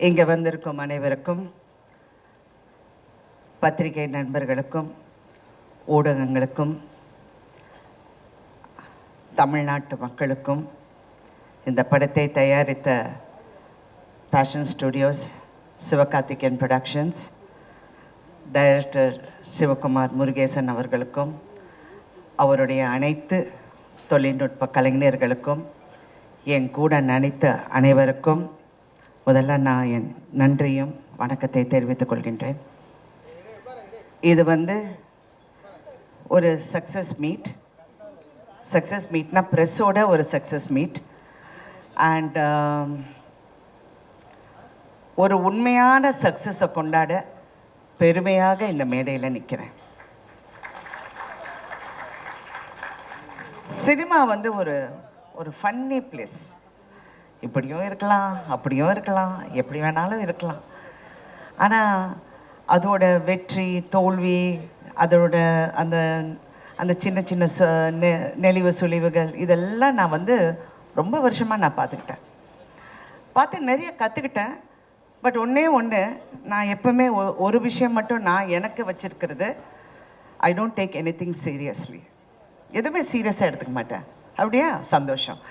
இங்கே வந்திருக்கும் அனைவருக்கும், பத்திரிகை நண்பர்களுக்கும், ஊடகங்களுக்கும், தமிழ்நாட்டு மக்களுக்கும், இந்த படத்தை தயாரித்த passion studios, Sivakarthikeyan productions, director Sivakumar Murugesan அவர்களுக்கும், அவருடைய அனைத்து தொழில்நுட்ப கலைஞர்களுக்கும், என் கூட நடித்த அனைவருக்கும் முதல்ல நான் என் நன்றியும் வணக்கத்தை தெரிவித்துக் கொள்கின்றேன். இது ஒரு சக்ஸஸ் மீட்னா ப்ரெஸ்ஸோட ஒரு சக்ஸஸ் மீட். அண்ட் ஒரு உண்மையான சக்ஸஸை கொண்டாட பெருமையாக இந்த மேடையில் நிற்கிறேன். சினிமா ஒரு ஃபன்னி பிளேஸ். இப்படியும் இருக்கலாம், அப்படியும் இருக்கலாம், எப்படி வேணாலும் இருக்கலாம். ஆனால் அதோட வெற்றி தோல்வி, அதோட அந்த அந்த சின்ன சின்ன நெளிவு சுழிவுகள் இதெல்லாம் நான் ரொம்ப வருஷமாக நான் பார்த்து நிறைய கற்றுக்கிட்டேன். பட் ஒன்று நான் எப்பவுமே ஒரு விஷயம் மட்டும் நான் எனக்கு வச்சுருக்கிறது, I don't take anything seriously. எதுவுமே சீரியஸாக எடுத்துக்க மாட்டேன். அப்படியா? சந்தோஷம்.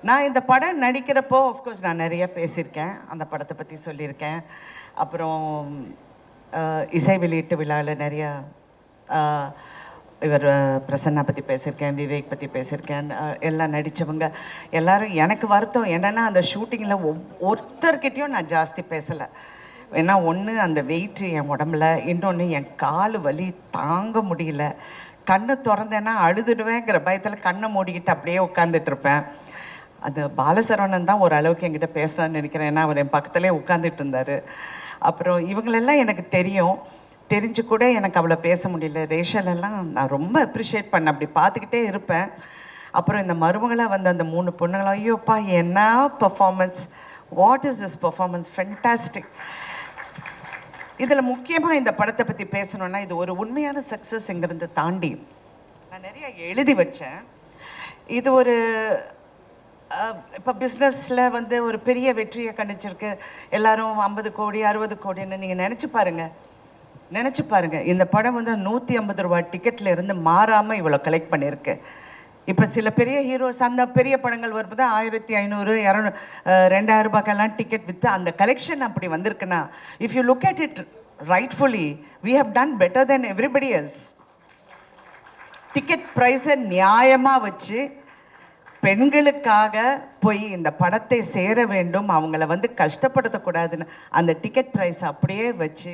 நான் இந்த படம் நடிக்கிறப்போ ஆஃப்கோர்ஸ் நான் நிறைய பேசியிருக்கேன், அந்த படத்தை பற்றி சொல்லியிருக்கேன். அப்புறம் இசை வெளியீட்டு விழாவில் நிறையா இவர் பிரசன்னா பற்றி பேசியிருக்கேன், விவேக் பற்றி பேசியிருக்கேன். எல்லாம் நடித்தவங்க எல்லோரும். எனக்கு வருத்தம் என்னென்னா, அந்த ஷூட்டிங்கில் ஒருத்தர்கிட்டையும் நான் ஜாஸ்தி பேசலை. ஏன்னா ஒன்று அந்த வெயிட்டு என் உடம்புல, இன்னொன்று என் கால் வலி தாங்க முடியல. கண்ணை திறந்தேன்னா அழுதுடுவேங்கிற பயத்தில் கண்ணை மூடிக்கிட்டு அப்படியே உட்காந்துட்ருப்பேன். அது பாலசரவணன் தான் ஓரளவுக்கு என்கிட்ட பேசலான்னு நினைக்கிறேன். ஏன்னா அவர் என் பக்கத்துலேயே உட்காந்துட்டு இருந்தார். அப்புறம் இவங்களெல்லாம் எனக்கு தெரிஞ்சு கூட எனக்கு அவ்வளோ பேச முடியல. ரேஷலெல்லாம் நான் ரொம்ப அப்ரிஷியேட் பண்ணேன், அப்படி பார்த்துக்கிட்டே இருப்பேன். அப்புறம் இந்த மருமகளாக அந்த 3 பொண்ணுங்களும், ஐயோப்பா என்ன performance, what is this performance, fantastic. இதில் முக்கியமாக இந்த படத்தை பற்றி பேசணுன்னா, இது ஒரு உண்மையான சக்ஸஸ்ங்கிறத தாண்டி நான் நிறைய எழுதி வச்சேன். இது இப்போ பிஸ்னஸில் ஒரு பெரிய வெற்றியை கணிச்சிருக்கு. எல்லோரும் 50 கோடி 60 கோடின்னு நீங்கள் நினச்சி பாருங்கள். இந்த படம் 150 ரூபா டிக்கெட்டில் இருந்து மாறாமல் இவ்வளோ கலெக்ட் பண்ணியிருக்கு. இப்போ சில பெரிய ஹீரோஸ் அந்த பெரிய படங்கள் வரும்போது 1500 200 2000 ரூபாய்க்கெல்லாம் டிக்கெட் விற்று அந்த கலெக்ஷன் அப்படி வந்திருக்குன்னா, if you look at it rightfully, we have done better than everybody else. Ticket ப்ரைஸை நியாயமாக வச்சு பெண்களுக்காக போய் இந்த படத்தை சேர வேண்டும், அவங்கள கஷ்டப்படுத்தக்கூடாதுன்னு அந்த டிக்கெட் ப்ரைஸ் அப்படியே வச்சு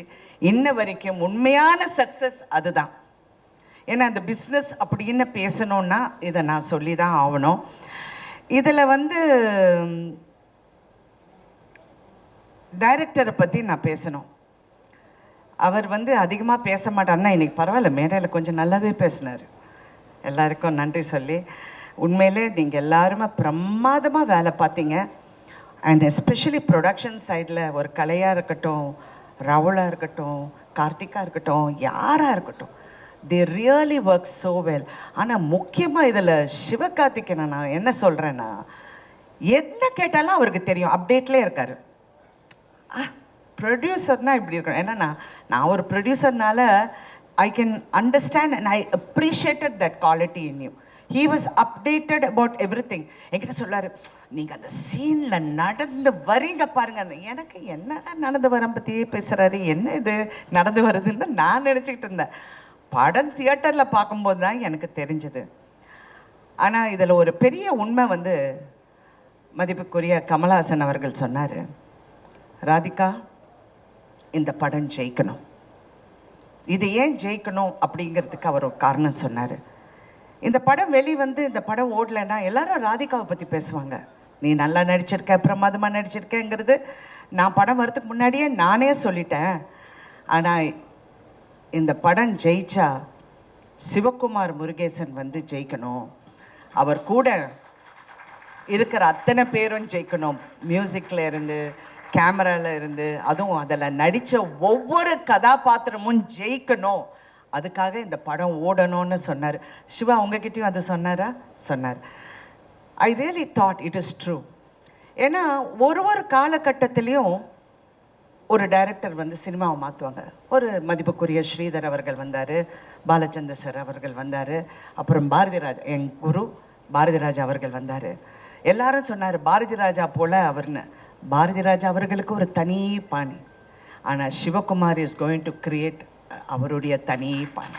இன்ன வரைக்கும் உண்மையான சக்ஸஸ் அதுதான். ஏன்னா அந்த பிஸ்னஸ் அப்படின்னு பேசணுன்னா இதை நான் சொல்லி தான் ஆகணும். இதில் டைரக்டரை பற்றி நான் பேசணும். அவர் அதிகமாக பேச மாட்டார்னா, இன்றைக்கி பரவாயில்ல, மேடையில் கொஞ்சம் நல்லாவே பேசினார். எல்லாருக்கும் நன்றி சொல்லி, உண்மையிலே நீங்கள் எல்லாருமே பிரமாதமாக வேலை பார்த்தீங்க. அண்ட் எஸ்பெஷலி ப்ரொடக்ஷன் சைடில் ஒரு கலையாக இருக்கட்டும், ராகுலாக இருக்கட்டும், கார்த்திகா இருக்கட்டும், யாராக இருக்கட்டும், they really work so well. ஆனால் முக்கியமாக இதில் சிவகார்த்திகேயனை நான் என்ன சொல்கிறேன்னா, என்ன கேட்டாலும் அவருக்கு தெரியும், அப்டேட்லேயே இருக்கார். ப்ரொடியூசர்னால் இப்படி இருக்கணும். ஏன்னா நான் ஒரு ப்ரொடியூசர்னால I can understand and I appreciated that quality in you. He was updated about everything. என்கிட்ட சொல்லாரு, நீங்கள் அந்த சீனில் நடந்து வரீங்க பாருங்க. எனக்கு என்னடா நடந்து வர பற்றியே பேசுகிறாரு, என்ன இது நடந்து வருதுன்னு நான் நினச்சிக்கிட்டு இருந்தேன். படம் தியேட்டரில் பார்க்கும்போது தான் எனக்கு தெரிஞ்சது. ஆனால் இதில் ஒரு பெரிய உண்மை மதிப்புக்குரிய கமல்ஹாசன் அவர்கள் சொன்னார், ராதிகா இந்த படம் ஜெயிக்கணும். இது ஏன் ஜெயிக்கணும் அப்படிங்கிறதுக்கு அவர் ஒரு காரணம் சொன்னார். இந்த படம் இந்த படம் ஓடலைன்னா எல்லாரும் ராதிகாவை பற்றி பேசுவாங்க. நீ நல்லா நடிச்சிருக்க, பிரமாதமாக நடிச்சிருக்கேங்கிறது நான் படம் வரதுக்கு முன்னாடியே நானே சொல்லிட்டேன். ஆனால் இந்த படம் ஜெயிச்சா சிவகுமார் முருகேசன் ஜெயிக்கணும், அவர் கூட இருக்கிற அத்தனை பேரும் ஜெயிக்கணும். மியூசிக்கில் இருந்து, கேமராவில் இருந்து, அதுவும் அதில் நடித்த ஒவ்வொரு கதாபாத்திரமும் ஜெயிக்கணும். அதுக்காக இந்த படம் ஓடணும்னு சொன்னார். சிவா உங்ககிட்டயும் அது சொன்னார். I really thought it is true. ஏன்னா ஒரு காலகட்டத்திலையும் ஒரு டைரக்டர் வந்து சினிமாவை மாற்றுவாங்க. ஒரு மதிப்புக்குரிய ஸ்ரீதர் அவர்கள் வந்தார், பாலச்சந்தர் சார் அவர்கள் வந்தார், அப்புறம் பாரதி ராஜா, என் குரு பாரதி ராஜா அவர்கள் வந்தார். எல்லாரும் சொன்னார் பாரதி ராஜா போல் அவர்னு. பாரதி ராஜா அவர்களுக்கு ஒரு தனி பாணி. ஆனால் Sivakumar is going to create அவருடைய தனி பாணி.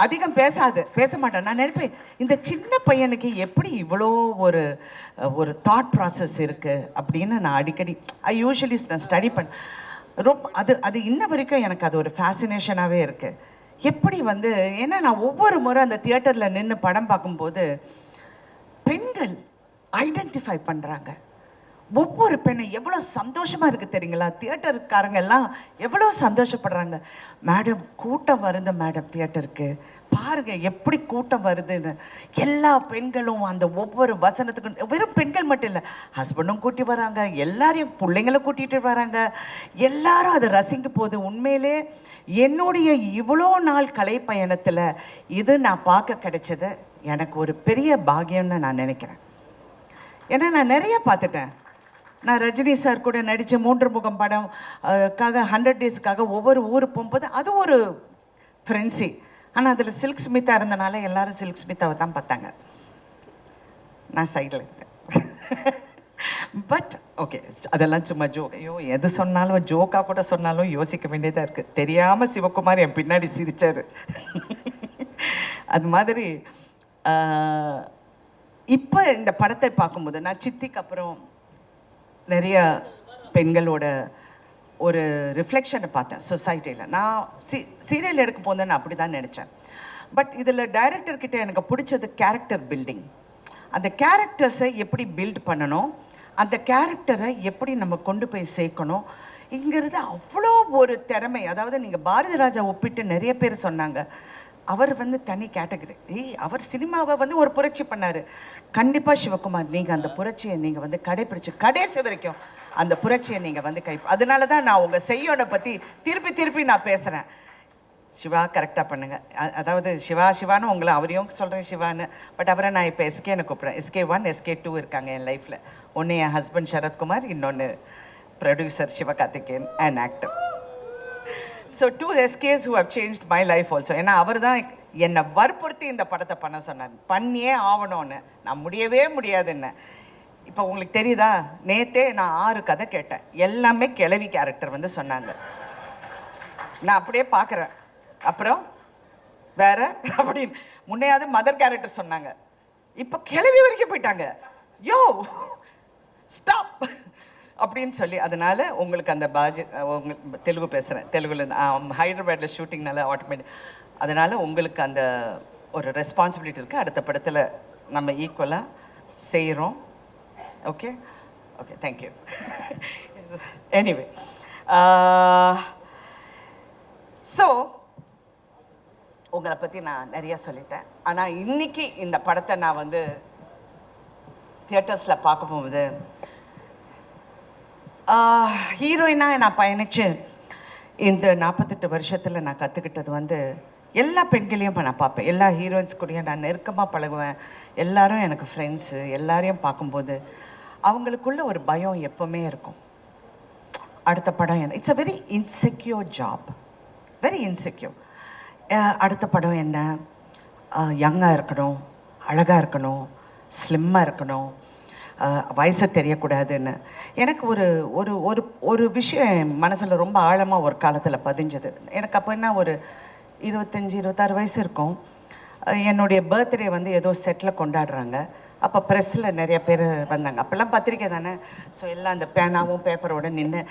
அதிகம் பேச மாட்டேன். நான் நினைப்பேன் இந்த சின்ன பையனுக்கு எப்படி இவ்வளோ ஒரு தாட் ப்ராசஸ் இருக்குது அப்படின்னு. நான் அடிக்கடி யூஸ்வலி நான் ஸ்டடி ரொம்ப அது இன்ன வரைக்கும் எனக்கு அது ஒரு ஃபேசினேஷனாகவே இருக்குது. எப்படி வந்து ஏன்னா நான் ஒவ்வொரு முறை அந்த தியேட்டரில் நின்று படம் பார்க்கும்போது பெண்கள் ஐடென்டிஃபை பண்ணுறாங்க. ஒவ்வொரு பெண்ணை எவ்வளோ சந்தோஷமாக இருக்குது தெரியுங்களா? தியேட்டருக்காரங்க எல்லாம் எவ்வளோ சந்தோஷப்படுறாங்க. மேடம் கூட்டம் வருது மேடம், தியேட்டருக்கு பாருங்கள் எப்படி கூட்டம் வருதுன்னு. எல்லா பெண்களும் அந்த ஒவ்வொரு வசனத்துக்கும், வெறும் பெண்கள் மட்டும் இல்லை, ஹஸ்பண்டும் கூட்டி வராங்க, எல்லாரையும் பிள்ளைங்கள கூட்டிகிட்டு வராங்க, எல்லாரும் அதை ரசிக்க போகுது. உண்மையிலே என்னுடைய இவ்வளோ நாள் கலை பயணத்தில் இது நான் பார்க்க கிடைச்சது எனக்கு ஒரு பெரிய பாக்கியம்னு நான் நினைக்கிறேன். ஏன்னா நான் நிறைய பார்த்துட்டேன். நான் ரஜினி சார் கூட நடித்த 3 முகம் படம் 100 டேஸ்க்காக ஒவ்வொரு ஊருக்கு போகும்போது அது ஒரு ஃப்ரெண்ட்ஸி. ஆனால் அதில் சில்க் ஸ்மிதா இருந்தனால எல்லாரும் சில்க் ஸ்மிதாவை தான் பார்த்தாங்க. நான் சைடில் இருந்தேன். பட் ஓகே, அதெல்லாம் சும்மா ஜோக். ஐயோ, எது சொன்னாலும் ஜோக்காக கூட சொன்னாலும் யோசிக்க வேண்டியதாக இருக்குது. தெரியாமல் சிவகுமார் என் பின்னாடி சிரித்தார். அது மாதிரி இப்போ இந்த படத்தை பார்க்கும்போது நான் சித்திக்கு அப்புறம் நிறைய பெண்களோட ஒரு ரிஃப்ளெக்ஷனை பார்த்தேன் சொசைட்டியில். நான் சீரியல் எடுக்கும் போது நான் அப்படி தான் நினச்சேன். பட் இதில் டைரக்டர்கிட்ட எனக்கு பிடிச்சது கேரக்டர் பில்டிங். அந்த கேரக்டர்ஸை எப்படி பில்ட் பண்ணணும், அந்த கேரக்டரை எப்படி நம்ம கொண்டு போய் சேர்க்கணும் இங்கிறது அவ்வளோ ஒரு திறமை. அதாவது நீங்கள் பாரதி ராஜா ஒப்பிட்டு நிறைய பேர் சொன்னாங்க, அவர் வந்து தனி கேட்டகரி. அவர் சினிமாவை வந்து ஒரு புரட்சி பண்ணார். கண்டிப்பாக சிவகுமார் நீங்கள் அந்த புரட்சியை நீங்கள் வந்து கடைப்பிடிச்சு கடைசி வரைக்கும் அந்த புரட்சியை நீங்கள் வந்து அதனால தான் நான் உங்கள் செய்யோட பற்றி திருப்பி நான் பேசுகிறேன். சிவா கரெக்டாக பண்ணுங்கள். அதாவது சிவான்னு உங்களை அவரையும் சொல்கிறேன் சிவான்னு. பட் அவரை நான் இப்போ எஸ்கேன்னு கூப்பிட்றேன். SK1 SK2 இருக்காங்க என் லைஃப்பில். ஒன்று என் ஹஸ்பண்ட் சரத்குமார், இன்னொன்று producer Sivakarthikeyan and actor. So 2 SKs who have changed my life also. ஏன்னா அவர் தான் என்னை வற்புறுத்தி இந்த படத்தை பண்ண சொன்னார். பண்ணியே ஆகணும்னு. நான் முடியவே முடியாதுன்னு. இப்போ உங்களுக்கு தெரியுதா, நேற்றே நான் 6 கதை கேட்டேன். எல்லாமே கிழவி கேரக்டர் வந்து சொன்னாங்க. நான் அப்படியே பார்க்குறேன். அப்புறம் வேற அப்படின்னு முன்னையாவது மதர் கேரக்டர் சொன்னாங்க, இப்போ கிழவி வரைக்கும் போயிட்டாங்க. யோ ஸ்டாப் அப்படின்னு சொல்லி. அதனால உங்களுக்கு அந்த தெலுங்கு பேசுகிறேன், தெலுங்குல ஹைதராபாத்தில் ஷூட்டிங்னால ஆட்டோமேட்டிக். அதனால் உங்களுக்கு அந்த ஒரு ரெஸ்பான்சிபிலிட்டி இருக்குது. அடுத்த படத்தில் நம்ம ஈக்குவலாக செய்கிறோம். Okay okay, thank you. Anyway, so உங்களை பற்றி நான் நிறைய சொல்லிட்டேன். ஆனால் இன்னைக்கு இந்த படத்தை நான் வந்து தியேட்டர்ஸில் பார்க்கும்போது ஹீரோயினாக நான் பயணித்து இந்த 48 வருஷத்தில் நான் கற்றுக்கிட்டது வந்து எல்லா பெண்களையும் நான் பார்ப்பேன். எல்லா ஹீரோயின்ஸ் கூடயும் நான் நெருக்கமாக பழகுவேன். எல்லாரும் எனக்கு ஃப்ரெண்ட்ஸு. எல்லாரையும் பார்க்கும்போது அவங்களுக்குள்ள ஒரு பயம் எப்போவுமே இருக்கும். அடுத்த படம் என்ன, it's a very insecure job, very insecure. அடுத்த படம் என்ன, யங்காக இருக்கணும், அழகாக இருக்கணும், ஸ்லிம்மாக இருக்கணும், வயசு தெரியக்கூடாதுன்னு. எனக்கு ஒரு ஒரு ஒரு ஒரு விஷயம் என் மனசில் ரொம்ப ஆழமாக ஒரு காலத்தில் பதிஞ்சது. எனக்கு அப்போ என்ன ஒரு 25-26 வயசு இருக்கும். என்னுடைய பர்த்டே வந்து ஏதோ செட்டில் கொண்டாடுறாங்க. அப்போ ப்ரெஸ்ஸில் நிறைய பேர் வந்தாங்க. அப்போல்லாம் பத்திரிக்கை தானே. ஸோ எல்லாம் அந்த பேனாவும் பேப்பரோடு நின்று,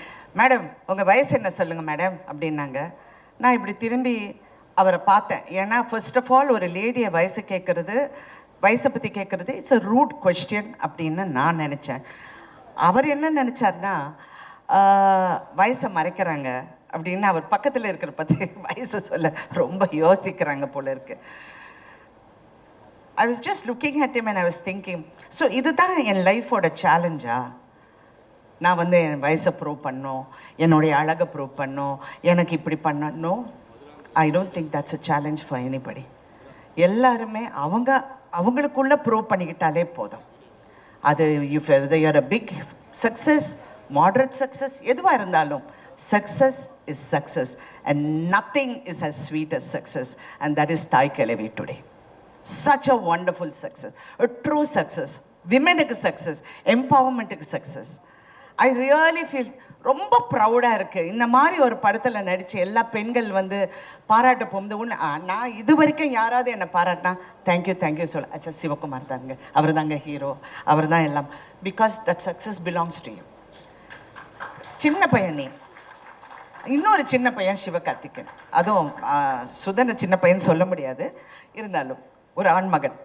மேடம் உங்கள் வயசு என்ன சொல்லுங்கள் மேடம் அப்படின்னாங்க. நான் இப்படி திரும்பி அவரை பார்த்தேன். ஏன்னா ஃபர்ஸ்ட் ஆஃப் ஆல் ஒரு லேடியை வயசை பற்றி கேட்குறது இட்ஸ் அ ரூட் கொஸ்டின் அப்படின்னு நான் நினச்சேன். அவர் என்ன நினச்சார்னா, வயசை மறைக்கிறாங்க அப்படின்னு. அவர் பக்கத்தில் இருக்கிற பற்றி வயசை சொல்ல ரொம்ப யோசிக்கிறாங்க போல இருக்கு. I was just looking at him and I was thinking, so இதுதான் என் லைஃபோட சேலஞ்சா? நான் வந்து என் வயசை ப்ரூவ் பண்ணோம், என்னுடைய அழகை ப்ரூவ் பண்ணோம், எனக்கு இப்படி பண்ணணும். I don't think that's a challenge for anybody. எல்லாருமே அவங்களுக்குள்ளே ப்ரூவ் பண்ணிக்கிட்டாலே போதும். அது if you are a big success, moderate success எதுவாக இருந்தாலும் success is success and nothing is as sweet as success, and that is Thai Kelavi today. Such a wonderful success, a true success, womenக்கு success, empowermentக்கு success. I really feel ரொம்ப ப்ரௌடாக இருக்குது. இந்த மாதிரி ஒரு படத்தில் நடித்து எல்லா பெண்கள் வந்து பாராட்ட போகும்போது நான் இது வரைக்கும் யாராவது என்னை பாராட்டினா தேங்க்யூ சொல்ல அச்சா சிவகுமார் தாங்க, அவர் தாங்க ஹீரோ, அவர் தான் எல்லாம். Because that success belongs to you. சின்ன பையன் நீ, இன்னொரு சின்ன பையன் சிவகார்த்திகேயன், அதுவும் சுதன் சின்ன பையன் சொல்ல முடியாது, இருந்தாலும் ஒரு ஆண்மகன்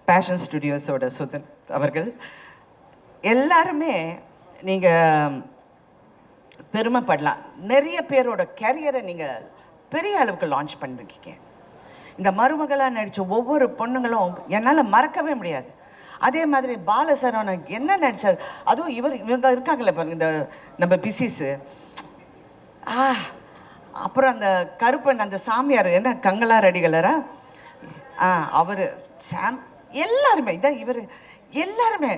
பேஷன் ஸ்டுடியோஸோட சுதன் அவர்கள். எல்லாருமே நீங்கள் பெருமைப்படலாம். நிறைய பேரோட கேரியரை நீங்கள் பெரிய அளவுக்கு லான்ச் பண்ணிருக்கீங்க. இந்த மருமகளாக நடித்த ஒவ்வொரு பொண்ணுங்களும் என்னால் மறக்கவே முடியாது. அதே மாதிரி பாலசரவணன் என்ன நடித்தார், அதுவும் இவங்க இருக்காங்களே பாருங்க, இந்த நம்ம பிசிஸு, அப்புறம் அந்த கருப்பன், அந்த சாமியார் என்ன கங்களார் அடிகளரா, அவர் எல்லாருமே இதான் இவர், எல்லாருமே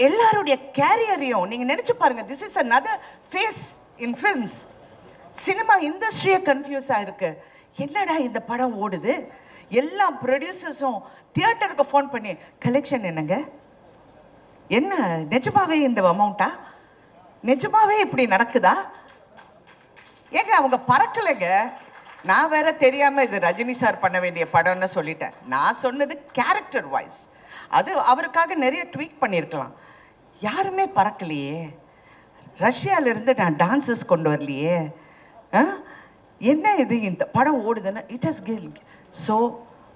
எல்லாருடைய கேரியரையும் நீங்கள் நினச்சி பாருங்கள். This is another phase in films. Cinema இண்டஸ்ட்ரியே கன்ஃபியூஸ் ஆகிருக்கு. என்னடா இந்த படம் ஓடுது, எல்லா ப்ரொடியூசர்ஸும் தியேட்டருக்கு ஃபோன் பண்ணி கலெக்ஷன் என்னங்க, என்ன நிஜமாவே இந்த அமௌண்ட்டா, நிஜமாவே இப்படி நடக்குதா? ஏங்க அவங்க பறக்கலைங்க. நான் வேற தெரியாமல் இது ரஜினி சார் பண்ண வேண்டிய படம்னு சொல்லிட்டேன். நான் சொன்னது கேரக்டர் வைஸ், அது அவருக்காக நிறைய ட்வீட் பண்ணியிருக்கலாம். யாருமே பறக்கலையே. ரஷ்யாவிலேருந்து நான் டான்ஸஸ் கொண்டு வரலையே. என்ன இது இந்த படம் ஓடுதுன்னா இட் ஹஸ் கில். ஸோ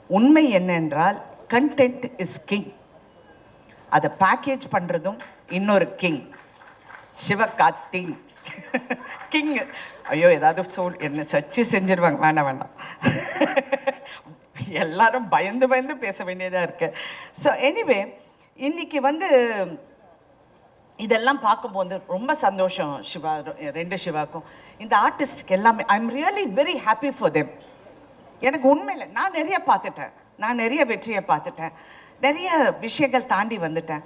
உண்மை என்னென்றால் கண்டென்ட் இஸ் கிங். அதை பேக்கேஜ் பண்ணுறதும் இன்னொரு கிங், சிவகார்த்திக் கிங். ஐயோ ஏதாவது என்ன சர்ச்சை செஞ்சிருவாங்க, வேண்டாம் எல்லாரும் பயந்து பேச வேண்டியதாக இருக்கு. ஸோ எனிவே இன்னைக்கு வந்து இதெல்லாம் பார்க்கும்போது ரொம்ப சந்தோஷம். சிவா, ரெண்டு சிவாக்கும் இந்த ஆர்டிஸ்டுக்கு எல்லாமே I am really very happy for them. எனக்கு உண்மையில் நான் நிறைய பார்த்துட்டேன், நான் நிறைய வெற்றியை பார்த்துட்டேன், நிறைய விஷயங்கள் தாண்டி வந்துட்டேன்.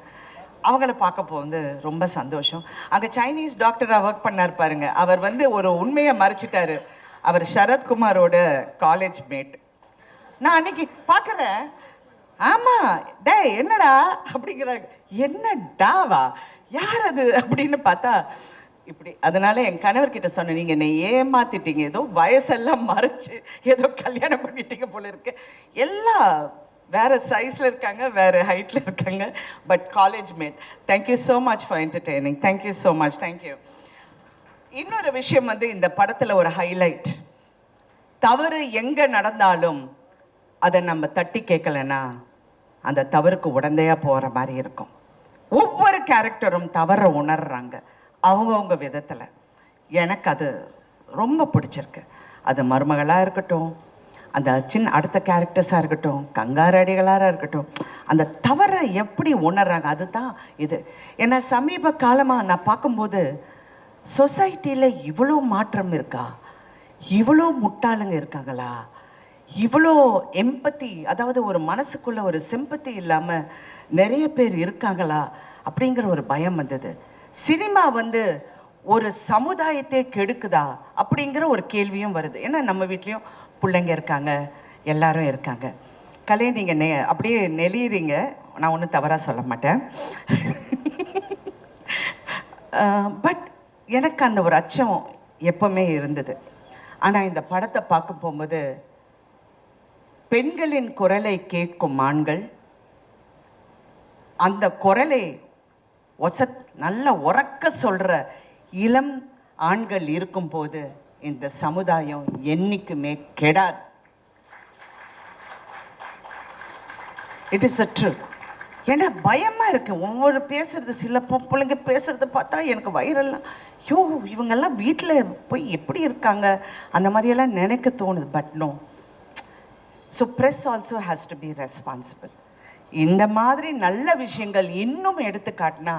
அவங்கள பார்க்க போகுது ரொம்ப சந்தோஷம். அங்கே சைனீஸ் டாக்டராக ஒர்க் பண்ணார் பாருங்க, அவர் வந்து ஒரு உண்மையை மறைச்சிட்டாரு. அவர் சரத்குமாரோட காலேஜ் மேட். நான் அன்னைக்கு பார்க்குறேன், ஆமாம் டே என்னடா அப்படிங்கிறாங்க. என்ன டாவா, யார் அது அப்படின்னு பார்த்தா இப்படி. அதனால என் கணவர்கிட்ட சொன்னேன், நீங்கள் என்னை ஏமாத்திட்டீங்க, ஏதோ வயசெல்லாம் மறைச்சு ஏதோ கல்யாணம் பண்ணிட்டீங்க போல இருக்கு. எல்லாம் வேறு சைஸில் இருக்காங்க, வேறு ஹைட்டில் இருக்காங்க, but college mate. Thank you so much for entertaining. Thank you so much, thank you. இன்னொரு விஷயம் வந்து இந்த படத்தில் ஒரு ஹைலைட், தவறு எங்கே நடந்தாலும் அதை நம்ம தட்டி கேட்கலன்னா அந்த தவறுக்கு உடந்தையாக போகிற மாதிரி இருக்கும். ஒவ்வொரு கேரக்டரும் தவறை உணர்றாங்க அவங்கவுங்க விதத்தில். எனக்கு அது ரொம்ப பிடிச்சிருக்கு. அது மருமகளாக இருக்கட்டும், அந்த அடுத்த கேரக்டர்ஸாக இருக்கட்டும், கங்காரடிகளாக இருக்கட்டும், அந்த தவறை எப்படி உணர்றாங்க அதுதான் இது. ஏன்னா சமீப காலமாக நான் பார்க்கும்போது சொசைட்டியில் இவ்வளோ மாற்றம் இருக்கா, இவ்வளோ முட்டாளுங்க இருக்காங்களா, இவ்வளோ எம்பத்தி, அதாவது ஒரு மனசுக்குள்ள ஒரு சிம்பத்தி இல்லாமல் நிறைய பேர் இருக்காங்களா அப்படிங்கிற ஒரு பயம் வந்தது. சினிமா வந்து ஒரு சமுதாயத்தை கெடுக்குதா அப்படிங்கிற ஒரு கேள்வியும் வருது. ஏன்னா நம்ம வீட்லேயும் பிள்ளைங்க இருக்காங்க, எல்லாரும் இருக்காங்க. கலை நீங்கள் அப்படியே நெளிறீங்க, நான் ஒன்றும் தவறாக சொல்ல மாட்டேன். பட் எனக்கு அந்த ஒரு அச்சம் எப்பவுமே இருந்தது. ஆனால் இந்த படத்தை பார்க்க போகும்போது பெண்களின் குரலை கேட்கும் ஆண்கள், அந்த குரலை நல்ல உறக்க சொல்கிற இளம் ஆண்கள் இருக்கும்போது இந்த சமுதாயம் என்னைக்குமே கெடாது. It is a truth. ஏன்னா பயமாக இருக்குது ஒவ்வொரு பேசுறது. சில பிள்ளைங்க பேசுகிறத பார்த்தா எனக்கு வயிறெல்லாம், ஐயோ இவங்கெல்லாம் வீட்டில் போய் எப்படி இருக்காங்க அந்த மாதிரியெல்லாம் நினைக்க தோணுது. But no. So press also has to be responsible. இந்த மாதிரி நல்ல விஷயங்கள் இன்னும் எடுத்து காட்டினா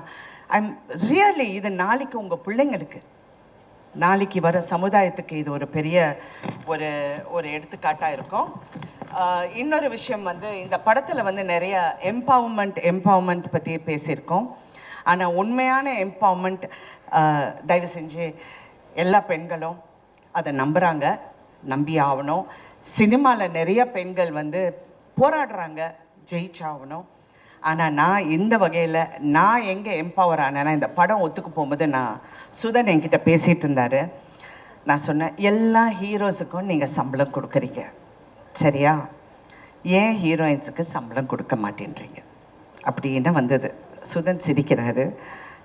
ஐம் ரியலி, இது நாளைக்கு உங்கள் பிள்ளைங்களுக்கு, நாளைக்கு வர சமுதாயத்துக்கு இது ஒரு பெரிய ஒரு எடுத்துக்காட்டாக இருக்கும். இன்னொரு விஷயம் வந்து இந்த படத்தில் வந்து நிறைய எம்பவர்மெண்ட் பற்றி பேசியிருக்கோம். ஆனால் உண்மையான எம்பவர்மெண்ட் தயவு செஞ்சு எல்லா பெண்களும் அதை நம்புகிறாங்க, நம்பி ஆகணும். சினிமாவில் நிறைய பெண்கள் வந்து போராடுறாங்க, ஜெயிச்சாகணும். ஆனால் நான் இந்த வகையில் நான் எங்கே எம்பவர் ஆனேன்னா, இந்த படம் ஒத்துக்கு போகும்போது சுதன் என்கிட்ட பேசிகிட்டு இருந்தார். நான் சொன்னேன், எல்லா ஹீரோஸுக்கும் நீங்கள் சம்பளம் கொடுக்குறீங்க சரியா, ஏன் ஹீரோயின்ஸுக்கு சம்பளம் கொடுக்க மாட்டேன்றீங்க அப்படின்னு வந்தது. சுதன் சிரிக்கிறாரு,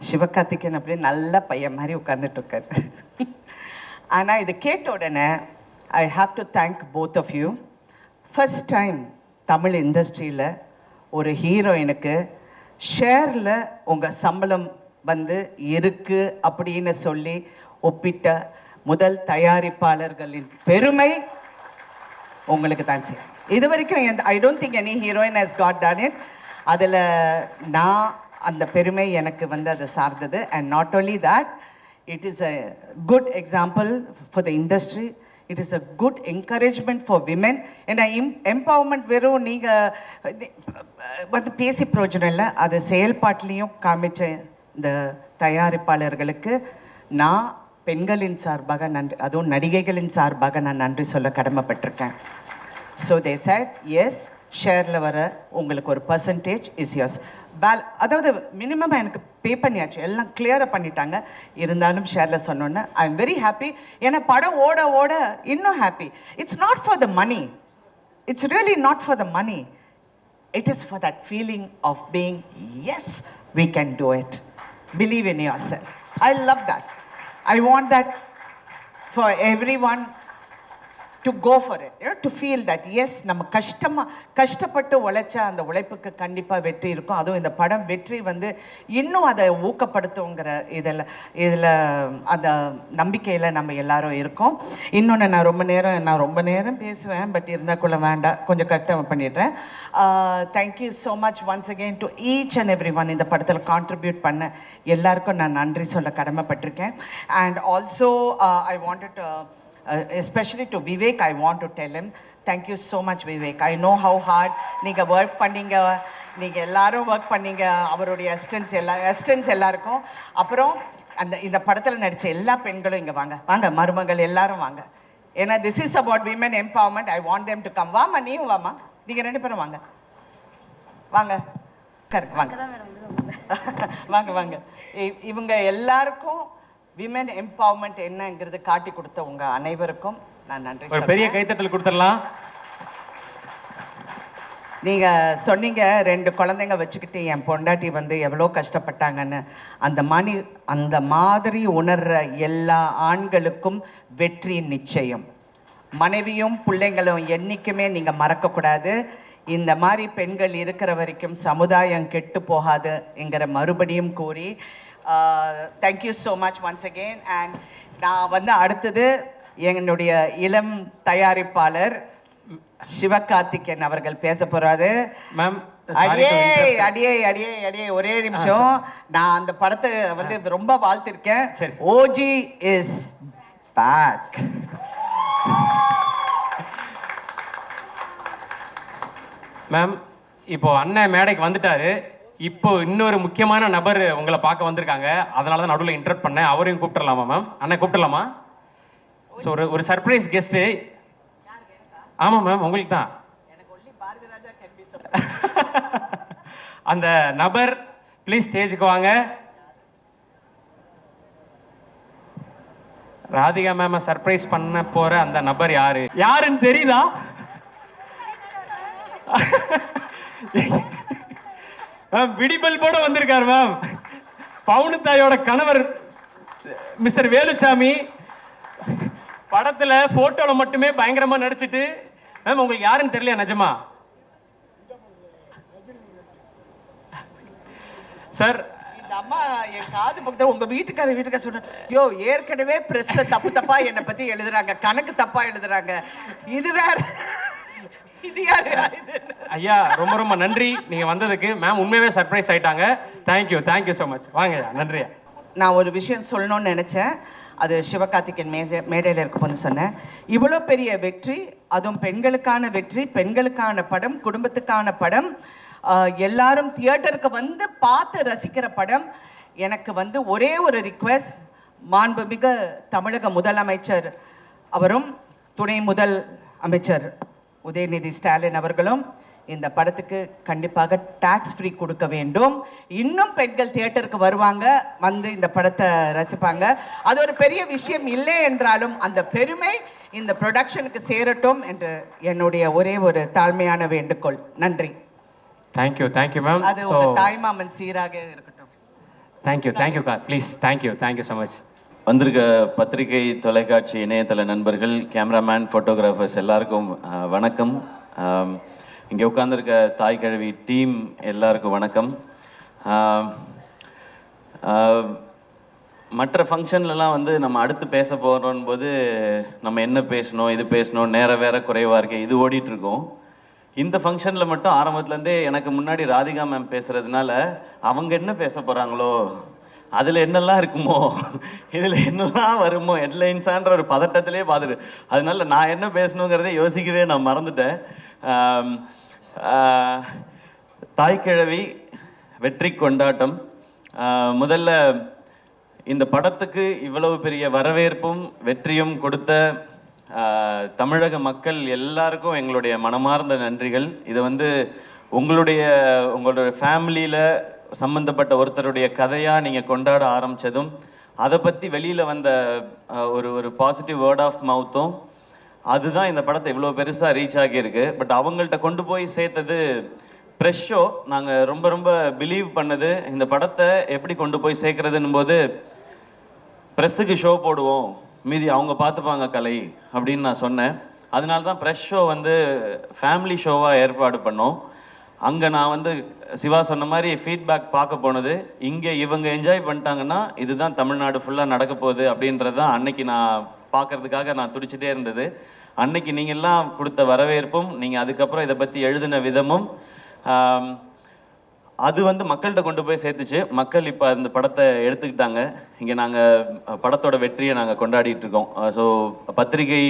சிவகார்த்திகேயன் அப்படியே நல்ல பையன் மாதிரி உட்கார்ந்துட்டுருக்காரு. ஆனால் இது கேட்ட உடனே I have to thank both of you. First time Tamil இண்டஸ்ட்ரியில் ஒரு ஹீரோயினுக்கு ஷேரில் உங்கள் சம்பளம் வந்து இருக்குது அப்படின்னு சொல்லி ஒப்பிட்ட முதல் தயாரிப்பாளர்களின் பெருமை உங்களுக்கு தான் சரி. இது வரைக்கும் ஐ don't think any heroine has got done it. அதில் நான் அந்த பெருமை எனக்கு வந்து அது சார்ந்தது. And not only that, it is a good example for the industry. It is a good encouragement for women. ஏன்னா எம்பவர்மெண்ட் வெறும் நீங்கள் வந்து பேசி பிரயோஜனம் இல்லை, அது செயல்பாட்டிலையும் காமிச்ச இந்த தயாரிப்பாளர்களுக்கு நான் பெண்களின் சார்பாக நன்றி, அதுவும் நடிகைகளின் சார்பாக நான் நன்றி சொல்ல கடமைப்பட்டிருக்கேன். ஸோ தே செட் எஸ், ஷேரில் வர உங்களுக்கு ஒரு பர்சன்டேஜ் இஸ் யோர்ஸ். அதாவது மினிமம் எனக்கு பே பண்ணியாச்சு, எல்லாம் கிளியராக பண்ணிட்டாங்க. இருந்தாலும் ஷேரில் சொன்னோன்னே ஐ எம் வெரி ஹாப்பி. ஏன்னா படம் ஓட ஓட இன்னும் happy. It's not for the money, it's really not for the money. It is for that feeling of being yes we can do it. Believe in yourself. I love that. I want that for everyone to go for it, you know, to feel that yes, நம்ம கஷ்டப்பட்டு உழைச்சா அந்த உழைப்புக்கு கண்டிப்பாக வெற்றி இருக்கும். அதுவும் இந்த படம் வெற்றி வந்து இன்னும் அதை ஊக்கப்படுத்துங்கிற இதில் அந்த நம்பிக்கையில் நம்ம எல்லாரும் இருக்கோம். இன்னொன்று, நான் ரொம்ப நேரம் பேசுவேன், பட் இருந்தாக்குள்ள வேண்டாம், கொஞ்சம் கரெக்டாக பண்ணிடுறேன். Thank you so much once again to each and every one. இந்த படத்தில் கான்ட்ரிபியூட் பண்ண எல்லாருக்கும் நான் நன்றி சொல்ல கடமைப்பட்டிருக்கேன். And also I wanted especially to Vivek, I want to tell him, thank you so much Vivek. I know how hard நீங்கள் work பண்ணீங்க, நீங்கள் எல்லாரும் ஒர்க் பண்ணீங்க, அவருடைய அசிஸ்டன்ஸ் எல்லாருக்கும். அப்புறம் இந்த படத்தில் நடித்த எல்லா பெண்களும் இங்கே வாங்க மருமகள் எல்லாரும் வாங்க. ஏன்னா this is about women empowerment. I want them to come. வாமா, நீயும் வாமா, நீங்கள் 2 பேரும் வாங்க வாங்க. இவங்க எல்லாருக்கும் விமென் எம்பவர்மெண்ட் என்னங்கிறது காட்டி கொடுத்த உங்க அனைவருக்கும் நான் நன்றி சொல்றேன். பெரிய கைத்தட்டல் கொடுத்துடலாம். நீங்க சொன்னீங்க 2 குழந்தைங்க வச்சுக்கிட்டு என் பொண்டாட்டி வந்து எவ்வளோ கஷ்டப்பட்டாங்கன்னு. அந்த மாதிரி உணர்ற எல்லா ஆண்களுக்கும் வெற்றி நிச்சயம். மனைவியும் பிள்ளைங்களும் என்னைக்குமே நீங்க மறக்கக்கூடாது. இந்த மாதிரி பெண்கள் இருக்கிற வரைக்கும் சமுதாயம் கெட்டு போகாதுங்கிற மறுபடியும் கூறி thank you so much once again. And நான் வந்து அடுத்தது என்னுடைய இளம் தயாரிப்பாளர் சிவகார்த்திகேயன் அவர்கள் பேச போறாரு. மேம், அடியே ஒரே நிமிஷம். நான் அந்த படத்தை வந்து ரொம்ப வாழ்த்திருக்கேன். OG is back. மேம், இப்போ அண்ணன் மேடைக்கு வந்துட்டாரு. இப்போ இன்னொரு முக்கியமான நபர் உங்களை பார்க்க வந்திருக்காங்க. அதனால தான் நடுவில் இன்டர்ட் பண்ணேன். அவரையும் கூப்பிட்டுலாமா மேம்? அண்ணன் கூப்பிட்டுலாமா? ஸோ ஒரு சர்ப்ரைஸ் கெஸ்ட்டு. ஆமாம் மேம், உங்களுக்கு தான். அந்த நபர் ப்ளீஸ் ஸ்டேஜுக்கு வாங்க. ராதிகா மேம் சர்ப்ரைஸ் பண்ண போற அந்த நபர் யாருன்னு தெரியுதா? மேம், விடிபல் போட வந்திருக்காரு மேம். பவுனு தாயோட கணவர் மிஸ்டர் வேலுச்சாமி படத்துல போட்டோல மட்டுமே பயங்கரமா நடிச்சிட்டு. மேம், உங்களுக்கு யாருன்னு தெரியல நிஜமா? சார், இந்த அம்மா என் காது பக்கத்துல உங்க வீட்டுக்கார சொன்ன, யோ ஏற்கனவே பிரஸ்ல தப்பா என்னை பத்தி எழுதுறாங்க, கணக்கு தப்பா எழுதுறாங்க, இது வேற. ஐயா, ரொம்ப நன்றி நீங்க வந்ததுக்கு. மேம் உண்மையாவே சர்ப்ரைஸ் ஆயிட்டாங்க. Thank you so much. வாங்க, நன்றியா. நான் ஒரு விஷயம் சொல்லணும்னு நினைச்சேன். அது சிவகார்த்திகேயன் மேடையில் இருக்கும்போது சொன்னேன். இவ்வளோ பெரிய வெற்றி, அதுவும் பெண்களுக்கான வெற்றி, பெண்களுக்கான படம், குடும்பத்துக்கான படம். எல்லாரும் தியேட்டருக்கு வந்து பார்த்து ரசிக்கிற படம். எனக்கு வந்து ஒரே ஒரு ரிக்வெஸ்ட், மாண்புமிகு தமிழக முதலமைச்சர் அவரும் துணை முதல் அமைச்சர் உதயநிதி ஸ்டாலின் அவர்களும் இந்த படத்துக்கு கண்டிப்பாக டாக்ஸ் ஃப்ரீ கொடுக்க வேண்டும். இன்னும் பெண்கள் தியேட்டருக்கு வருவாங்க, வந்து இந்த படத்தை ரசிப்பாங்க. அது ஒரு பெரிய விஷயம் இல்லை என்றாலும் அந்த பெருமை இந்த ப்ரொடக்ஷனுக்கு சேரட்டும் என்று என்னுடைய ஒரே ஒரு தாழ்மையான வேண்டுகோள். நன்றி. Thank you ma'am. அது உங்க தாய்மாமன் சீராக இருக்கட்டும். Thank you please. Thank you so much. வந்திருக்க பத்திரிகை, தொலைக்காட்சி, இணையதள நண்பர்கள், கேமராமேன், ஃபோட்டோகிராஃபர்ஸ் எல்லாருக்கும் வணக்கம். இங்கே உட்காந்துருக்க தாய் கிழவி டீம் எல்லாருக்கும் வணக்கம். மற்ற ஃபங்க்ஷன்லலாம் வந்து நம்ம அடுத்து பேச போகிறோம் போது நம்ம என்ன பேசணும், இது பேசணும், நேரம் வேற குறைவாக இருக்கே, இது ஓடிட்டுருக்கோம். இந்த ஃபங்க்ஷனில் மட்டும் ஆரம்பத்துலேருந்தே எனக்கு முன்னாடி ராதிகா மேம் பேசுகிறதுனால அவங்க என்ன பேச போகிறாங்களோ, அதில் என்னெல்லாம் இருக்குமோ, இதில் என்னெல்லாம் வருமோ, ஹெட்லைன்ஸான்ற ஒரு பதட்டத்திலே பார்த்துட்டு, அதனால நான் என்ன பேசணுங்கிறதே யோசிக்கவே நான் மறந்துட்டேன். தாய்க்கிழவி வெற்றி கொண்டாட்டம். முதல்ல இந்த படத்துக்கு இவ்வளவு பெரிய வரவேற்பும் வெற்றியும் கொடுத்த தமிழக மக்கள் எல்லாருக்கும் எங்களுடைய மனமார்ந்த நன்றிகள். இதை வந்து உங்களுடைய ஃபேமிலியில் சம்மந்தப்பட்ட ஒருத்தருடைய கதையாக நீங்கள் கொண்டாட ஆரம்பித்ததும், அதை பற்றி வெளியில் வந்த ஒரு பாசிட்டிவ் வேர்ட் ஆஃப் மவுத்தும், அதுதான் இந்த படத்தை இவ்வளோ பெருசாக ரீச் ஆகியிருக்கு. பட் அவங்கள்ட்ட கொண்டு போய் சேர்த்தது ப்ரெஷ் ஷோ. நாங்கள் ரொம்ப பிலீவ் பண்ணது இந்த படத்தை எப்படி கொண்டு போய் சேர்க்குறதுன்னும் போது, ப்ரெஸ்ஸுக்கு ஷோ போடுவோம், மீதி அவங்க பார்த்துப்பாங்க கலை அப்படின்னு நான் சொன்னேன். அதனால தான் ப்ரெஷ் ஷோ வந்து ஃபேமிலி ஷோவாக ஏற்பாடு பண்ணோம். அங்கே நான் வந்து சிவா சொன்ன மாதிரி ஃபீட்பேக் பார்க்க போனது, இங்கே இவங்க என்ஜாய் பண்ணிட்டாங்கன்னா இதுதான் தமிழ்நாடு ஃபுல்லாக நடக்க போகுது அப்படின்றது தான் அன்னைக்கு நான் பார்க்கறதுக்காக நான் துடிச்சிட்டே இருந்தது. அன்னைக்கு நீங்கள் எல்லாம் கொடுத்த வரவேற்பும், நீங்கள் அதுக்கப்புறம் இதை பற்றி எழுதின விதமும், அது வந்து மக்கள்கிட்ட கொண்டு போய் சேர்த்துச்சு. மக்கள் இப்போ இந்த படத்தை எடுத்துக்கிட்டாங்க. இங்கே நாங்கள் படத்தோட வெற்றியை நாங்கள் கொண்டாடிட்டு இருக்கோம். ஸோ பத்திரிகை,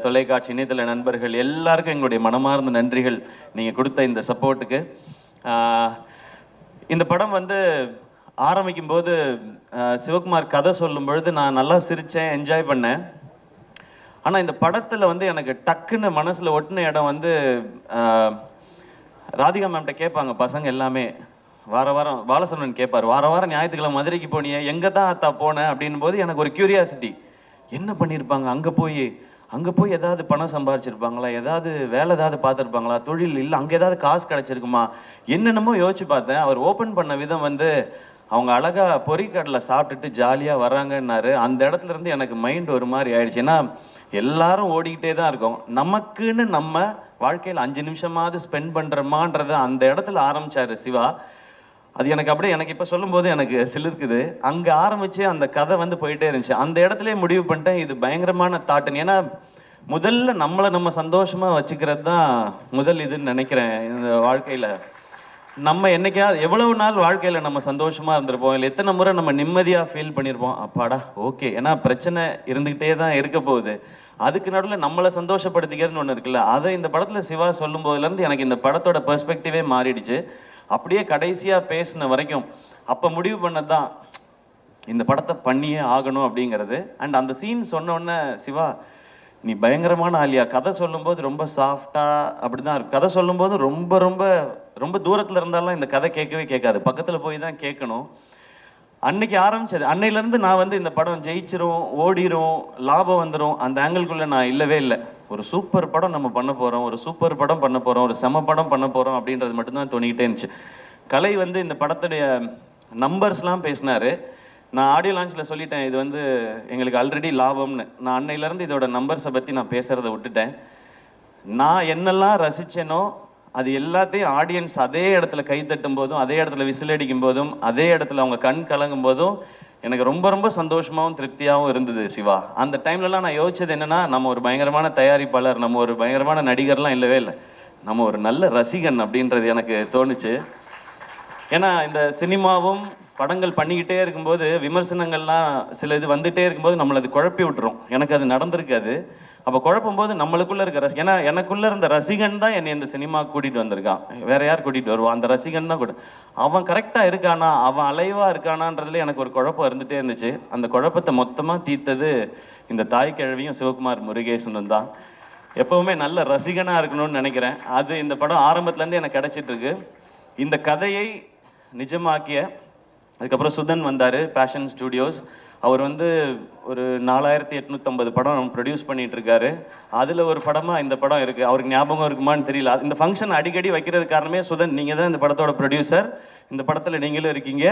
தொலைக்காட்சி, இணையதள நண்பர்கள் எல்லாருக்கும் எங்களுடைய மனமார்ந்த நன்றிகள் நீங்கள் கொடுத்த இந்த சப்போர்ட்டுக்கு. இந்த படம் வந்து ஆரம்பிக்கும் போது சிவகுமார் கதை சொல்லும் பொழுது நான் நல்லா சிரித்தேன், என்ஜாய் பண்ணேன். ஆனால் இந்த படத்தில் வந்து எனக்கு டக்குன்னு மனசில் ஒட்டின இடம் வந்து, ராதிகா மேம்கிட்ட கேட்பாங்க பசங்க எல்லாமே, வாரம் பாலசரவணன் கேட்பார், வாரம் ஞாயிற்றுக்கிழமை மதுரைக்கு போனியே, எங்கே தான் அத்தா போனேன் அப்படின் போது எனக்கு ஒரு க்யூரியாசிட்டி, என்ன பண்ணியிருப்பாங்க அங்கே போய் ஏதாவது பணம் சம்பாரிச்சிருப்பாங்களா, ஏதாவது வேலை ஏதாவது பார்த்துருப்பாங்களா, தொழில் இல்லை அங்கே ஏதாவது காசு கிடச்சிருக்குமா, என்னென்னமோ யோசிச்சு பார்த்தேன். அவர் ஓப்பன் பண்ண விதம் வந்து, அவங்க அழகாக பொறிக்கடலை சாப்பிட்டுட்டு ஜாலியாக வராங்கன்னாரு. அந்த இடத்துல இருந்து எனக்கு மைண்ட் ஒரு மாதிரி ஆயிடுச்சு. ஏன்னா எல்லாரும் ஓடிக்கிட்டே தான் இருக்கோம், நமக்குன்னு நம்ம வாழ்க்கையில் 5 நிமிஷமாவது ஸ்பெண்ட் பண்ணுறோமான்றத அந்த இடத்துல ஆரம்பிச்சாரு சிவா. அது எனக்கு இப்போ சொல்லும்போது எனக்கு சிலிருக்குது. அங்கே ஆரம்பித்து அந்த கதை வந்து போயிட்டே இருந்துச்சு. அந்த இடத்துல முடிவு பண்ணிட்டேன், இது பயங்கரமான தாட்டுன்னு. ஏன்னா முதல்ல நம்ம சந்தோஷமாக வச்சுக்கிறது தான் முதல் இதுன்னு நினைக்கிறேன். இந்த வாழ்க்கையில் நம்ம என்னைக்காவது எவ்வளவு நாள் வாழ்க்கையில் நம்ம சந்தோஷமாக இருந்திருப்போம், இல்லை எத்தனை முறை நம்ம நிம்மதியாக ஃபீல் பண்ணியிருப்போம், அப்பாடா ஓகே. ஏன்னா பிரச்சனை இருந்துக்கிட்டே தான் இருக்க போகுது. அதுக்கு நடுவில் நம்மளை சந்தோஷப்படுத்திக்கிறதுன்னு ஒன்று இருக்குல்ல, அதை இந்த படத்தில் சிவா சொல்லும் போதுலேருந்து எனக்கு இந்த படத்தோட பெர்ஸ்பெக்டிவே மாறிடுச்சு. அப்படியே கடைசியாக பேசின வரைக்கும் அப்போ முடிவு பண்ணது தான் இந்த படத்தை பண்ணியே ஆகணும் அப்படிங்கிறது. அண்ட் அந்த சீன் சொன்னோடனே, சிவா நீ பயங்கரமான ஆலியா, கதை சொல்லும்போது ரொம்ப சாஃப்டாக அப்படி தான் இருக்கும். கதை சொல்லும்போது ரொம்ப ரொம்ப ரொம்ப தூரத்தில் இருந்தாலும் இந்த கதை கேட்கவே கேட்காது, பக்கத்தில் போய் தான் கேட்கணும். அன்னைக்கு ஆரம்பிச்சது. அன்னையிலேருந்து நான் வந்து இந்த படம் ஜெயிச்சிரும், ஓடிரும், லாபம் வந்துடும், அந்த ஆங்கிள்குள்ளே நான் இல்லவே இல்லை. ஒரு சூப்பர் படம் நம்ம பண்ண போகிறோம், ஒரு சூப்பர் படம் பண்ண போகிறோம், ஒரு செம படம் பண்ண போகிறோம் அப்படின்றது மட்டும்தான் தோணிக்கிட்டே இருந்துச்சு. கலை வந்து இந்த படத்துடைய நம்பர்ஸ்லாம் பேசினார். நான் ஆடியோ லான்ச்சில் சொல்லிட்டேன், இது வந்து எங்களுக்கு ஆல்ரெடி லாபம்னு. நான் அன்னையிலேருந்து இதோட நம்பர்ஸை பற்றி நான் பேசுகிறத விட்டுட்டேன். நான் என்னெல்லாம் ரசித்தேனோ அது எல்லாத்தையும் ஆடியன்ஸ் அதே இடத்துல கை தட்டும் போதும், அதே இடத்துல விசில் அடிக்கும் போதும், அதே இடத்துல அவங்க கண் கலங்கும் போதும் எனக்கு ரொம்ப ரொம்ப சந்தோஷமாகவும் திருப்தியாகவும் இருந்தது சிவா. அந்த டைம்லலாம் நான் யோசிச்சது என்னென்னா, நம்ம ஒரு பயங்கரமான தயாரிப்பாளர், நம்ம ஒரு பயங்கரமான நடிகர்லாம் இல்லவே இல்லை, நம்ம ஒரு நல்ல ரசிகன் அப்படின்றது எனக்கு தோணுச்சு. ஏன்னா இந்த சினிமாவும் படங்கள் பண்ணிக்கிட்டே இருக்கும்போது விமர்சனங்கள்லாம் சில இது வந்துகிட்டே இருக்கும்போது நம்மளை அது குழப்பி விட்டுரும். எனக்கு அது நடந்திருக்காது. அப்போ குழப்பும் போது நம்மளுக்குள்ளே இருக்க ஏன்னா எனக்குள்ளே இருந்த ரசிகன் தான் என்னை இந்த சினிமா கூட்டிகிட்டு வந்திருக்கான். வேற யார் கூட்டிகிட்டு வருவான்? அந்த ரசிகன் தான் அவன் கரெக்டாக இருக்கானா, அவன் அலைவாக இருக்கானான்றதுல எனக்கு ஒரு குழப்பம் இருந்துகிட்டே இருந்துச்சு. அந்த குழப்பத்தை மொத்தமாக தீர்த்தது இந்த தாய் கிழவியும் சிவகுமார் முருகேசனும் தான். எப்போவுமே நல்ல ரசிகனாக இருக்கணும்னு நினைக்கிறேன். அது இந்த படம் ஆரம்பத்துலேருந்து எனக்கு கிடச்சிட்ருக்கு. இந்த கதையை நிஜமாக்கிய அதுக்கப்புறம் சுதன் வந்தார், பேஷன் ஸ்டுடியோஸ். அவர் வந்து ஒரு 4850 படம் ப்ரொடியூஸ் பண்ணிட்டு இருக்காரு. அதில் ஒரு படமாக இந்த படம் இருக்குது. அவருக்கு ஞாபகம் இருக்குமான்னு தெரியல. இந்த ஃபங்க்ஷன் அடிக்கடி வைக்கிறது காரணமே சுதன், நீங்கள் தான் இந்த படத்தோட ப்ரொடியூசர், இந்த படத்தில் நீங்களும் இருக்கீங்க,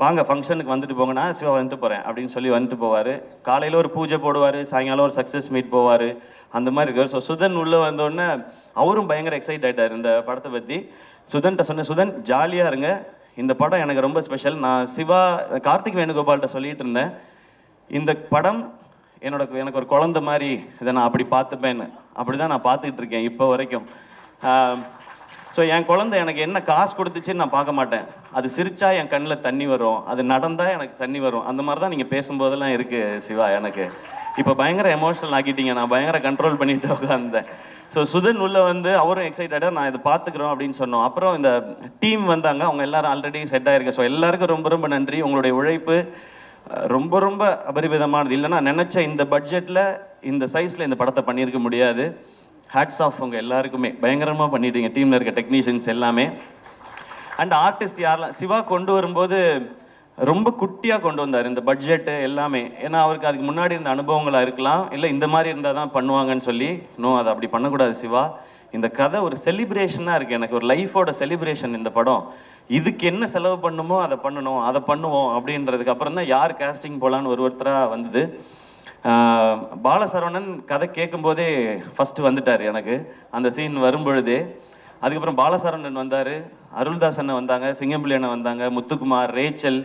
வாங்க ஃபங்க்ஷனுக்கு வந்துட்டு போங்க, நான் சிவா வந்துட்டு போகிறேன் அப்படின்னு சொல்லி வந்துட்டு போவார். காலையில் ஒரு பூஜை போடுவார், சாயங்காலம் ஒரு சக்ஸஸ் மீட் போவார், அந்த மாதிரி இருக்கார். ஸோ சுதன் உள்ளே வந்தோடனே அவரும் பயங்கர எக்ஸைட் ஆகிட்டார் இந்த படத்தை பற்றி. சுதன்கிட்ட சொன்னேன், சுதன் ஜாலியாக இருங்க, இந்த படம் எனக்கு ரொம்ப ஸ்பெஷல். நான் சிவா கார்த்திக் வேணுகோபால்கிட்ட சொல்லிட்டு இருந்தேன், இந்த படம் எனக்கு ஒரு குழந்தை மாதிரி, இதை நான் அப்படி பார்த்துப்பேன்னு. அப்படி தான் நான் பார்த்துக்கிட்டு இருக்கேன் இப்போ வரைக்கும். ஸோ என் குழந்தை எனக்கு என்ன காசு கொடுத்துச்சுன்னு நான் பார்க்க மாட்டேன். அது சிரிச்சா என் கண்ணில் தண்ணி வரும், அது நடந்தால் எனக்கு தண்ணி வரும். அந்த மாதிரி தான் நீங்கள் பேசும்போதெல்லாம் இருக்குது சிவா. எனக்கு இப்போ பயங்கர எமோஷனல் ஆக்கிட்டீங்க, நான் பயங்கர கண்ட்ரோல் பண்ணிட்டு உட்காந்தேன். ஸோ சுதன் உள்ள வந்து அவரும் எக்ஸைட்டடாக நான் இதை பார்த்துக்குறோம் அப்படின்னு சொன்னோம். அப்புறம் இந்த டீம் வந்தாங்க, அவங்க எல்லாரும் ஆல்ரெடி செட் ஆகிருக்கு. ஸோ எல்லாருக்கும் ரொம்ப ரொம்ப நன்றி. உங்களுடைய உழைப்பு ரொம்ப ரொம்ப அபரிமிதமானது. இல்லைன்னா நினச்ச இந்த பட்ஜெட்டில் இந்த சைஸில் இந்த படத்தை பண்ணியிருக்க முடியாது. ஹேட்ஸ் ஆஃப் உங்கள் எல்லாருக்குமே, பயங்கரமாக பண்ணிட்டீங்க, டீமில் இருக்க டெக்னீஷியன்ஸ் எல்லாமே. அண்ட் ஆர்டிஸ்ட் யாரெல்லாம் சிவா கொண்டு வரும்போது ரொம்ப குட்டியாக கொண்டு வந்தார் இந்த பட்ஜெட்டு எல்லாமே. ஏன்னா அவருக்கு அதுக்கு முன்னாடி இருந்த அனுபவங்களாக இருக்கலாம், இல்லை இந்த மாதிரி இருந்தால் தான் பண்ணுவாங்கன்னு சொல்லி. அதை அப்படி பண்ணக்கூடாது சிவா. இந்த கதை ஒரு செலிப்ரேஷனாக இருக்குது, எனக்கு ஒரு லைஃபோட செலிப்ரேஷன் இந்த படம். இதுக்கு என்ன செலவு பண்ணுமோ அதை பண்ணணும், அதை பண்ணுவோம் அப்படின்றதுக்கு அப்புறம் தான் யார் கேஸ்டிங் போகலான்னு ஒருத்தராக வந்தது. பாலசரவணன் கதை கேட்கும்போதே ஃபஸ்ட்டு வந்துட்டார் எனக்கு அந்த சீன் வரும்பொழுதே. அதுக்கப்புறம் பாலசரவணன் வந்தார், அருள்தாஸ் அண்ணன் வந்தாங்க, சிங்கம்பிள்ளி அண்ணன் வந்தாங்க, முத்துக்குமார், ரேச்சல்,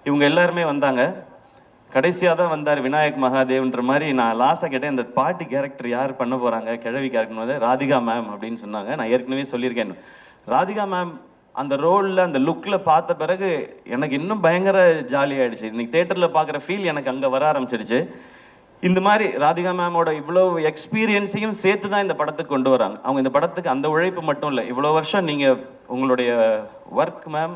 இவங்க எல்லாருமே வந்தாங்க. கடைசியாக தான் வந்தார் விநாயக் மகாதேவ்ன்ற மாதிரி. நான் லாஸ்ட்டாக கேட்டேன், இந்த பாட்டி கேரக்டர் யார் பண்ண போகிறாங்க, கிழவி கேரக்டர் வந்து ராதிகா மேம் அப்படின்னு சொன்னாங்க. நான் ஏற்கனவே சொல்லியிருக்கேன், ராதிகா மேம் அந்த ரோலில் அந்த லுக்கில் பார்த்த பிறகு எனக்கு இன்னும் பயங்கர ஜாலியாகிடுச்சு. இன்னைக்கு தேட்டரில் பார்க்குற ஃபீல் எனக்கு அங்கே வர ஆரம்பிச்சிடுச்சு. இந்த மாதிரி ராதிகா மேமோட இவ்வளோ எக்ஸ்பீரியன்ஸையும் சேர்த்து தான் இந்த படத்துக்கு கொண்டு வராங்க. அவங்க இந்த படத்துக்கு அந்த உழைப்பு மட்டும் இல்லை, இவ்வளோ வருஷம் நீங்கள் உங்களுடைய ஒர்க் மேம்,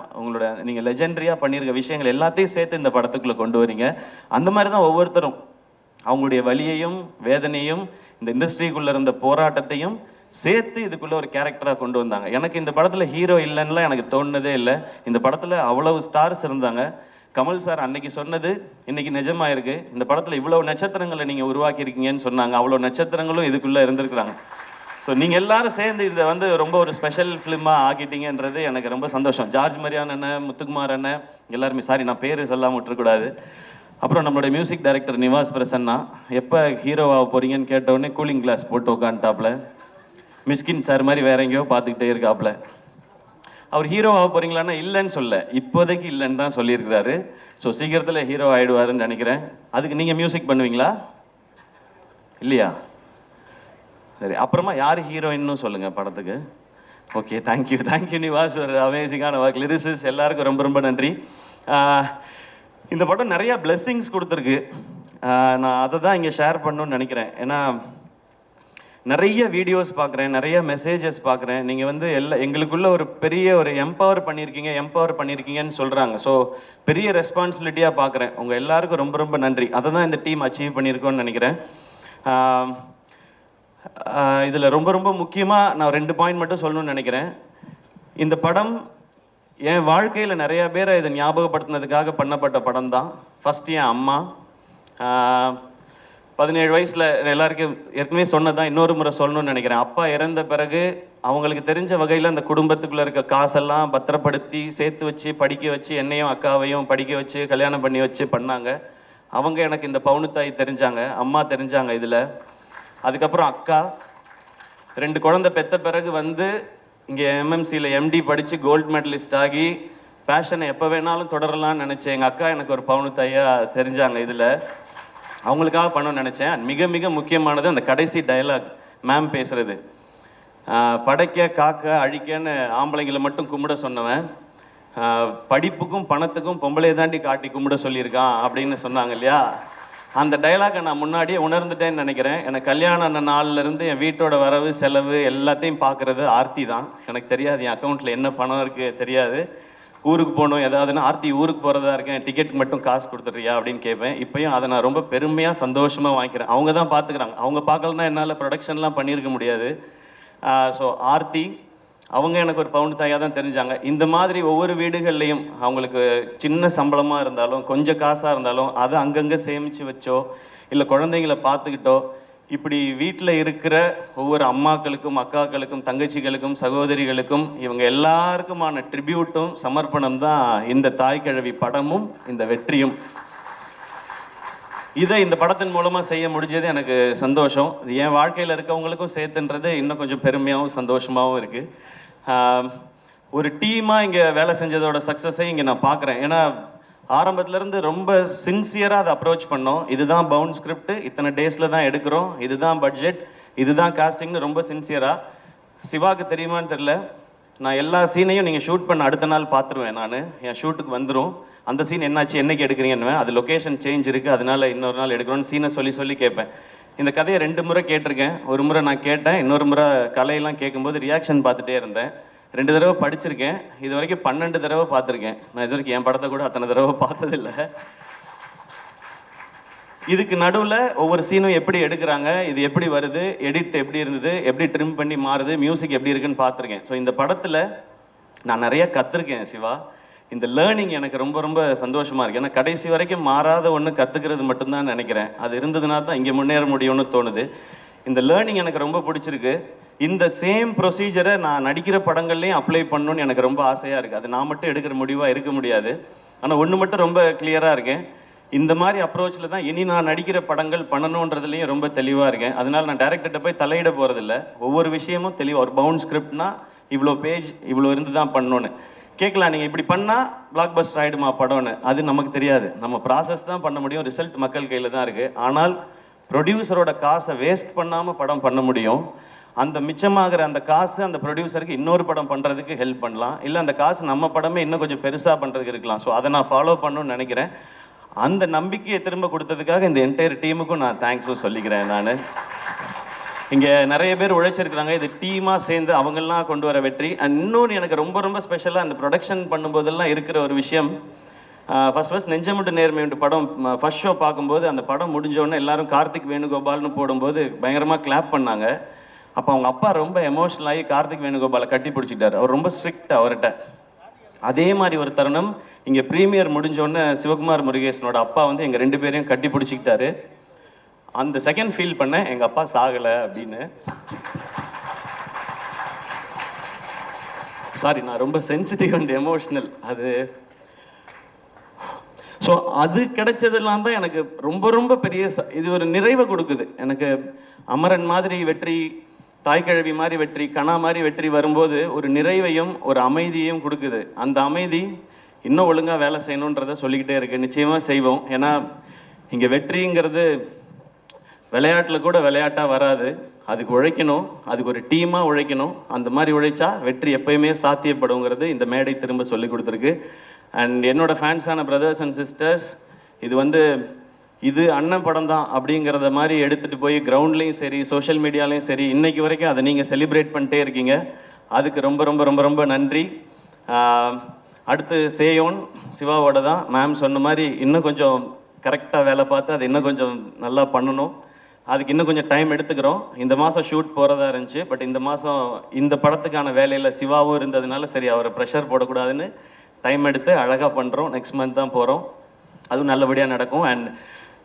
நீங்கள் லெஜெண்டரியாக பண்ணியிருக்க விஷயங்கள் எல்லாத்தையும் சேர்த்து இந்த படத்துக்குள்ளே கொண்டு வரீங்க. அந்த மாதிரி தான் ஒவ்வொருத்தரும் அவங்களுடைய வலியையும் வேதனையும் இந்த இண்டஸ்ட்ரிக்குள்ளே இருந்த போராட்டத்தையும் சேர்த்து இதுக்குள்ளே ஒரு கேரக்டராக கொண்டு வந்தாங்க. எனக்கு இந்த படத்தில் ஹீரோ இல்லைன்னுலாம் எனக்கு தோணுனதே இல்லை. இந்த படத்தில் அவ்வளவு ஸ்டார்ஸ் இருந்தாங்க. கமல் சார் அன்னைக்கு சொன்னது இன்னைக்கு நிஜமாக இருக்குது. இந்த படத்தில் இவ்வளோ நட்சத்திரங்களை நீங்கள் உருவாக்கியிருக்கீங்கன்னு சொன்னாங்க. அவ்வளோ நட்சத்திரங்களும் இதுக்குள்ளே இருந்திருக்கிறாங்க. ஸோ நீங்கள் எல்லாரும் சேர்ந்து இதை வந்து ரொம்ப ஒரு ஸ்பெஷல் ஃபிலிமாக ஆக்கிட்டீங்கன்றது எனக்கு ரொம்ப சந்தோஷம். ஜார்ஜ் மரியான் அண்ணன், முத்துக்குமார் அண்ணன் எல்லாருமே, சாரி நான் பேர் சொல்லாமல் விட்டுறக்கூடாது. அப்புறம் நம்மளுடைய மியூசிக் டைரக்டர் நிவாஸ் பிரசன்னா, எப்போ ஹீரோவாக போகிறீங்கன்னு கேட்டவுடனே கூலிங் கிளாஸ் போட்டு உட்காந்துட்டாப்புல, மிஸ்கின் சார் மாதிரி வேற எங்கேயோ பார்த்துக்கிட்டே இருக்காப்புல. அவர் ஹீரோவாக போகிறீங்களான்னா இல்லைன்னு சொல்ல, இப்போதைக்கு இல்லைன்னு தான் சொல்லியிருக்கிறாரு. ஸோ சீக்கிரத்தில் ஹீரோ ஆகிடுவாருன்னு நினைக்கிறேன். அதுக்கு நீங்கள் மியூசிக் பண்ணுவீங்களா இல்லையா? சரி, அப்புறமா யார் ஹீரோயின்னு சொல்லுங்கள் படத்துக்கு. ஓகே, தேங்க்யூ நிவாஸ், ஒரு அமேசிங்கான ஒர்க். லிரிசிஸ் எல்லாருக்கும் ரொம்ப ரொம்ப நன்றி. இந்த படம் நிறையா பிளெஸ்ஸிங்ஸ் கொடுத்துருக்கு. நான் அதை தான் இங்கே ஷேர் பண்ணணும்னு நினைக்கிறேன். ஏன்னா நிறைய வீடியோஸ் பார்க்குறேன், நிறைய மெசேஜஸ் பார்க்குறேன். நீங்கள் வந்து எங்களுக்குள்ள ஒரு பெரிய ஒரு எம்பவர் பண்ணியிருக்கீங்கன்னு சொல்கிறாங்க. ஸோ பெரிய ரெஸ்பான்சிபிலிட்டியாக பார்க்குறேன். உங்கள் எல்லாருக்கும் ரொம்ப ரொம்ப நன்றி. அதை தான் இந்த டீம் அச்சீவ் பண்ணியிருக்கோன்னு நினைக்கிறேன். இதில் ரொம்ப ரொம்ப முக்கியமாக நான் 2 பாயிண்ட் மட்டும் சொல்லணும்னு நினைக்கிறேன். இந்த படம் என் வாழ்க்கையில் நிறையா பேரை இதை ஞாபகப்படுத்தினதுக்காக பண்ணப்பட்ட படம் தான். ஃபஸ்ட்டு என் அம்மா, 17 வயசில் எல்லாருக்கும் ஏற்கனவே சொன்னதான், இன்னொரு முறை சொல்லணும்னு நினைக்கிறேன். அப்பா இறந்த பிறகு அவங்களுக்கு தெரிஞ்ச வகையில் அந்த குடும்பத்துக்குள்ளே இருக்க காசெல்லாம் பத்திரப்படுத்தி சேர்த்து வச்சு படிக்க வச்சு, என்னையும் அக்காவையும் படிக்க வச்சு கல்யாணம் பண்ணி வச்சு பண்ணாங்க. அவங்க எனக்கு இந்த பவுனுத்தாய் தெரிஞ்சாங்க, அம்மா தெரிஞ்சாங்க இதில். அதுக்கப்புறம் அக்கா 2 குழந்தை பெற்ற பிறகு வந்து இங்கே எம்எம்சியில் எம்டி படித்து கோல்டு மெடலிஸ்ட் ஆகி பேஷனை எப்போ வேணாலும் தொடரலாம்னு நினச்சேன். எங்கள் அக்கா எனக்கு ஒரு பவுனுத்தாயாக தெரிஞ்சாங்க இதில். அவங்களுக்காக பண்ணணும்னு நினச்சேன். மிக மிக முக்கியமானது அந்த கடைசி டயலாக் மேம் பேசுகிறது. படைக்க காக்க அழிக்கன்னு ஆம்பளைங்களை மட்டும் கும்பிட சொன்னவன், படிப்புக்கும் பணத்துக்கும் பொம்பளை தாண்டி காட்டி கும்பிட சொல்லியிருக்கான் அப்படின்னு சொன்னாங்க இல்லையா, அந்த டைலாகை நான் முன்னாடியே உணர்ந்துட்டேன்னு நினைக்கிறேன். எனக்கு கல்யாணம் ஆன நாள்லேருந்து என் வீட்டோட வரவு செலவு எல்லாத்தையும் பார்க்குறது ஆர்த்தி தான். எனக்கு தெரியாது என் அக்கௌண்ட்டில் என்ன பணம் இருக்குது தெரியாது. ஊருக்கு போகணும் ஏதாவதுன்னா, ஆர்த்தி ஊருக்கு போகிறதா இருக்கேன், டிக்கெட் மட்டும் காசு கொடுத்துட்றியா அப்படின்னு கேட்பேன். இப்போயும் அதை நான் ரொம்ப பெருமையாக சந்தோஷமாக வாங்கிக்கிறேன். அவங்க தான் பார்த்துக்கிறாங்க. அவங்க பார்க்கலன்னா என்னால் ப்ரொடக்ஷன்லாம் பண்ணியிருக்க முடியாது. ஸோ ஆர்த்தி அவங்க எனக்கு ஒரு பவுண்டு தாயாக தான் தெரிஞ்சாங்க. இந்த மாதிரி ஒவ்வொரு வீடுகள்லையும் அவங்களுக்கு சின்ன சம்பளமாக இருந்தாலும் கொஞ்சம் காசாக இருந்தாலும் அதை அங்கங்கே சேமித்து வச்சோ இல்லை குழந்தைங்களை பார்த்துக்கிட்டோ இப்படி வீட்டில் இருக்கிற ஒவ்வொரு அம்மாக்களுக்கும் அக்காக்களுக்கும் தங்கச்சிகளுக்கும் சகோதரிகளுக்கும் இவங்க எல்லாருக்குமான ட்ரிபியூட்டும் சமர்ப்பணம் தான் இந்த தாய்க்கிழவி படமும் இந்த வெற்றியும். இதை இந்த படத்தின் மூலமாக செய்ய முடிஞ்சது எனக்கு சந்தோஷம். இது என் வாழ்க்கையில் இருக்கவங்களுக்கும் சேர்த்துன்றது இன்னும் கொஞ்சம் பெருமையாகவும் சந்தோஷமாகவும் இருக்குது. ஒரு டீமாக இங்கே வேலை செஞ்சதோட சக்ஸஸை இங்கே நான் பார்க்குறேன். ஏன்னா ஆரம்பத்துலேருந்து ரொம்ப சின்சியராக அதை அப்ரோச் பண்ணோம். இதுதான் பவுண்ட் ஸ்கிரிப்ட், இத்தனை டேஸில் தான் எடுக்கிறோம், இதுதான் பட்ஜெட், இதுதான் காஸ்டிங்னு ரொம்ப சின்சியராக. சிவாவுக்கு தெரியுமான்னு தெரில, நான் எல்லா சீனையும் நீங்கள் ஷூட் பண்ண அடுத்த நாள் பார்த்துருவேன். நான் என் ஷூட்டுக்கு வந்துடும், அந்த சீன் என்னாச்சு என்னைக்கு எடுக்கிறீங்கன்னு, அது லொக்கேஷன் சேஞ்ச் இருக்குது அதனால இன்னொரு நாள் எடுக்கிறோன்னு சீனை சொல்லி கேட்பேன். இந்த கதையை 2 முறை கேட்டிருக்கேன். ஒரு முறை நான் கேட்டேன், இன்னொரு முறை கலையெல்லாம் கேட்கும்போது ரியாக்ஷன் பார்த்துட்டே இருந்தேன். 2 தடவை படிச்சிருக்கேன். இது வரைக்கும் 12 தடவை பார்த்துருக்கேன். நான் இது வரைக்கும் என் படத்தை கூட அத்தனை தடவை பார்த்ததில்லை. இதுக்கு நடுவில் ஒவ்வொரு சீனும் எப்படி எடுக்கிறாங்க, இது எப்படி வருது, எடிட் எப்படி இருந்தது, எப்படி ட்ரிம் பண்ணி மாறுது, மியூசிக் எப்படி இருக்குன்னு பார்த்துருக்கேன். ஸோ இந்த படத்தில் நான் நிறைய கற்றுருக்கேன் சிவா. இந்த லேர்னிங் எனக்கு ரொம்ப ரொம்ப சந்தோஷமாக இருக்குது. ஏன்னா கடைசி வரைக்கும் மாறாத ஒன்று கற்றுக்கிறது மட்டும்தான் நினைக்கிறேன். அது இருந்ததுனா தான் இங்கே முன்னேற முடியும்னு தோணுது. இந்த லேர்னிங் எனக்கு ரொம்ப பிடிச்சிருக்கு. இந்த சேம் ப்ரொசீஜரை நான் நடிக்கிற படங்கள்லையும் அப்ளை பண்ணணும்னு எனக்கு ரொம்ப ஆசையாக இருக்குது. அது நான் மட்டும் எடுக்கிற முடிவாக இருக்க முடியாது. ஆனால் ஒன்று மட்டும் ரொம்ப கிளியராக இருக்கேன், இந்த மாதிரி அப்ரோச்சில் தான் இனி நான் நடிக்கிற படங்கள் பண்ணணுன்றதுலேயும் ரொம்ப தெளிவாக இருக்கேன். அதனால நான் டைரக்டர்கிட்ட போய் தலையிட போகிறதில்ல. ஒவ்வொரு விஷயமும் தெளிவாக, ஒரு பவுண்ட் ஸ்கிரிப்ட்னா இவ்வளோ பேஜ் இவ்வளோ இருந்து தான் பண்ணணுன்னு கேட்கலாம். நீங்கள் இப்படி பண்ணால் பிளாக் பஸ்டர் ஆகிடுமா படம்னு, அது நமக்கு தெரியாது. நம்ம ப்ராசஸ் தான் பண்ண முடியும், ரிசல்ட் மக்கள் கையில் தான் இருக்குது. ஆனால் ப்ரொடியூசரோட காசை வேஸ்ட் பண்ணாமல் படம் பண்ண முடியும். அந்த மிச்சமாகிற அந்த காசு அந்த ப்ரொடியூசருக்கு இன்னொரு படம் பண்ணுறதுக்கு ஹெல்ப் பண்ணலாம், இல்லை அந்த காசு நம்ம படமே இன்னும் கொஞ்சம் பெருசாக பண்ணுறதுக்கு இருக்கலாம். ஸோ அதை நான் ஃபாலோ பண்ணணும்னு நினைக்கிறேன். அந்த நம்பிக்கையை திரும்ப கொடுத்ததுக்காக இந்த என்டையர் டீமுக்கும் நான் தேங்க்ஸும் சொல்லிக்கிறேன். நான் இங்கே நிறைய பேர் உழைச்சிருக்கிறாங்க. இது டீமாக சேர்ந்து அவங்கெல்லாம் கொண்டு வர வெற்றி. அண்ட் இன்னொன்று எனக்கு ரொம்ப ரொம்ப ஸ்பெஷலாக அந்த ப்ரொடக்ஷன் பண்ணும்போதெல்லாம் இருக்கிற ஒரு விஷயம், ஃபர்ஸ்ட் நெஞ்சமுண்டு நேர்மையுண்டு படம் ஃபர்ஸ்ட் ஷோ பார்க்கும்போது அந்த படம் முடிஞ்சோடனே எல்லாரும் கார்த்திக் வேணுகோபால்னு போடும்போது பயங்கரமாக கிளாப் பண்ணாங்க. அப்போ அவங்க அப்பா ரொம்ப எமோஷனல் ஆகி கார்த்திக் வேணுகோபாலை கட்டி பிடிச்சிக்கிட்டார். அவர் ரொம்ப ஸ்ட்ரிக்ட் அவர்கிட்ட. அதே மாதிரி ஒரு தருணம் இங்கே ப்ரீமியர் முடிஞ்சோடனே சிவகுமார் முருகேசனோட அப்பா வந்து எங்கள் 2 பேரையும் கட்டி பிடிச்சிக்கிட்டாரு. அந்த செகண்ட் ஃபீல் பண்ணேன், எங்கள் அப்பா சாகலை அப்படின்னு. சாரி, நான் ரொம்ப சென்சிட்டிவ் அண்ட் எமோஷ்னல். அது ஸோ அது கிடைச்சதெல்லாம் தான் எனக்கு ரொம்ப ரொம்ப பெரிய இது ஒரு நிறைவை கொடுக்குது. எனக்கு அமரன் மாதிரி வெற்றி, தாய்க்கிழவி மாதிரி வெற்றி, கணா மாதிரி வெற்றி வரும்போது ஒரு நிறைவையும் ஒரு அமைதியையும் கொடுக்குது. அந்த அமைதி இன்னும் ஒழுங்காக வேலை செய்யணுன்றதை சொல்லிக்கிட்டே இருக்கு. நிச்சயமாக செய்வோம். ஏன்னா இங்கே வெற்றிங்கிறது விளையாட்டில் கூட விளையாட்டாக வராது. அதுக்கு உழைக்கணும், அதுக்கு ஒரு டீமாக உழைக்கணும். அந்த மாதிரி உழைச்சா வெற்றி எப்பயுமே சாத்தியப்படுங்கிறது இந்த மேடை திரும்ப சொல்லி கொடுத்துருக்கு. அண்ட் என்னோட ஃபேன்ஸான பிரதர்ஸ் அண்ட் சிஸ்டர்ஸ், இது அண்ணன் படம் தான் அப்படிங்கிறத மாதிரி எடுத்துகிட்டு போய் கிரவுண்ட்லேயும் சரி சோஷியல் மீடியாலையும் சரி இன்னைக்கு வரைக்கும் அதை நீங்கள் செலிப்ரேட் பண்ணிட்டே இருக்கீங்க. அதுக்கு ரொம்ப ரொம்ப ரொம்ப ரொம்ப நன்றி. அடுத்து சேயோன் சிவாவோட தான். மேம் சொன்ன மாதிரி இன்னும் கொஞ்சம் கரெக்டாக வேலை பார்த்து அதை இன்னும் கொஞ்சம் நல்லா பண்ணணும். அதுக்கு இன்னும் கொஞ்சம் டைம் எடுத்துக்கிறோம். இந்த மாதம் ஷூட் போகிறதா இருந்துச்சு. பட் இந்த மாதம் இந்த படத்துக்கான வேலையில் சிவாவும் இருந்ததுனால சரி அவரை ப்ரெஷர் போடக்கூடாதுன்னு டைம் எடுத்து அழகாக பண்ணுறோம். நெக்ஸ்ட் மந்த் தான் போகிறோம். அதுவும் நல்லபடியாக நடக்கும். அண்ட்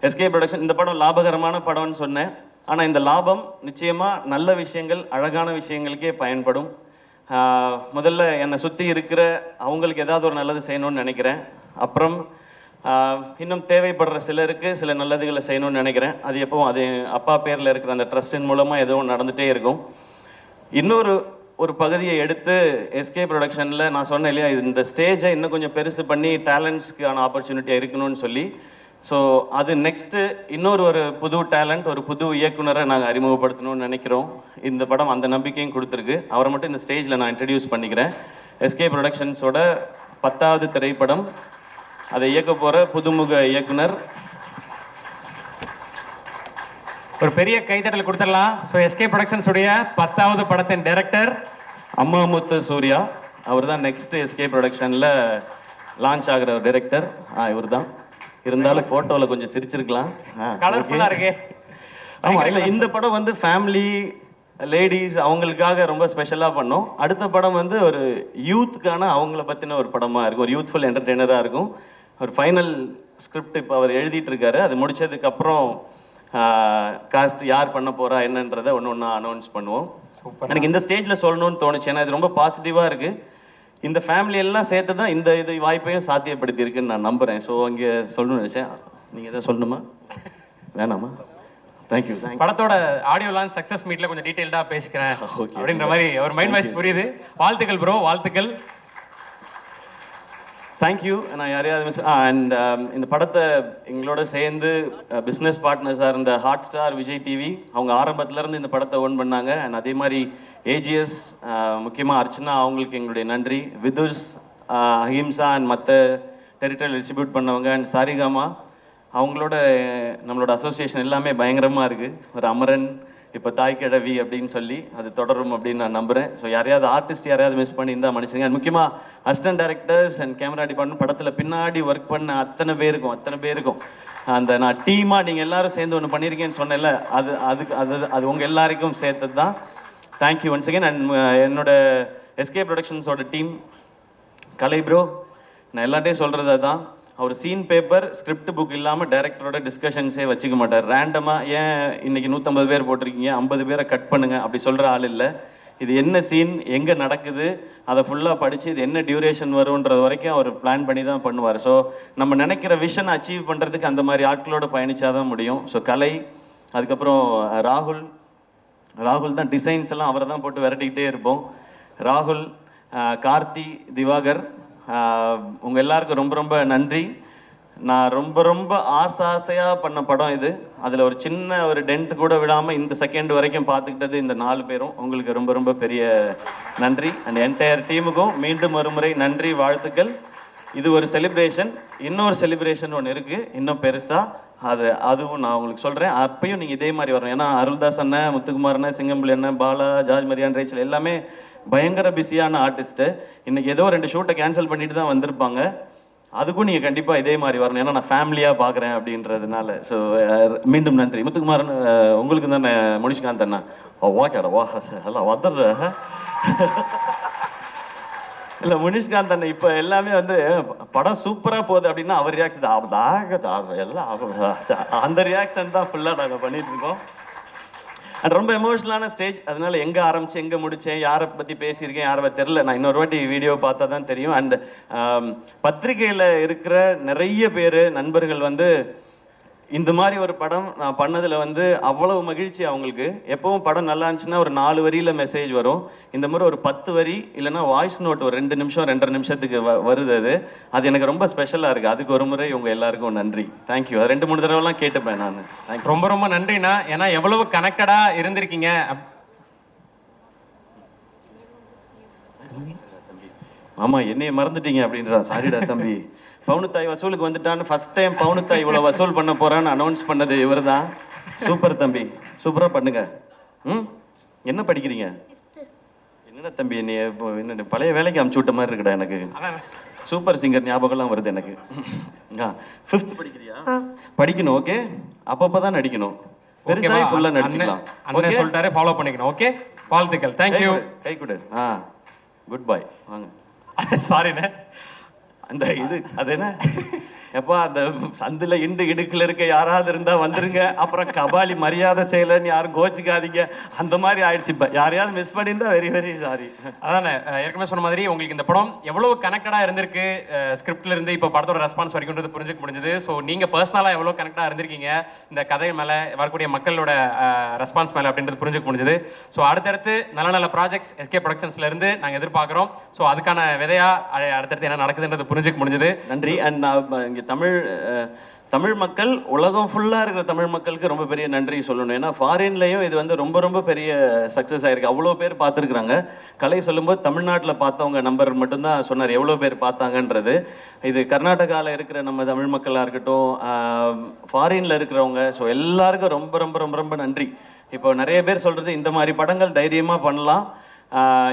எஸ்கே ப்ரொடக்ஷன் இந்த படம் லாபகரமான படம்னு சொன்னேன். ஆனால் இந்த லாபம் நிச்சயமாக நல்ல விஷயங்கள், அழகான விஷயங்களுக்கே பயன்படும். முதல்ல என்னை சுற்றி இருக்கிற அவங்களுக்கு ஏதாவது ஒரு நல்லது செய்யணும்னு நினைக்கிறேன். அப்புறம் இன்னும் தேவைப்படுற சிலருக்கு சில நல்லதுகளை செய்யணும்னு நினைக்கிறேன். அது எப்பவும் அது அப்பா பேரில் இருக்கிற அந்த ட்ரஸ்டின் மூலமாக எதுவும் நடந்துகிட்டே இருக்கும். ஒரு பகுதியை எடுத்து எஸ்கே ப்ரொடக்ஷனில் நான் சொன்னேன் இல்லையா, இந்த ஸ்டேஜை இன்னும் கொஞ்சம் பெருசு பண்ணி டேலண்ட்ஸ்க்கான ஆப்பர்ச்சுனிட்டியாக இருக்கணும்னு சொல்லி. ஸோ அது நெக்ஸ்ட்டு ஒரு புது டேலண்ட், ஒரு புது இயக்குனரை நாங்கள் அறிமுகப்படுத்தணும்னு நினைக்கிறோம். இந்த படம் அந்த நம்பிக்கையும் கொடுத்துருக்கு. அவரை மட்டும் இந்த ஸ்டேஜில் நான் இன்ட்ரடியூஸ் பண்ணிக்கிறேன். எஸ்கே ப்ரொடக்ஷன்ஸோட 10வது திரைப்படம். அதை இயக்க போற புதுமுக இயக்குனர். ஒரு பெரிய கைத்தட்டல் கொடுத்துடலாம். ஸோ எஸ்கே ப்ரொடக்ஷன்ஸ் உடைய 10வது படத்தின் டைரக்டர் அம்மாமுத்து சூர்யா. அவர் தான் நெக்ஸ்ட் எஸ்கே ப்ரொடக்ஷன்ல லான்ச் ஆகிற டைரக்டர். இவர் தான். இருந்தாலும் போட்டோல கொஞ்சம் சிரிச்சிருக்கலாம். கலர்ஃபுல்லா இருக்கு. ஆமா, இல்ல இந்த படம் வந்து ஃபேமிலி லேடிஸ் அவங்களுக்காக ரொம்ப ஸ்பெஷலாக பண்ணோம். அடுத்த படம் வந்து ஒரு யூத்துக்கான அவங்கள பற்றின ஒரு படமாக இருக்கும், ஒரு யூத்ஃபுல் என்டர்டெய்னராக இருக்கும். ஒரு ஃபைனல் ஸ்கிரிப்ட் இப்போ அவர் எழுதிட்டு இருக்காரு. அது முடிச்சதுக்கப்புறம் காஸ்ட் யார் பண்ண போகிறா என்னன்றதை ஒன்று ஒன்றா அனௌன்ஸ் பண்ணுவோம். எனக்கு இந்த ஸ்டேஜில் சொல்லணும்னு தோணுச்சு, ஏன்னா இது ரொம்ப பாசிட்டிவாக இருக்குது. இந்த ஃபேமிலி எல்லாம் சேர்த்து தான் இது வாய்ப்பையும் சாத்தியப்படுத்தி இருக்குன்னு நான் நம்புகிறேன். ஸோ அங்கே சொல்லணும்னு நினச்சேன். நீங்கள் எதாவது சொல்லணுமா? வேணாமா? தேங்க்யூ. படத்தோட ஆடியோ லான்ச் சக்ஸஸ் மீட்ல கொஞ்சம் டீடைல்டாக பேசிக்கிறேன் அப்படின்ற மாதிரி ஒரு மைண்ட் வாய்ஸ் புரியுது. வாழ்த்துக்கள் ப்ரோ, வாழ்த்துக்கள். தேங்க்யூ. நான் யாரையாவது அண்ட் இந்த படத்தை எங்களோட சேர்ந்து பிஸ்னஸ் பார்ட்னர்ஸாக இருந்த ஹாட் ஸ்டார், விஜய் டிவி அவங்க ஆரம்பத்துலேருந்து இந்த படத்தை ஓன் பண்ணாங்க. அண்ட் அதே மாதிரி ஏஜிஎஸ், முக்கியமாக அர்ச்சனா அவங்களுக்கு எங்களுடைய நன்றி. விதுஷ், அஹிம்சா அண்ட் மற்ற டெரிட்டரி டிஸ்ட்ரிபியூட் பண்ணவங்க அண்ட் சாரிகாமா அவங்களோட நம்மளோட அசோசியேஷன் எல்லாமே பயங்கரமாக இருக்குது. ஒரு அமரன், இப்போ தாய் கிழவி அப்படின்னு சொல்லி அது தொடரும் அப்படின்னு நான் நம்புகிறேன். ஸோ யாரையாவது ஆர்டிஸ்ட் யாரையாவது மிஸ் பண்ணியிருந்தால் மன்னிச்சுங்க. அண்ட் முக்கியமாக assistant directors and camera department, படத்தில் பின்னாடி ஒர்க் பண்ண அத்தனை பேருக்கும் அந்த நான் டீமாக நீங்கள் எல்லாரும் சேர்ந்து ஒன்று பண்ணியிருக்கேன்னு சொன்னேன்ல, அது உங்கள் எல்லாருக்கும் சேர்த்தது தான். Thank you once again. அண்ட் என்னோட எஸ்கே ப்ரொடக்ஷன்ஸோட டீம், கலை ப்ரோ, நான் எல்லாட்டையும் சொல்கிறது தான். அவர் சீன் பேப்பர் ஸ்கிரிப்ட் புக் இல்லாமல் டைரக்டரோட டிஸ்கஷன்ஸே வச்சுக்க மாட்டார். ரேண்டமாக ஏன் இன்னைக்கு 150 பேர் போட்டிருக்கீங்க, 50 பேரை கட் பண்ணுங்க அப்படி சொல்கிற ஆள் இல்லை. இது என்ன சீன், எங்கே நடக்குது, அதை ஃபுல்லாக படித்து இது என்ன டியூரேஷன் வரும்ன்றது வரைக்கும் அவர் பிளான் பண்ணி தான் பண்ணுவார். ஸோ நம்ம நினைக்கிற விஷன் அச்சீவ் பண்ணுறதுக்கு அந்த மாதிரி ஆட்களோட பயணிச்சாதான் முடியும். ஸோ கலை, அதுக்கப்புறம் ராகுல் தான் டிசைன்ஸ் எல்லாம் அவரை தான் போட்டு விரட்டிக்கிட்டே இருப்போம். ராகுல், கார்த்தி, திவாகர், உங்கள் எல்லாருக்கும் ரொம்ப ரொம்ப நன்றி. நான் ரொம்ப ஆசையாக பண்ண படம் இது. அதில் ஒரு சின்ன ஒரு டென்ட் கூட விடாமல் இந்த செகண்ட் வரைக்கும் பார்த்துக்கிட்டது இந்த 4 பேரும். உங்களுக்கு ரொம்ப பெரிய நன்றி. அண்ட் என்டையர் டீமுக்கும் மீண்டும் ஒருமுறை நன்றி, வாழ்த்துக்கள். இது ஒரு செலிப்ரேஷன். இன்னொரு செலிப்ரேஷன் ஒன்று இருக்குது, இன்னும் பெருசாக. அதுவும் நான் உங்களுக்கு சொல்கிறேன். அப்பயும் நீங்கள் இதே மாதிரி வரணும். ஏன்னா அருள்தாஸ் அண்ணன், முத்துக்குமார் அண்ணன், சிங்கம்புலி அண்ணன், பாலா, ஜார்ஜ் மரியான், ரேச்சல் எல்லாமே பயங்கர பிஸியான ஆர்டிஸ்ட்டு. இன்றைக்கி ஏதோ 2 ஷூட்டை கேன்சல் பண்ணிட்டு தான் வந்திருப்பாங்க. அதுக்கும் நீங்கள் கண்டிப்பாக இதே மாதிரி வரணும், ஏன்னா நான் ஃபேமிலியாக பார்க்குறேன் அப்படின்றதுனால. ஸோ மீண்டும் நன்றி. முத்துக்குமார் உங்களுக்கு தானே முனிஷ்காந்த் அண்ணா? ஓகேடா, வா எல்லாம் வந்துடுற இல்லை முனிஷ்காந்த் அண்ணன் இப்போ எல்லாமே வந்து படம் சூப்பராக போகுது அப்படின்னா அவர் ரியாக்ஷன் எல்லாம் அந்த ரியாக்ஷன் தான் ஃபுல்லாக நாங்கள் பண்ணிட்டு இருக்கோம். அண்ட் ரொம்ப எமோஷனலான ஸ்டேஜ். அதனால எங்கே ஆரம்பிச்சு எங்கே முடித்தேன், யாரை பற்றி பேசியிருக்கேன், யாரை தெரில. நான் இன்னொரு வாட்டி வீடியோ பார்த்தா தான் தெரியும். அண்ட் பத்திரிகையில் இருக்கிற நிறைய பேர் நண்பர்கள் வந்து இந்த மாதிரி ஒரு படம் நான் பண்ணதில் வந்து அவ்வளவு மகிழ்ச்சி அவங்களுக்கு. எப்பவும் படம் நல்லா இருந்துச்சுன்னா ஒரு 4 வரியில் மெசேஜ் வரும். இந்த மாதிரி ஒரு 10 வரி இல்லைன்னா வாய்ஸ் நோட் ஒரு 2 நிமிஷம் 2.5 நிமிஷத்துக்கு வருது. அது எனக்கு ரொம்ப ஸ்பெஷலாக இருக்குது. அதுக்கு ஒரு முறை உங்கள் எல்லாருக்கும் நன்றி. தேங்க்யூ. 2-3 தடவைலாம் கேட்டுப்பேன் நான். ரொம்ப நன்றிண்ணா. ஏன்னா எவ்வளவு கனெக்டடாக இருந்திருக்கீங்க. ஆமாம், என்னைய மறந்துட்டீங்க அப்படின்றான். சாரிடா தம்பி. பவுனுத்தாய் வசூலுக்கு வந்துட்டான்னு ஃபர்ஸ்ட் டைம் பவுனுத்தாய் இவ்வளோ வசூல் பண்ண போறான்னு அனௌன்ஸ் பண்ணது இவர் தான். சூப்பர் தம்பி, சூப்பராக பண்ணுங்க. என்ன படிக்கிறீங்க? என்னடா தம்பி, என்ன பழைய வேலைக்கு அமுச்சு விட்ட மாதிரி இருக்குடா எனக்கு. சூப்பர் சிங்கர் ஞாபகம்லாம் வருது எனக்கு. 5th படிக்கிறியா? படிக்கணும். ஓகே, அப்பப்போ தான் நடிக்கணும். பெருசாக ஃபுல்லாக நடிச்சுக்கலாம். ஓகே சொல்லிட்டாரே, ஃபாலோ பண்ணிக்கணும். ஓகே, வாழ்த்துக்கள். தேங்க்யூ. கை கொடு. குட் பாய். வாங்க. சாரிண்ணே. அந்த அது என்ன எப்பா, அந்த சந்தில இடுக்கில் இருக்க யாராவது இருந்தா வந்துருங்க. அப்புறம் கபாலி மரியாதை செய்யலன்னு யாரும் கோச்சிக்காதீங்க. அந்த மாதிரி ஆயிடுச்சு. இப்போ யாரையாவது மிஸ் பண்ணியிருந்தா வெரி சாரி. அதானே ஏற்கனவே சொன்ன மாதிரி உங்களுக்கு இந்த படம் எவ்வளவு கனெக்டடாக இருந்திருக்கு, ஸ்கிரிப்ட்ல இருந்து இப்போ படத்தோட ரெஸ்பான்ஸ் வரைக்கும்ன்றது புரிஞ்சுக்க முடிஞ்சது. ஸோ நீங்கள் பர்சனலாக எவ்வளோ கனெக்டாக இருந்திருக்கீங்க இந்த கதை மேலே, வரக்கூடிய மக்களோட ரெஸ்பான்ஸ் மேலே அப்படின்றது புரிஞ்சுக்க முடிஞ்சது. ஸோ அடுத்தடுத்து நல்ல ப்ராஜெக்ட்ஸ் எஸ்கே ப்ரொடக்ஷன்ஸ்ல இருந்து நாங்கள் எதிர்பார்க்குறோம். ஸோ அதுக்கான விதையா அடுத்தடுத்து என்ன நடக்குதுன்றது புரிஞ்சுக்க முடிஞ்சது. நன்றி. அண்ட் நான் இங்கே தமிழ் தமிழ் மக்கள் உலகம் ஃபுல்லாக இருக்கிற தமிழ் மக்களுக்கு ரொம்ப பெரிய நன்றி சொல்லணும். ஏன்னா ஃபாரின்லேயும் இது வந்து ரொம்ப ரொம்ப பெரிய சக்ஸஸ் ஆயிருக்கு. அவ்வளோ பேர் பார்த்துருக்குறாங்க. கலை சொல்லும்போது தமிழ்நாட்டில் பார்த்தவங்க நம்பர் மட்டும்தான் சொன்னார் எவ்வளோ பேர் பார்த்தாங்கன்றது. இது கர்நாடகாவில் இருக்கிற நம்ம தமிழ் மக்களாக இருக்கட்டும், ஃபாரினில் இருக்கிறவங்க, ஸோ எல்லாருக்கும் ரொம்ப ரொம்ப ரொம்ப ரொம்ப நன்றி. இப்போ நிறைய பேர் சொல்கிறது இந்த மாதிரி படங்கள் தைரியமாக பண்ணலாம்,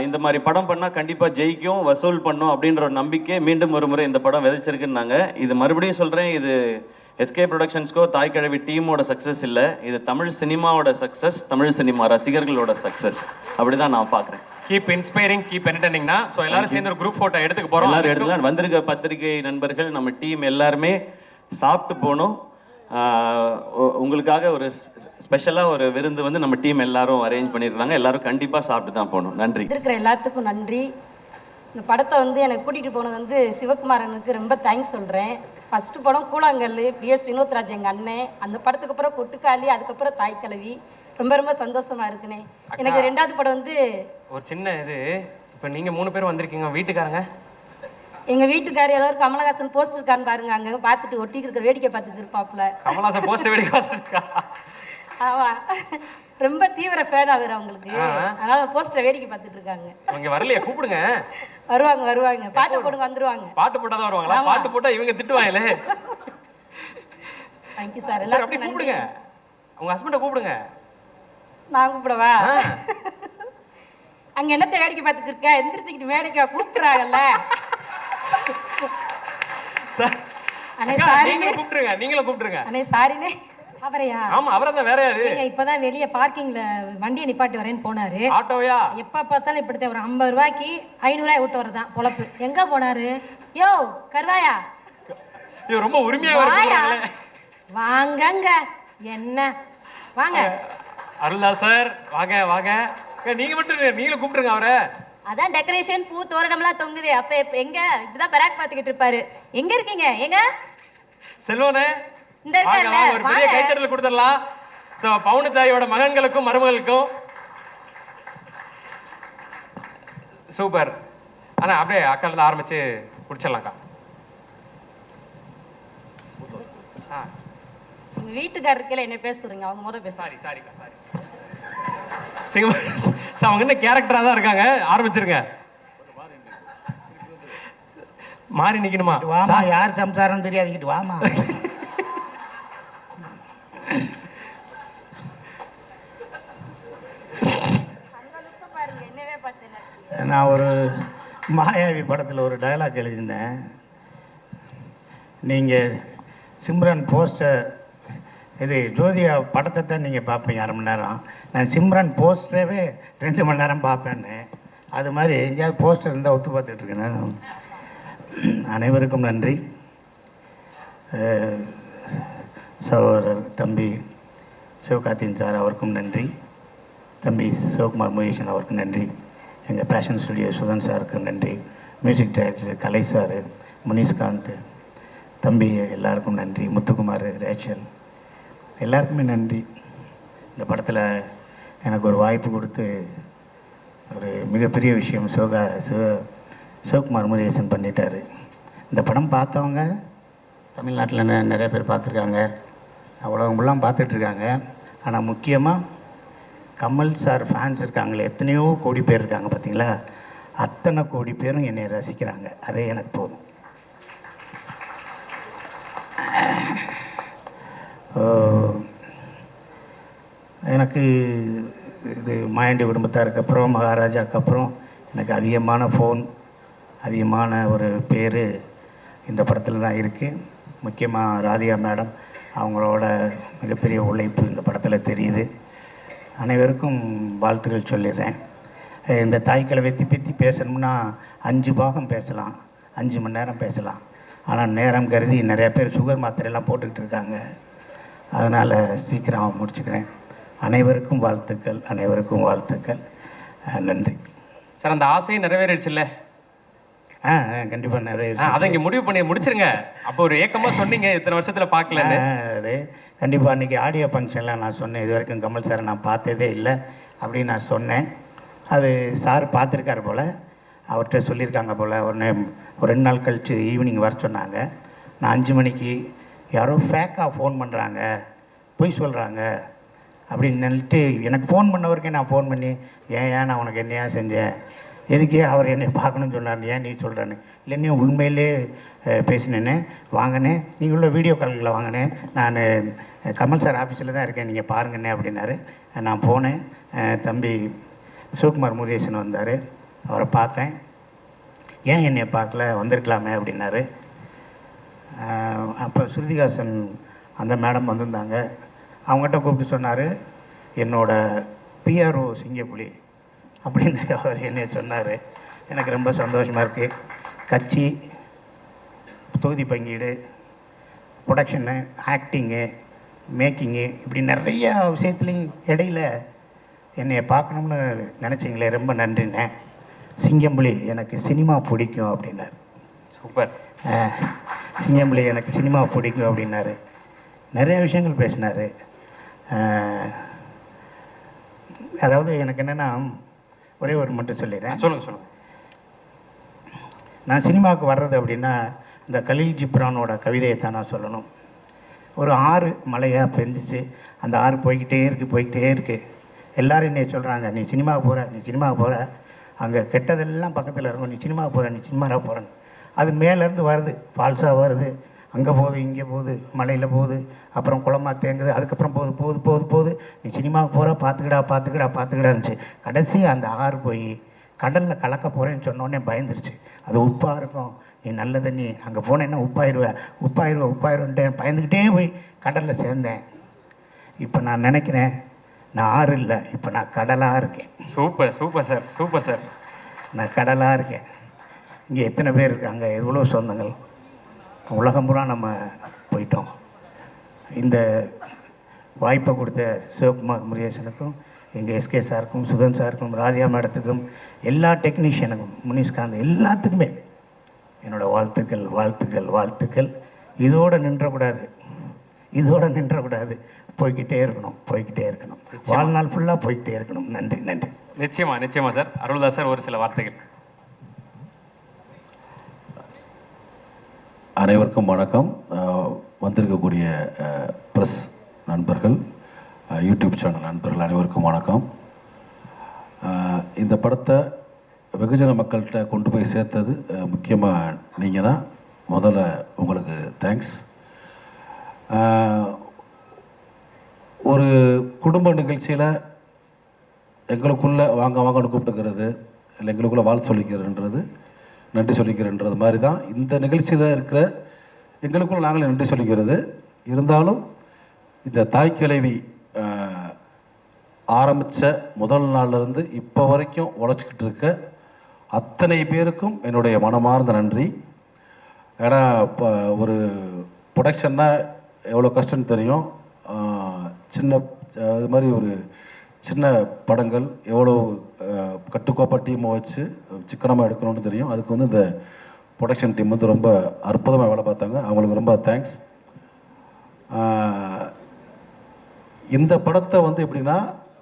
இந்த மாதிரி படம் பண்ணால் கண்டிப்பாக ஜெயிக்கும், வசூல் பண்ணும் அப்படின்ற ஒரு நம்பிக்கை மீண்டும் ஒரு முறை இந்த படம் விதைச்சிருக்குன்னாங்க. இது மறுபடியும் சொல்கிறேன், இது எஸ்கே ப்ரொடக்ஷன்ஸ்க்கோ தாய் கிழவி டீமோட சக்ஸஸ் இல்லை, இது தமிழ் சினிமாவோட சக்ஸஸ், தமிழ் சினிமா ரசிகர்களோட சக்ஸஸ். அப்படி தான் நான் பார்க்குறேன். கீப் இன்ஸ்பைரிங், கீப் என்டர்டெய்னிங்னா. ஸோ எல்லாரும் சேர்ந்து ஒரு குரூப் ஃபோட்டோ எடுத்துக்க போகிறோம். எல்லாரும் எடுத்துக்கலாம். வந்திருக்க பத்திரிகை நண்பர்கள், நம்ம டீம் எல்லாருமே சாப்பிட்டு போகணும். உங்களுக்காக ஒரு ஸ்பெஷலாக ஒரு விருந்து வந்து நம்ம டீம் எல்லாரும் அரேஞ்ச் பண்ணியிருக்காங்க. எல்லாரும் கண்டிப்பாக சாப்பிட்டு தான் போகணும். நன்றி. இருக்கிற எல்லாத்துக்கும் நன்றி. இந்த படத்தை வந்து எனக்கு கூட்டிகிட்டு போனது வந்து சிவகுமாரனுக்கு ரொம்ப தேங்க்ஸ் சொல்கிறேன். ஃபஸ்ட்டு படம் கூழாங்கல், பிஎஸ் வினோத்ராஜ் எங்கள் அண்ணன். அந்த படத்துக்கு அப்புறம் கொட்டுக்காளி, அதுக்கப்புறம் தாய் கிழவி. ரொம்ப ரொம்ப சந்தோஷமா இருக்குண்ணே. எனக்கு ரெண்டாவது படம் வந்து ஒரு சின்ன இது. இப்போ நீங்கள் 3 பேர் வந்திருக்கீங்க, வீட்டுக்காரங்க? எங்கள் வீட்டுக்காரர் ஏதாவது கமலஹாசன் போஸ்டர் இருக்கான்னு பாருங்க, அங்கே பார்த்துட்டு ஒட்டிக்கு இருக்கிற வேடிக்கை பார்த்துட்டு இருப்பாப்புல. கமலஹாசன் போஸ்டர் வேடிக்கை பார்த்துருக்கா? ஆமாம், ரொம்ப தீவிர ஃபேன் ஆகுற அவங்களுக்கு, அதனால போஸ்டரை வேடிக்கை பார்த்துட்டு இருக்காங்க. இங்கே வரலையா? கூப்பிடுங்க. வருவாங்க வருவாங்க, பாட்டை போடுங்க, வந்துருவாங்க. பாட்டு போட்டால் தான் வருவாங்களா? பாட்டு போட்டால் இவங்க திட்டுவாங்களே. Thank you sir. எல்லாரும் அப்படியே கூப்பிடுங்க, உங்கள் ஹஸ்பண்டை கூப்பிடுங்க. நான் கூப்பிடவா? அங்கே என்னத்தை வேடிக்கை பார்த்துட்டு இருக்க? எந்திரிச்சுக்கிட்டு வேடிக்கை கூப்பிடுறாங்கல்ல. அண்ணே சாரி, கூப்பிடுங்க, நீங்களும் கூப்பிடுங்க. அண்ணே சாரினே. அவரையா? ஆமா, அவரை தான். வேற யாரு? நீங்க இப்பதான் வெளிய பார்க்கிங்ல வண்டியை நிப்பாட்டி வரேன்னு போனாரு. ஆட்டோயா? எப்ப பார்த்தாலும் இப்படித்தான். ஒரு 50 ரூபாய்க்கு 500 ரூபாய் விட்டு வரதான் பொழப்பு. எங்க போனாரு? யோ கருவாயா, ஐயோ ரொம்ப உரிமையா வருது. வாங்கங்க. என்ன வாங்க. அருளா சார் வாங்க வாங்க. நீங்க மட்டும் நீங்களும் கூப்பிடுங்க அவரை. அதான் டெக்கரேஷன், பூ தோரணம்லாம் தொங்குது. அப்ப எங்க இப்பதான் பராக் பாத்துக்கிட்டு இருப்பாரு. எங்க இருக்கீங்க? எங்க செல்வனே? இந்த இருக்கார்ல, ஒரு பெரிய கைத்தட்டல் கொடுத்துடலாம். சோ பவுனு தாயோட மகன்களுக்கும் மருமகளுக்கும். சூப்பர். ஆனா அப்படியே அக்கால இருந்து ஆரம்பிச்சு குடிச்சிடலாம்க்கா. எங்க வீட்டுக்காரருக்கே என்ன பேச சொல்றீங்க? அவங்க முத பேச. சாரிக்கா சாரி. அவங்க என்ன கேரக்டரா தான் இருக்காங்க. ஆரம்பிச்சிருங்க. மாறி நிக்கணுமா? வாமா, யார் சம்சாரம் தெரியாதுக்கிட்டு வாமா. நான் ஒரு மாயாவி படத்தில் ஒரு டயலாக் எழுதியிருந்தேன். நீங்கள் சிம்ரன் போஸ்டர், இது ஜோதியா படத்தை தான் நீங்கள் பார்ப்பீங்க 1/2 மணி நேரம். நான் சிம்ரன் போஸ்டரவே 2 மணி நேரம் பார்ப்பேன்னு. அது மாதிரி எங்கேயாவது போஸ்டர் இருந்தால் ஒத்து பார்த்துட்ருக்கேன். அனைவருக்கும் நன்றி. சகோதரர் தம்பி சிவகார்த்தின் சார் அவருக்கும் நன்றி. தம்பி சிவகுமார் முருகேசன் அவருக்கும் நன்றி. எங்கள் பேஷன் ஸ்டுடியோ சுதன் சாருக்கு நன்றி. மியூசிக் டைரக்டர் கலை சார், முனிஷ்காந்த் தம்பி எல்லாருக்கும் நன்றி. முத்துக்குமார், ரேச்சல் எல்லாருக்குமே நன்றி. இந்த படத்தில் எனக்கு ஒரு வாய்ப்பு கொடுத்து ஒரு மிகப்பெரிய விஷயம் சிவகுமார் முருகேசன் பண்ணிட்டார். இந்த படம் பார்த்தவங்க தமிழ்நாட்டில் நிறைய பேர் பார்த்துருக்காங்க, உலகமெல்லாம் பார்த்துட்ருக்காங்க. ஆனால் முக்கியமாக கமல் சார் ஃபேன்ஸ் இருக்காங்களே, எத்தனையோ கோடி பேர் இருக்காங்க பார்த்தீங்களா, அத்தனை கோடி பேரும் என்னை ரசிக்கிறாங்க. அதே எனக்கு போதும். எனக்கு இது மாயாண்டி குடும்பத்தாருக்கு அப்புறம், மகாராஜாவுக்கு அப்புறம் எனக்கு அதிகமான ஃபோன், அதிகமான ஒரு பேர் இந்த படத்தில் தான் இருக்குது. முக்கியமாக ராதிகா மேடம், அவங்களோட மிகப்பெரிய உழைப்பு இந்த படத்தில் தெரியுது. அனைவருக்கும் வாழ்த்துக்கள் சொல்லிடுறேன். இந்த தாய்க்கிழமை பற்றி பேசணும்னா 5 பாகம் பேசலாம், 5 மணி நேரம் பேசலாம். ஆனால் நேரம் கருதி நிறையா பேர் சுகர் மாத்திரையெல்லாம் போட்டுக்கிட்டு இருக்காங்க. அதனால் சீக்கிரம் முடிச்சுக்கிறேன். அனைவருக்கும் வாழ்த்துக்கள், அனைவருக்கும் வாழ்த்துக்கள். நன்றி சார். அந்த ஆசையை நிறைவேறிடுச்சுல்ல? கண்டிப்பாக நிறைய அதை இங்கே முடிவு பண்ணி முடிச்சிருங்க. அப்போ ஒரு ஏக்கமாக சொன்னீங்க இத்தனை வருஷத்தில் பார்க்கலன்னு. அது கண்டிப்பாக அன்றைக்கி ஆடியோ ஃபங்க்ஷனில் நான் சொன்னேன், இது வரைக்கும் கமல் சாரை நான் பார்த்ததே இல்லை அப்படின்னு நான் சொன்னேன். அது சார் பார்த்துருக்காரு போல், அவர்கிட்ட சொல்லியிருக்காங்க போல். ஒரு 2 நாள் கழித்து ஈவினிங் வர சொன்னாங்க. நான் 5 மணிக்கு யாரோ ஃபேக்காக ஃபோன் பண்ணுறாங்க, பொய் சொல்கிறாங்க அப்படின்னு நினைட்டு எனக்கு ஃபோன் பண்ணவருக்கே நான் ஃபோன் பண்ணி ஏன் நான் உனக்கு என்னையா செஞ்சேன், எதுக்கே அவர் என்னை பார்க்கணும்னு சொன்னார், ஏன் நீ சொல்கிறேன்னு, இல்லைன்னே உண்மையிலே பேசினேன்னு வாங்கினே, நீங்களும் வீடியோ கால்களில் வாங்கினேன், நான் கமல் சார் ஆஃபீஸில் தான் இருக்கேன், நீங்கள் பாருங்கண்ணே அப்படின்னாரு. நான் போனேன். தம்பி சிவகுமார் முருகேசன் வந்தார், அவரை பார்த்தேன். ஏன் என்னை பார்க்கல, வந்திருக்கலாமே அப்படின்னாரு. அப்போ ஸ்ருதிகாசன் அந்த மேடம் வந்திருந்தாங்க. அவங்ககிட்ட கூப்பிட்டு சொன்னார், என்னோட பிஆர்ஓ சிங்கப்புலி அப்படின்னு அவர் என்னை சொன்னார். எனக்கு ரொம்ப சந்தோஷமாக இருக்குது. கட்சி, தொகுதி பங்கீடு, ப்ரொடக்ஷனு, ஆக்டிங்கு, மேக்கிங்கு, இப்படி நிறையா விஷயத்துலேயும் இடையில் என்னை பார்க்கணும்னு நினச்சிங்களே, ரொம்ப நன்றிண்ணே. சிங்கம்புலி எனக்கு சினிமா பிடிக்கும் அப்படின்னார். சூப்பர். சிங்கம்புலி எனக்கு சினிமா பிடிக்கும் அப்படின்னாரு. நிறைய விஷயங்கள் பேசினார். அதாவது எனக்கு என்னென்னா, ஒரே ஒரு மட்டும் சொல்லிடுறேன். சொல்லுங்கள். நான் சினிமாவுக்கு வர்றது அப்படின்னா இந்த கலீல் ஜிப்ரானோட கவிதையை தான் நான் சொல்லணும். ஒரு ஆறு மழையாக பெஞ்சிச்சு, அந்த ஆறு போய்கிட்டே இருக்குது. எல்லோரும் என்னை சொல்கிறாங்க, நீ சினிமாவுக்கு போகிற, அங்கே கெட்டதெல்லாம் பக்கத்தில் இருக்கும், நீ சினிமாவாக போகிறேன்னு. அது மேலேருந்து வருது, ஃபால்ஸாக வருது, அங்கே போகுது, இங்கே போகுது, மலையில் போகுது, அப்புறம் குளமாக தேங்குது, அதுக்கப்புறம் போகுது, நீ சினிமாவுக்கு போகிற, பார்த்துக்கிடான்னுச்சு. கடைசி அந்த ஆறு போய் கடலில் கலக்க போகிறேன்னு சொன்னோடனே பயந்துருச்சு. அது உப்பாக இருக்கும், நீ நல்ல தண்ணி, அங்கே போனேன்னா உப்பாயிருவேன்ட்டு பயந்துக்கிட்டே போய் கடலில் சேர்ந்தேன். இப்போ நான் நினைக்கிறேன், நான் ஆறு இல்லை, இப்போ நான் கடலாக இருக்கேன். Super sir. நான் கடலாக இருக்கேன். இங்கே எத்தனை பேர் இருக்காங்க, எவ்வளோ சொந்தங்கள், உலகம் பூரா நம்ம போயிட்டோம். இந்த வாய்ப்பை கொடுத்த சிவகுமார் முருகேசனுக்கும், எங்கள் எஸ்கே சாருக்கும், சுதன் சாருக்கும், ராதியா மேடத்துக்கும், எல்லா டெக்னீஷியனுக்கும், முனிஷ்காந்த், எல்லாத்துக்குமே என்னோடய வாழ்த்துக்கள். இதோடு நின்றக்கூடாது, போய்கிட்டே இருக்கணும். வாழ்நாள் ஃபுல்லாக போய்கிட்டே இருக்கணும். நன்றி. நிச்சயமா சார். அருள்தாஸ் சார், ஒரு சில வார்த்தைகள். அனைவருக்கும் வணக்கம். வந்திருக்கக்கூடிய ப்ரெஸ் நண்பர்கள், யூடியூப் சேனல் நண்பர்கள் அனைவருக்கும் வணக்கம். இந்த படத்தை வெகுஜன மக்கள்கிட்ட கொண்டு போய் சேர்த்தது முக்கியமாக நீங்கள் தான். முதல்ல உங்களுக்கு தேங்க்ஸ். ஒரு குடும்ப நிகழ்ச்சியில் எங்களுக்குள்ளே வாங்கன்னு கூப்பிட்டுக்கிறது, இல்லை எங்களுக்குள்ளே வாழ்த்து சொல்லிக்கிறதுன்றது, நன்றி சொல்லிக்கிறன்றது மாதிரி தான் இந்த நிகழ்ச்சியில் இருக்கிற எங்களுக்குள்ள நாங்களே நன்றி சொல்லிக்கிறது. இருந்தாலும் இந்த தாய் கிழவி ஆரம்பித்த முதல் நாள்லேருந்து இப்போ வரைக்கும் உழைச்சிக்கிட்டு இருக்க அத்தனை பேருக்கும் என்னுடைய மனமார்ந்த நன்றி. ஏன்னா இப்போ ஒரு ப்ரொடக்ஷன்னா எவ்வளோ கஷ்டம்னு தெரியும். இது மாதிரி ஒரு சின்ன படங்கள் எவ்வளோ கட்டுக்கோப்பாக டீமை வச்சு சிக்கனமாக எடுக்கணும்னு தெரியும். அதுக்கு வந்து இந்த ப்ரொடக்ஷன் டீம் வந்து ரொம்ப அற்புதமாக வேலை பார்த்தாங்க. அவங்களுக்கு ரொம்ப தேங்க்ஸ். இந்த படத்தை வந்து எப்படின்னா,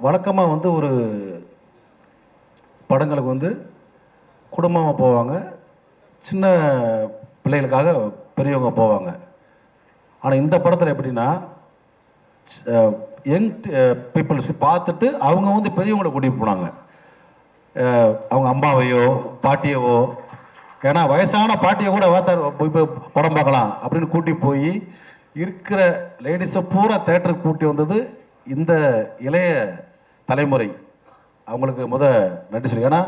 வழக்கமாக வந்து ஒரு படங்களுக்கு வந்து குடும்பமாக போவாங்க, சின்ன பிள்ளைகளுக்காக பெரியவங்க போவாங்க. ஆனால் இந்த படத்தில் எப்படின்னா, யங் பீப்புள்ஸ் பார்த்துட்டு அவங்க வந்து பெரியவங்களை கூட்டிகிட்டு போனாங்க. அவங்க அம்மாவையோ பாட்டியவோ, ஏன்னா வயசான பாட்டியை கூட போய் படம் பார்க்கலாம் அப்படின்னு கூட்டி போய் இருக்கிற லேடிஸை பூரா தேட்டருக்கு கூட்டி வந்தது இந்த இளைய தலைமுறை. அவங்களுக்கு நன்றி சொல்லி. ஏன்னா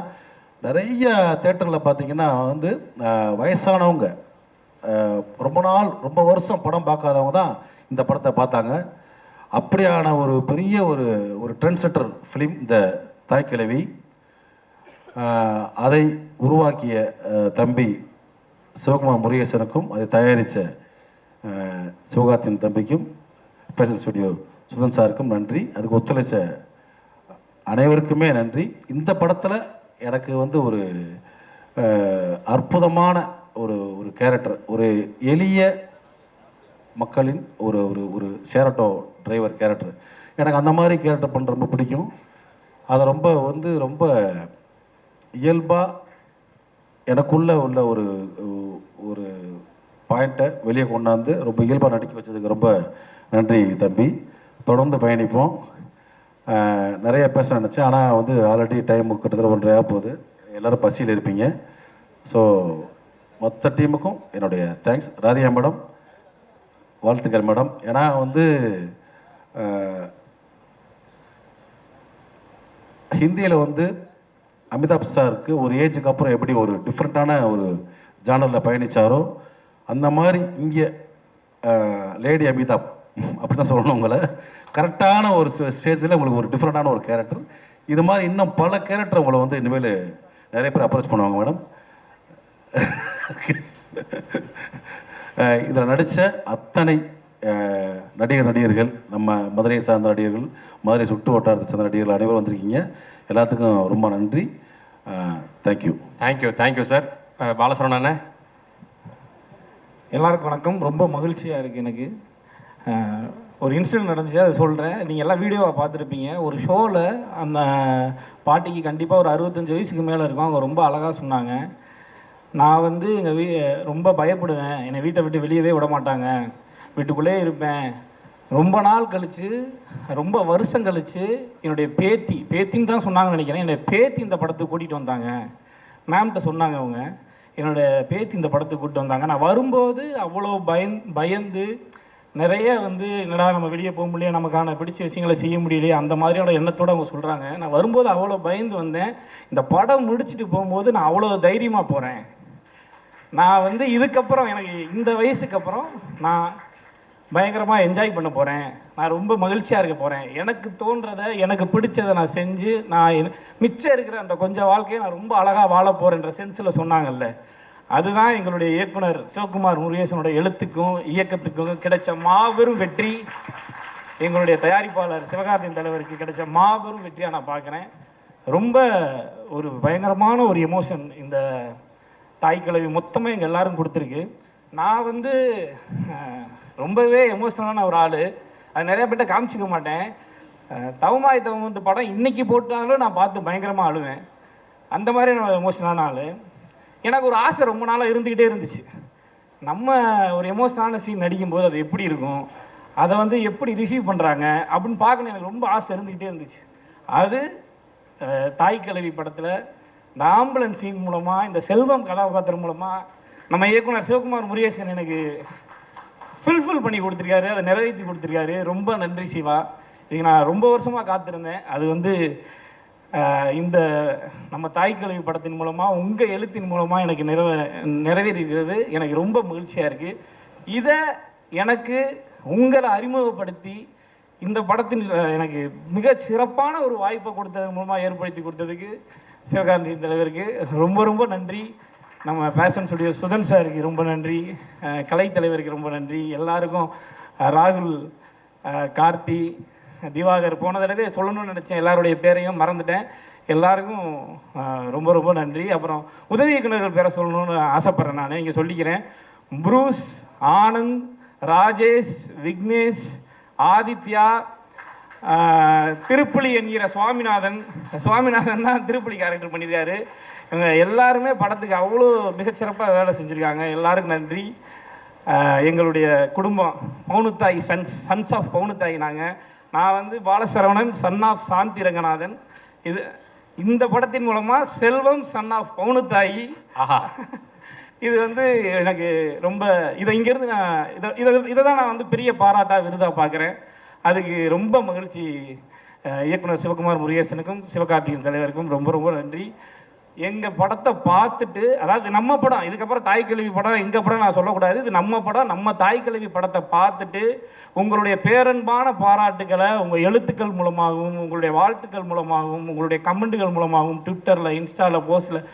நிறைய தேட்டரில் பார்த்தீங்கன்னா வந்து வயசானவங்க ரொம்ப வருஷம் படம் பார்க்காதவங்க தான் இந்த படத்தை பார்த்தாங்க. அப்படியான ஒரு பெரிய ஒரு ட்ரெண்ட் செட்டர் ஃபிலிம் இந்த தாய் கிழவி. அதை உருவாக்கிய தம்பி சிவகுமார் முருகேசனுக்கும், அதை தயாரித்த சிவகார்த்தின் தம்பிக்கும், பேஷன் ஸ்டுடியோ சுதன் சாருக்கும் நன்றி. அதுக்கு ஒத்துழைச்ச அனைவருக்குமே நன்றி. இந்த படத்தில் எனக்கு வந்து ஒரு அற்புதமான ஒரு கேரக்டர், ஒரு எளிய மக்களின் ஒரு ஷேர் ஆட்டோ டிரைவர் கேரக்டர். எனக்கு அந்த மாதிரி கேரக்டர் பண்ணுற ரொம்ப பிடிக்கும். அதை ரொம்ப இயல்பாக எனக்குள்ளே உள்ள ஒரு பாயிண்ட்டை வெளியே கொண்டாந்து ரொம்ப இயல்பாக நடிக்க வச்சதுக்கு ரொம்ப நன்றி தம்பி. தொடர்ந்து பயணிப்போம். நிறைய பேச நினச்சேன், ஆனால் வந்து ஆல்ரெடி டைம் கிட்டத்தட்ட 1:30 போகுது. எல்லோரும் பசியில் இருப்பீங்க. ஸோ மொத்த டீமுக்கும் என்னுடைய தேங்க்ஸ். ராதிகா மேடம் வாழ்த்துக்கள் மேடம். ஏன்னா வந்து ஹிந்தியில் வந்து அமிதாப் சாருக்கு ஒரு ஏஜுக்கு அப்புறம் எப்படி ஒரு டிஃப்ரெண்ட்டான ஒரு ஜானரில் பயணித்தாரோ அந்த மாதிரி இங்கே லேடி அமிதாப் அப்படி தான் சொல்லணும். உங்களை கரெக்டான ஒரு ஸ்டேஜில் உங்களுக்கு ஒரு டிஃப்ரெண்ட்டான ஒரு கேரக்டர். இது மாதிரி இன்னும் பல கேரக்டர் உங்களை வந்து இனிமேல் நிறைய பேர் அப்ரோச் பண்ணுவாங்க மேடம். இதில் நடித்த அத்தனை நடிகர்கள், நம்ம மதுரையை சார்ந்த நடிகர்கள், மதுரை சுற்று வட்டாரத்தை சார்ந்த நடிகர்கள் அனைவரும் வந்திருக்கீங்க. எல்லாத்துக்கும் ரொம்ப நன்றி. தேங்க்யூ. Thank you sir. பாலசரவணண்ணே. எல்லாருக்கும் வணக்கம். ரொம்ப மகிழ்ச்சியாக இருக்குது எனக்கு. ஒரு இன்சிடென்ட் நடந்துச்சு, அதை சொல்கிறேன். நீங்கள் எல்லாம் வீடியோவை பார்த்துருப்பீங்க. ஒரு ஷோவில் அந்த பாட்டிக்கு கண்டிப்பாக ஒரு 65 வயசுக்கு மேலே இருக்கும். அவங்க ரொம்ப அழகாக சொன்னாங்க. நான் வந்து எங்கள் ரொம்ப பயப்படுவேன், என்னை வீட்டை விட்டு வெளியவே விட மாட்டாங்க, வீட்டுக்குள்ளே இருப்பேன். ரொம்ப நாள் கழித்து, ரொம்ப வருஷம் கழித்து என்னுடைய பேத்தின்னு தான் சொன்னாங்கன்னு நினைக்கிறேன். என்னுடைய பேத்தி இந்த படத்துக்கு கூட்டிகிட்டு வந்தாங்க. மேம்கிட்ட சொன்னாங்க அவங்க, என்னோடய பேத்தி இந்த படத்துக்கு கூப்பிட்டு வந்தாங்க. நான் வரும்போது அவ்வளோ பயந்து நிறைய வந்து என்னடா நம்ம வெளியே போக முடியல, நமக்கான பிடிச்ச விஷயங்களை செய்ய முடியலையே, அந்த மாதிரியோட எண்ணத்தோடு அவங்க சொல்கிறாங்க. நான் வரும்போது அவ்வளோ பயந்து வந்தேன். இந்த படம் முடிச்சுட்டு போகும்போது நான் அவ்வளோ தைரியமாக போகிறேன். நான் வந்து இதுக்கப்புறம் எனக்கு இந்த வயசுக்கு அப்புறம் நான் பயங்கரமாக என்ஜாய் பண்ண போகிறேன். நான் ரொம்ப மகிழ்ச்சியாக இருக்க போகிறேன். எனக்கு தோன்றதை, எனக்கு பிடிச்சதை நான் செஞ்சு நான் மிச்சம் இருக்கிற அந்த கொஞ்சம் வாழ்க்கையை நான் ரொம்ப அழகாக வாழ போகிறேன்ற சென்ஸில் சொன்னாங்கல்ல, அதுதான் எங்களுடைய இயக்குனர் சிவகுமார் முருகேசனோட எழுத்துக்கும் இயக்கத்துக்கும் கிடைச்ச மாபெரும் வெற்றி. எங்களுடைய தயாரிப்பாளர் சிவகார்த்தியின் தலைவருக்கு கிடைச்ச மாபெரும் வெற்றியாக நான் பார்க்குறேன். ரொம்ப ஒரு பயங்கரமான ஒரு எமோஷன் இந்த தாய் கிழவி மொத்தமாக எங்கள் எல்லாரும் கொடுத்துருக்கு. நான் வந்து ரொம்பவே எமோஷனலான ஒரு ஆள். அது நிறைய பேர்ட்ட காமிச்சிக்க மாட்டேன். தவமாய் தவம் படம் இன்றைக்கி போட்டாலும் நான் பார்த்து பயங்கரமாக அழுவேன். அந்த மாதிரி நான் எமோஷனலான ஆள். எனக்கு ஒரு ஆசை ரொம்ப நாளாக இருந்துக்கிட்டே இருந்துச்சு. நம்ம ஒரு எமோஷனலான சீன் நடிக்கும்போது அது எப்படி இருக்கும், அதை வந்து எப்படி ரிசீவ் பண்ணுறாங்க அப்படின்னு பார்க்கணும் எனக்கு ரொம்ப ஆசை இருந்துக்கிட்டே இருந்துச்சு. அது தாய் கிழவி படத்தில் இந்த ஆம்புலன்ஸ் சீன் மூலமாக, இந்த செல்வம் கதாபாத்திரம் மூலமாக நம்ம இயக்குனர் சிவகுமார் முருகேசன் எனக்கு ஃபுல்ஃபில் பண்ணி கொடுத்துருக்காரு, அதை நிறைவேற்றி கொடுத்துருக்காரு. ரொம்ப நன்றி சிவா. இதுக்கு நான் ரொம்ப வருஷமாக காத்திருந்தேன். அது வந்து இந்த நம்ம தாய் கிழவி படத்தின் மூலமாக, உங்கள் எழுத்தின் மூலமாக எனக்கு நிறைவேறியிருக்கிறது. எனக்கு ரொம்ப மகிழ்ச்சியாக இருக்குது. இதை எனக்கு உங்களை அறிமுகப்படுத்தி இந்த படத்தின் எனக்கு மிக சிறப்பான ஒரு வாய்ப்பை கொடுத்தது மூலமாக ஏற்படுத்தி கொடுத்ததுக்கு சிவகார்த்தியின் தலைவருக்கு ரொம்ப ரொம்ப நன்றி. நம்ம ஃபேஷன் ஸ்டுடியோ சுதன் சாருக்கு ரொம்ப நன்றி. கலை தலைவருக்கு ரொம்ப நன்றி. எல்லாருக்கும் ராகுல், கார்த்தி, திவாகர், போன தடவை சொல்லணும்னு நினச்சேன், எல்லாருடைய பேரையும் மறந்துட்டேன். எல்லாருக்கும் ரொம்ப ரொம்ப நன்றி. அப்புறம் உதவி இயக்குநர்கள் பேரை சொல்லணும்னு ஆசைப்பட்றேன். நான் இங்கே சொல்லிக்கிறேன். ப்ரூஸ், ஆனந்த், ராஜேஷ், விக்னேஷ், ஆதித்யா, திருப்புலி என்கிற சுவாமிநாதன் தான் திருப்புலி கேரக்டர் பண்ணியிருக்காரு. இவங்க எல்லாருமே படத்துக்கு அவ்வளோ மிகச்சிறப்பாக வேலை செஞ்சுருக்காங்க. எல்லாருக்கும் நன்றி. எங்களுடைய குடும்பம் பவுனுத்தாய் சன்ஸ் ஆஃப் பவுனுத்தாய். நான் வந்து பாலசரவணன், சன் ஆஃப் சாந்தி ரங்கநாதன். இந்த படத்தின் மூலமாக செல்வம் சன் ஆஃப் பவுனுத்தாயி. இது வந்து எனக்கு ரொம்ப இங்கேருந்து நான் இதை தான் நான் வந்து பெரிய பாராட்டாக விருதாக பார்க்குறேன். அதுக்கு ரொம்ப மகிழ்ச்சி. இயக்குனர் சிவகுமார் முருகேசனுக்கும் சிவகார்த்தியின் தலைவருக்கும் ரொம்ப ரொம்ப நன்றி. எங்கள் படத்தை பார்த்துட்டு, அதாவது நம்ம படம், இதுக்கப்புறம் தாய் கிழவி படம் எங்கள் படம் நான் சொல்லக்கூடாது, இது நம்ம படம். நம்ம தாய் கிழவி படத்தை பார்த்துட்டு உங்களுடைய பேரன்பான பாராட்டுக்களை உங்கள் எழுத்துக்கள் மூலமாகவும், உங்களுடைய வாழ்த்துக்கள் மூலமாகவும், உங்களுடைய கமெண்ட்டுகள் மூலமாகவும், ட்விட்டரில், இன்ஸ்டாவில், போஸ்ட்டில்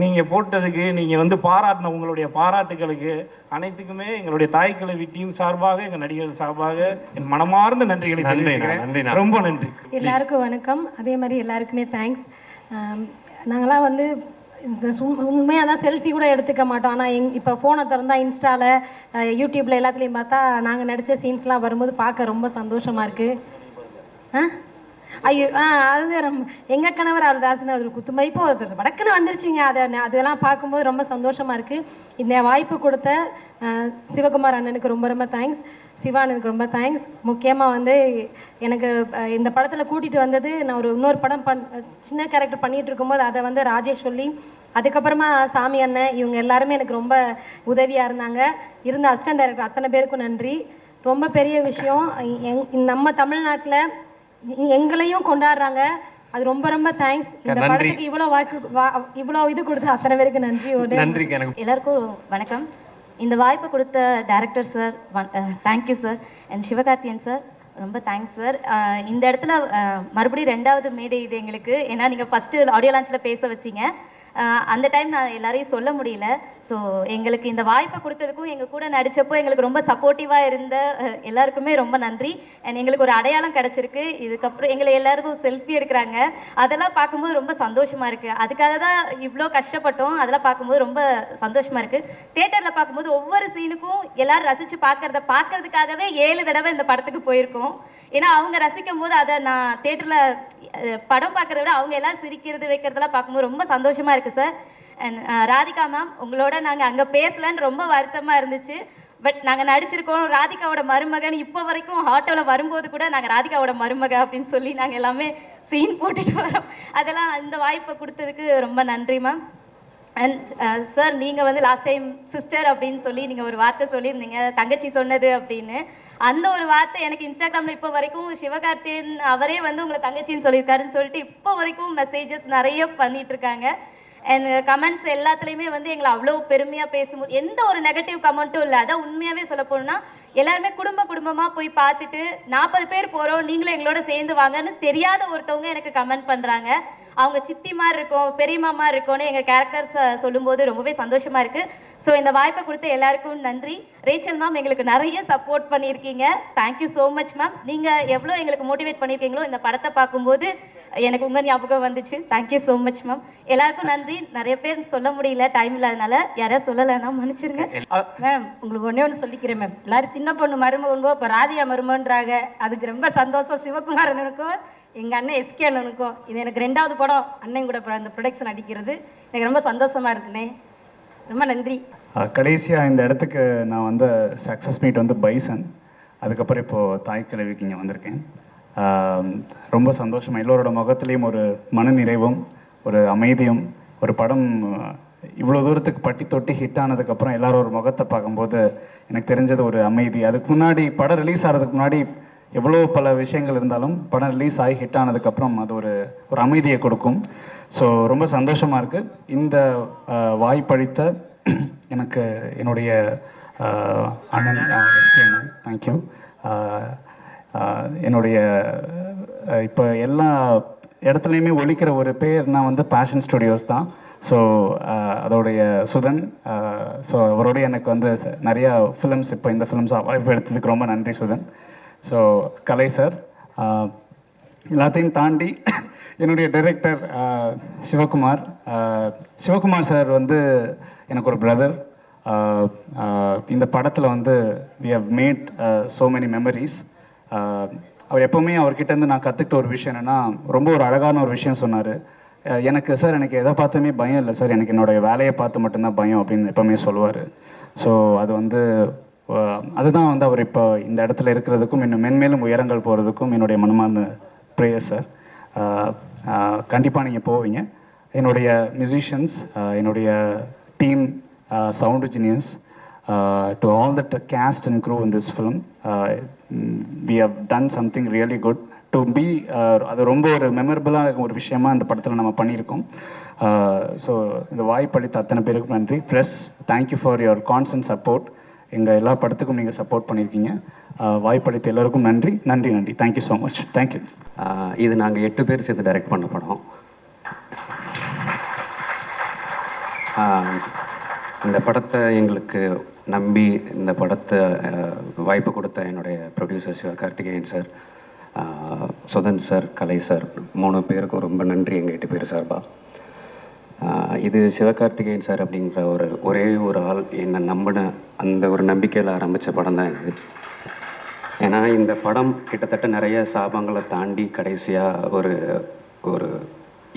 நீங்கள் போட்டதுக்கு, நீங்கள் வந்து பாராட்டின உங்களுடைய பாராட்டுகளுக்கு அனைத்துக்குமே எங்களுடைய தாய் கிழவி டீம் சார்பாக, எங்கள் நடிகர்கள் சார்பாக என் மனமார்ந்த நன்றிகளை தெரிவிச்சுக்கிறேன். ரொம்ப நன்றி. எல்லாருக்கும் வணக்கம். அதே மாதிரி எல்லாருக்குமே தேங்க்ஸ். நாங்களாம் வந்து உண்மையாக தான் செல்ஃபி கூட எடுத்துக்க மாட்டோம். ஆனால் இப்போ ஃபோனை திறந்தால் இன்ஸ்டாவில், யூடியூப்பில் எல்லாத்துலேயும் பார்த்தா நாங்கள் நடித்த சீன்ஸ்லாம் வரும்போது பார்க்க ரொம்ப சந்தோஷமாக இருக்குது. ஐயோ அது ரொம்ப எங்கள் கணவர் அவள்தாஸ்னு ஒரு குத்து மதிப்பு ஒருத்தர் வடக்குன்னு வந்துருச்சிங்க. அதெல்லாம் பார்க்கும்போது ரொம்ப சந்தோஷமாக இருக்குது. இந்த வாய்ப்பு கொடுத்த சிவகுமார் அண்ணனுக்கு ரொம்ப ரொம்ப தேங்க்ஸ். சிவா அண்ணனுக்கு ரொம்ப தேங்க்ஸ். முக்கியமாக வந்து எனக்கு இந்த படத்தில் கூட்டிகிட்டு வந்தது, நான் இன்னொரு படம் சின்ன கேரக்டர் பண்ணிகிட்டு இருக்கும்போது அதை வந்து ராஜேஷ் சொல்லி, அதுக்கப்புறமா சாமி அண்ணன், இவங்க எல்லாருமே எனக்கு ரொம்ப உதவியாக இருந்தாங்க. இருந்த அசிஸ்டன்ட் டைரக்டர் அத்தனை பேருக்கும் நன்றி. ரொம்ப பெரிய விஷயம், நம்ம தமிழ்நாட்டில் எங்களையும் கொண்டாடுறாங்க. அது ரொம்ப ரொம்ப தேங்க்ஸ். இந்த படத்துக்கு இவ்வளோ இது கொடுத்த அத்தனை பேருக்கு நன்றி. நன்றி. எல்லாருக்கும் வணக்கம். இந்த வாய்ப்பு கொடுத்த director sir thank you sir. And Sivakarthikeyan sir ரொம்ப தேங்க்ஸ் சார். இந்த இடத்துல மறுபடியும் 2வது மேடை இது எங்களுக்கு. ஏன்னா நீங்கள் ஃபஸ்ட்டு ஆடியோ லான்ச்சில் பேச வச்சிங்க. அந்த டைம் நான் எல்லாரையும் சொல்ல முடியல. ஸோ எங்களுக்கு இந்த வாய்ப்பை கொடுத்ததுக்கும் எங்கள் கூட நடித்தப்போ எங்களுக்கு ரொம்ப சப்போர்ட்டிவாக இருந்த எல்லாருக்குமே ரொம்ப நன்றி. அண்ட் எங்களுக்கு ஒரு அடையாளம் கிடச்சிருக்கு. இதுக்கப்புறம் எங்களை எல்லாருக்கும் செல்ஃபி எடுக்கிறாங்க. அதெல்லாம் பார்க்கும்போது ரொம்ப சந்தோஷமாக இருக்குது. அதுக்காக தான் இவ்வளோ கஷ்டப்பட்டோம். அதெல்லாம் பார்க்கும்போது ரொம்ப சந்தோஷமாக இருக்குது. தேட்டரில் பார்க்கும்போது ஒவ்வொரு சீனுக்கும் எல்லோரும் ரசித்து பார்க்கறதுக்காகவே 7 தடவை இந்த படத்துக்கு போயிருக்கோம். ஏன்னா அவங்க ரசிக்கும் போது அதை நான் தேட்டரில் படம் பார்க்குறத விட அவங்க எல்லோரும் சிரிக்கிறது வைக்கிறதெல்லாம் பார்க்கும்போது ரொம்ப சந்தோஷமாக இருக்குது சார். அண்ட் ராதிகா மேம், உங்களோட நாங்கள் அங்கே பேசலன்னு ரொம்ப வருத்தமாக இருந்துச்சு. பட் நாங்கள் நடிச்சிருக்கோம். ராதிகாவோட மருமகன் இப்போ வரைக்கும் ஆட்டோவில் வரும்போது கூட நாங்கள் ராதிகாவோட மருமக அப்படின்னு சொல்லி நாங்கள் எல்லாமே சீன் போட்டுட்டு வரோம். அதெல்லாம் இந்த வாய்ப்பை கொடுத்ததுக்கு ரொம்ப நன்றி மேம். அண்ட் சார், நீங்கள் வந்து லாஸ்ட் டைம் சிஸ்டர் அப்படின்னு சொல்லி நீங்கள் ஒரு வார்த்தை சொல்லியிருந்தீங்க, தங்கச்சி சொன்னது அப்படின்னு. அந்த ஒரு வார்த்தை எனக்கு இன்ஸ்டாகிராமில் இப்போ வரைக்கும் சிவகார்த்தியன் அவரே வந்து உங்களை தங்கச்சின்னு சொல்லியிருக்காருன்னு சொல்லிட்டு இப்போ வரைக்கும் மெசேஜஸ் நிறைய பண்ணிகிட்ருக்காங்க. அண்ட் கமெண்ட்ஸ் எல்லாத்துலேயுமே வந்து எங்களை அவ்வளோ பெருமையாக பேசும்போது எந்த ஒரு நெகட்டிவ் கமெண்ட்டும் இல்லை. அதான் உண்மையாகவே சொல்ல போனோம்னா எல்லாருமே குடும்பமாக போய் பார்த்துட்டு 40 பேர் போகிறோம், நீங்களும் எங்களோட சேர்ந்து வாங்கன்னு தெரியாத ஒருத்தவங்க எனக்கு கமெண்ட் பண்ணுறாங்க. அவங்க சித்தி மாதிரி இருக்கும், பெரியம்மா மாதிரி இருக்கும்னு எங்கள் கேரக்டர்ஸ் சொல்லும்போது ரொம்பவே சந்தோஷமாக இருக்குது. ஸோ இந்த வாய்ப்பை கொடுத்த எல்லாருக்கும் நன்றி. ரேச்சல் மேம் எங்களுக்கு நிறைய சப்போர்ட் பண்ணியிருக்கீங்க. Thank you so much ma'am. நீங்கள் எவ்வளோ எங்களுக்கு மோட்டிவேட் பண்ணியிருக்கீங்களோ இந்த படத்தை பார்க்கும்போது எனக்கு உங்கள் ஞாபகம் வந்துச்சு. Thank you so much ma'am. எல்லாருக்கும் நன்றி. நிறைய பேர் சொல்ல முடியல, டைம் இல்லாதனால. யாரையா சொல்லலைன்னா மன்னிச்சிருங்க மேம். உங்களுக்கு ஒன்று சொல்லிக்கிறேன் மேம். எல்லாரும் சின்ன பொண்ணு மருமகனுக்கோ இப்போ ராதிகா மருமன்றாங்க. அதுக்கு ரொம்ப சந்தோஷம். சிவகுமார் அண்ணனுக்கும் எங்கள் அண்ணன் எஸ்கே அண்ணனுக்கும். இது எனக்கு 2வது படம் அண்ணன் கூட இந்த ப்ரொடக்ஷன் அடிக்கிறது. எனக்கு ரொம்ப சந்தோஷமாக இருக்குண்ணே. ரொம்ப நன்றி. கடைசியாக இந்த இடத்துக்கு நான் வந்து சக்ஸஸ் மீட் வந்து பைசன், அதுக்கப்புறம் இப்போது தாய் கிழவிக்கு இங்கே வந்திருக்கேன். ரொம்ப சந்தோஷமாக எல்லோரோட முகத்துலேயும் ஒரு மனநிறைவும் ஒரு அமைதியும். ஒரு படம் இவ்வளோ தூரத்துக்கு பட்டி தொட்டி ஹிட் ஆனதுக்கப்புறம் எல்லோரும் ஒரு முகத்தை பார்க்கும்போது எனக்கு தெரிஞ்சது ஒரு அமைதி. அதுக்கு முன்னாடி படம் ரிலீஸ் ஆகிறதுக்கு முன்னாடி எவ்வளோ பல விஷயங்கள் இருந்தாலும் படம் ரிலீஸ் ஆகி ஹிட் ஆனதுக்கப்புறம் அது ஒரு அமைதியை கொடுக்கும். ஸோ ரொம்ப சந்தோஷமாக இருக்குது. இந்த வாய்ப்பளித்த எனக்கு என்னுடைய அண்ணன் எஸ்கே அண்ணன் தேங்க்யூ. என்னுடைய இப்போ எல்லா இடத்துலையுமே ஒலிக்கிற ஒரு பேர்னால் வந்து பேஷன் ஸ்டுடியோஸ் தான். ஸோ அதோடைய சுதன், ஸோ அவரோடைய எனக்கு வந்து நிறையா ஃபிலிம்ஸ் இப்போ இந்த ஃபிலிம்ஸ் வாய்ப்பு எடுத்ததுக்கு ரொம்ப நன்றி சுதன். ஸோ கலை சார், எல்லாத்தையும் தாண்டி என்னுடைய டைரக்டர் சிவகுமார். சிவகுமார் சார் வந்து எனக்கு ஒரு பிரதர். இந்த படத்தில் வந்து we have made so many memories. அவர் எப்போவுமே அவர்கிட்டேருந்து நான் கற்றுக்கிட்ட ஒரு விஷயம் என்னென்னா, ரொம்ப ஒரு அழகான ஒரு விஷயம் சொன்னார். எனக்கு எதை பார்த்துமே பயம் இல்லை சார், எனக்கு என்னோடய வேலையை பார்த்து மட்டும்தான் பயம் அப்படின்னு எப்போவுமே சொல்லுவார். ஸோ அது வந்து அதுதான் வந்து அவர் இப்போ இந்த இடத்துல இருக்கிறதுக்கும் இன்னும் மென்மேலும் உயரங்கள் போகிறதுக்கும் என்னுடைய மனமார்ந்த ப்ரேயர் சார். கண்டிப்பாக நீங்கள் போவீங்க. என்னுடைய மியூசிஷியன்ஸ், என்னுடைய team, sound engineers, to all that cast and crew in this film, we have done something really good to be அது ரொம்ப ஒரு மெமரபுளாக ஒரு விஷயமா இந்த படத்தில் நம்ம பண்ணியிருக்கோம். ஸோ இந்த வாய்ப்பளித்த அத்தனை பேருக்கும் நன்றி. Plus thank you for your constant support. எங்கள் எல்லா படத்துக்கும் நீங்கள் சப்போர்ட் பண்ணியிருக்கீங்க. வாய்ப்பளித்த எல்லோருக்கும் நன்றி நன்றி நன்றி. Thank you so much. தேங்க்யூ. இது நாங்கள் 8 பேர் சேர்த்து டைரக்ட் பண்ண படம். இந்த படத்தை எங்களுக்கு நம்பி இந்த படத்தை வாய்ப்பு கொடுத்த என்னுடைய producer Sivakarthikeyan sir, Sudhan sir, Kalai sir, 3 பேருக்கும் ரொம்ப நன்றி எங்கள் 8 பேர் சார்பாக. இது சிவகார்த்திகேயன் சார் அப்படிங்கிற ஒரே ஒரு ஆள் என்னை நம்பின அந்த ஒரு நம்பிக்கையில் ஆரம்பித்த படம் தான் இது. ஏன்னா இந்த படம் கிட்டத்தட்ட நிறைய சாபங்களை தாண்டி கடைசியாக ஒரு ஒரு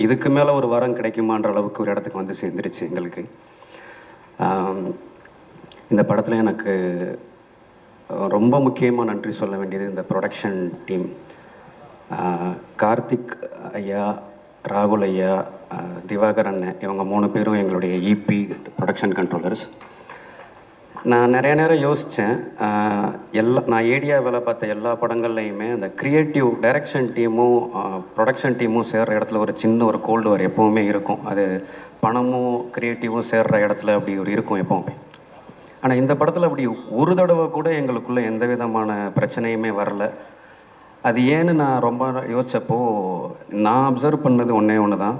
இதுக்கு மேலே ஒரு வரம் கிடைக்குமான்ற அளவுக்கு ஒரு இடத்துக்கு வந்து சேர்ந்துருச்சு எங்களுக்கு. இந்த படத்தில் எனக்கு ரொம்ப முக்கியமாக நன்றி சொல்ல வேண்டியது இந்த ப்ரொடக்ஷன் டீம். கார்த்திக் ஐயா, ராகுல் ஐயா, திவாகர் அண்ணன், இவங்க 3 பேரும் எங்களுடைய இபி ப்ரொடக்ஷன் கண்ட்ரோலர்ஸ். நான் நிறைய நேரம் யோசித்தேன், நான் ஏடியா வேலை பார்த்த எல்லா படங்கள்லையுமே அந்த க்ரியேட்டிவ் டைரக்ஷன் டீமும் ப்ரொடக்ஷன் டீமும் சேர்கிற இடத்துல ஒரு சின்ன ஒரு கோல்டு வார் எப்போவுமே இருக்கும். அது பணமும் க்ரியேட்டிவும் சேர்கிற இடத்துல அப்படி ஒரு இருக்கும் எப்போவுமே. ஆனால் இந்த படத்தில் அப்படி ஒரு தடவை கூட எங்களுக்குள்ளே எந்த விதமான பிரச்சனையுமே வரல. அது ஏன்னு நான் ரொம்ப யோசித்தப்போ நான் அப்சர்வ் பண்ணது ஒன்று தான்,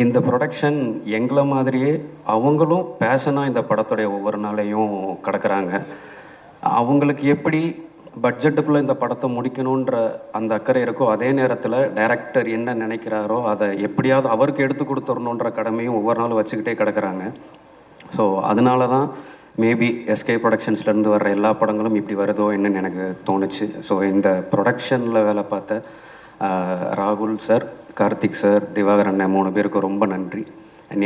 இந்த ப்ரொடக்ஷன் எங்களை மாதிரியே அவங்களும் பேஷனாக இந்த படத்துடைய ஒவ்வொரு நாளையும் கடக்கிறாங்க. அவங்களுக்கு எப்படி பட்ஜெட்டுக்குள்ளே இந்த படத்தை முடிக்கணுன்ற அந்த அக்கறை இருக்கோ, அதே நேரத்தில் டைரக்டர் என்ன நினைக்கிறாரோ அதை எப்படியாவது அவருக்கு எடுத்து கொடுத்துடணுன்ற கடமையும் ஒவ்வொரு நாளும் வச்சுக்கிட்டே கிடக்கிறாங்க. ஸோ அதனால தான் மேபி எஸ்கே ப்ரொடக்ஷன்ஸ்லேருந்து வர்ற எல்லா படங்களும் இப்படி வருதோ என்னன்னு எனக்கு தோணுச்சு. ஸோ இந்த ப்ரொடக்ஷனில் வேலை பார்த்த ராகுல் சார், கார்த்திக் சார், திவாகர் அண்ணன் 3 பேருக்கு ரொம்ப நன்றி.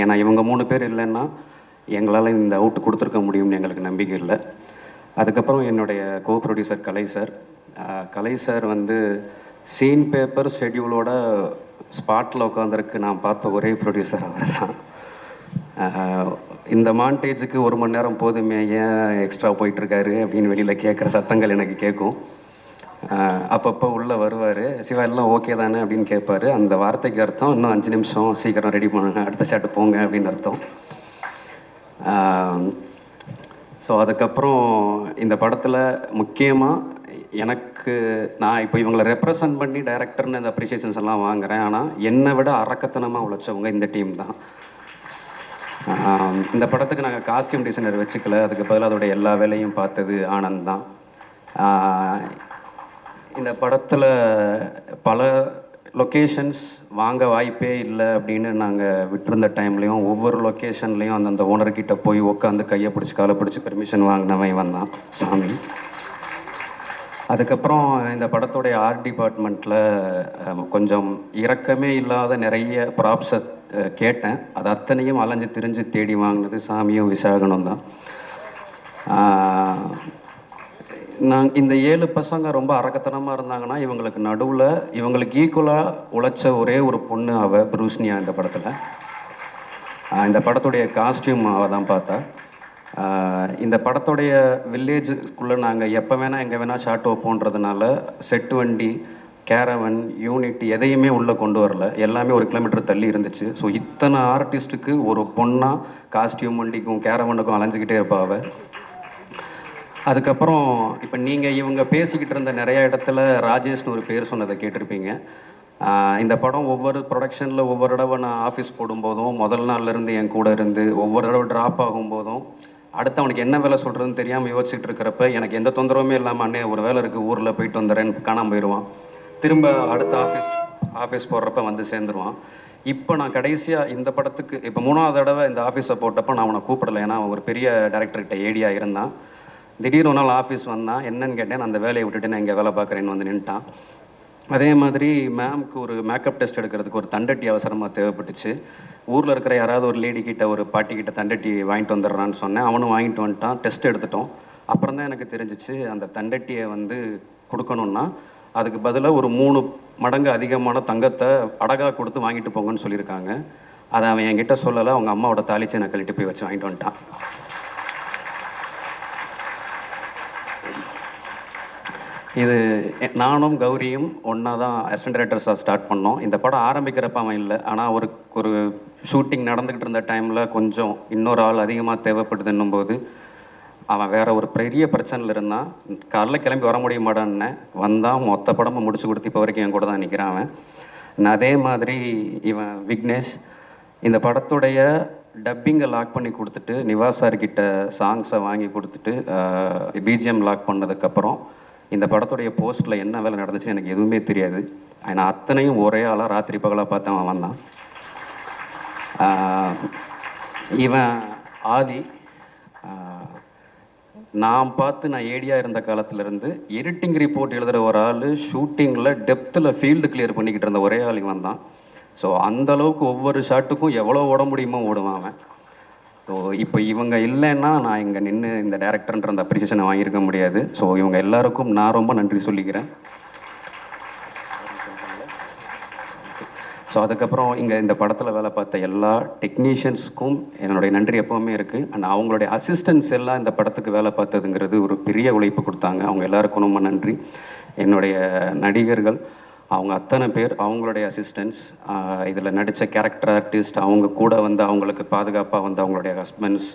ஏன்னா இவங்க 3 பேர் இல்லைன்னா எங்களால் இந்த அவுட்டு கொடுத்துருக்க முடியும்னு எங்களுக்கு நம்பிக்கை இல்லை. அதுக்கப்புறம் என்னுடைய கோ ப்ரொடியூசர் கலை சார் வந்து சீன் பேப்பர் ஷெட்யூலோட ஸ்பாட்டில் உட்காந்துருக்கு நான் பார்த்த ஒரே ப்ரொடியூசர் அவர் தான். இந்த மாண்டேஜுக்கு 1 மணி நேரம் போதுமே, ஏன் எக்ஸ்ட்ரா போயிட்டுருக்காரு அப்படின்னு வெளியில் கேட்குற சத்தங்கள் எனக்கு கேட்கும். அப்பப்போ உள்ளே வருவார், சிவா எல்லாம் ஓகே தானே அப்படின்னு கேட்பார். அந்த வார்த்தைக்கு அர்த்தம் இன்னும் 5 நிமிஷம் சீக்கிரம் ரெடி பண்ணுங்க, அடுத்த ஷாட்டு போங்க அப்படின்னு அர்த்தம். ஸோ அதுக்கப்புறம் இந்த படத்தில் முக்கியமாக எனக்கு நான் இப்போ இவங்களை ரெப்ரசன்ட் பண்ணி டைரக்டர்னு இந்த அப்ரிசியேஷன்ஸ் எல்லாம் வாங்குகிறேன். ஆனால் என்னை விட அரக்கத்தனமாக உழைச்சவங்க இந்த டீம் தான். இந்த படத்துக்கு நாங்கள் காஸ்டியூம் டிசைனர் வச்சுக்கல, அதுக்கு பதிலாக அதோடைய எல்லா வேலையும் பார்த்தது ஆனந்த் தான். இந்த படத்தில் பல லொக்கேஷன்ஸ் வாங்க வாய்ப்பே இல்லை அப்படின்னு நாங்கள் விட்டுருந்த டைம்லேயும் ஒவ்வொரு லொக்கேஷன்லேயும் அந்தந்த ஓனர்கிட்ட போய் உட்காந்து கையை பிடிச்சி காலை பிடிச்சி பெர்மிஷன் வாங்கினவன் வந்தான் சாமி. அதுக்கப்புறம் இந்த படத்துடைய ஆர்ட் டிபார்ட்மெண்ட்டில் கொஞ்சம் இரக்கமே இல்லாத நிறைய ப்ராப்ஸை கேட்டேன். அது அத்தனையும் அலைஞ்சு திரிஞ்சு தேடி வாங்கினது சாமியும் விசாகனும் தான். இந்த 7 பசங்க ரொம்ப அரக்கத்தனமாக இருந்தாங்கன்னா இவங்களுக்கு நடுவில் இவங்களுக்கு ஈக்குவலாக உழைச்ச ஒரே ஒரு பொண்ணு அவள் ப்ரூஸ்னியா. இந்த படத்தில் இந்த படத்துடைய காஸ்டியூம் அவள் தான் பார்த்தா. இந்த படத்துடைய வில்லேஜுக்குள்ளே நாங்கள் எப்போ வேணால் எங்கே வேணால் ஷாட் வைப்போன்றதுனால செட்டு வண்டி, கேரவன், யூனிட் எதையுமே உள்ளே கொண்டு வரல, எல்லாமே 1 கிலோமீட்டர் தள்ளி இருந்துச்சு. ஸோ இத்தனை ஆர்டிஸ்ட்டுக்கு ஒரு பொண்ணாக காஸ்டியூம் வண்டிக்கும் கேரவனுக்கும் அலைஞ்சிக்கிட்டே இருப்பாள். அதுக்கப்புறம் இப்போ நீங்கள் இவங்க பேசிக்கிட்டு இருந்த நிறைய இடத்துல ராஜேஷ்னு ஒரு பேர் சொன்னதை கேட்டிருப்பீங்க. இந்த படம் ஒவ்வொரு ப்ரொடக்ஷனில் ஒவ்வொரு தடவை நான் ஆஃபீஸ் போடும்போதும் முதல் நாள்லேருந்து என் கூட இருந்து ஒவ்வொரு தடவை ட்ராப் ஆகும்போதும் அடுத்து அவனுக்கு என்ன வேலை சொல்கிறதுன்னு தெரியாமல் யோசிச்சுட்டு இருக்கிறப்ப எனக்கு எந்த தொந்தரவுமே இல்லாமல் அண்ணே ஒரு வேலை இருக்குது ஊரில் போயிட்டு வந்துடுறேன்னு காணாமல் போயிடுவான். திரும்ப அடுத்த ஆஃபீஸ் போடுறப்ப வந்து சேர்ந்துருவான். இப்போ நான் கடைசியாக இந்த படத்துக்கு இப்போ 3ஆவது தடவை இந்த ஆஃபீஸை போட்டப்போ நான் அவனை கூப்பிடலை, ஏன்னா அவன் ஒரு பெரிய டைரக்டர்கிட்ட ஏடியாக இருந்தான். திடீர்னு ஒரு நாள் ஆஃபீஸ் வந்தான், என்னன்னு கேட்டேன். நான் அந்த வேலையை விட்டுட்டு நான் இங்கே வேலை பார்க்குறேன்னு வந்து நின்ட்டான். அதே மாதிரி மேம்க்கு ஒரு மேக்கப் டெஸ்ட் எடுக்கிறதுக்கு ஒரு தண்டட்டி அவசரமாக தேவைப்பட்டுச்சு. ஊரில் இருக்கிற யாராவது ஒரு லேடி கிட்ட ஒரு பாட்டி கிட்ட தண்டட்டி வாங்கிட்டு வந்துடுறான்னு சொன்னேன். அவனும் வாங்கிட்டு வந்துட்டான். டெஸ்ட் எடுத்துட்டோம். அப்புறம் தான் எனக்கு தெரிஞ்சிச்சு அந்த தண்டட்டியை வந்து கொடுக்கணுன்னா அதுக்கு பதிலாக ஒரு 3 மடங்கு அதிகமான தங்கத்தை அடகாக கொடுத்து வாங்கிட்டு போங்கன்னு சொல்லியிருக்காங்க. அதை அவன் என்கிட்ட சொல்லலை, அவங்க அம்மாவோட தாளிச்சு நான் கழட்டி போய் வச்சு வாங்கிட்டு வந்துட்டான். இது நானும் கௌரியும் ஒன்றா தான் அசிஸ்டன்ட் டைரக்டர்ஸாக ஸ்டார்ட் பண்ணோம். இந்த படம் ஆரம்பிக்கிறப்ப அவன் இல்லை, ஆனால் ஒரு ஷூட்டிங் நடந்துக்கிட்டு இருந்த டைமில் கொஞ்சம் இன்னொரு ஆள் அதிகமாக தேவைப்படுதுன்னும் போது அவன் வேறு ஒரு பெரிய பிரச்சனையில் இருந்தான். காலைல கிளம்பி வர முடிய மாட்டான்னு வந்தான். மொத்த படமும் முடிச்சு கொடுத்து இப்போ வரைக்கும் என் கூட தான் நிற்கிறான் அவன். அதே மாதிரி இவன் விக்னேஷ் இந்த படத்துடைய டப்பிங்கை லாக் பண்ணி கொடுத்துட்டு நிவாசார்கிட்ட சாங்ஸை வாங்கி கொடுத்துட்டு பிஜிஎம் லாக் பண்ணதுக்கப்புறம் இந்த படத்துடைய போஸ்ட்டில் என்ன வேலை நடந்துச்சுன்னு எனக்கு எதுவுமே தெரியாது. ஆனால் அத்தனையும் ஒரே ஆளாக ராத்திரி பகலாக பார்த்து அவன் வந்தான். இவன் ஆதி நான் பார்த்து நான் ஏடியாக இருந்த காலத்துலேருந்து எடிட்டிங் ரிப்போர்ட் எழுதுகிற ஒரு ஆள் ஷூட்டிங்கில் டெப்த்தில் ஃபீல்டு கிளியர் பண்ணிக்கிட்டு இருந்த ஒரே ஆள் இவன் தான். ஸோ அந்தளவுக்கு ஒவ்வொரு ஷாட்டுக்கும் எவ்வளோ ஓட முடியுமோ ஓடுவான் அவன். ஸோ இப்போ இவங்க இல்லைன்னா நான் இங்கே நின்று இந்த டேரக்டர்ன்ற அந்த அப்ரிசியேஷனை வாங்கியிருக்க முடியாது. ஸோ இவங்க எல்லாருக்கும் நான் ரொம்ப நன்றி சொல்லிக்கிறேன். ஸோ அதுக்கப்புறம் இங்கே இந்த படத்தில் வேலை பார்த்த எல்லா டெக்னீஷியன்ஸ்க்கும் என்னுடைய நன்றி எப்போவுமே இருக்குது. அண்ட் அவங்களுடைய அசிஸ்டன்ஸ் எல்லாம் இந்த படத்துக்கு வேலை பார்த்ததுங்கிறது ஒரு பெரிய உழைப்பு கொடுத்தாங்க. அவங்க எல்லாருக்கும் ரொம்ப நன்றி. என்னுடைய நடிகர்கள் அவங்க அத்தனை பேர், அவங்களுடைய அசிஸ்டன்ஸ், இதில் நடித்த கேரக்டர் ஆர்டிஸ்ட், அவங்க கூட வந்து அவங்களுக்கு பாதுகாப்பாக வந்து அவங்களுடைய ஹஸ்பண்ட்ஸ்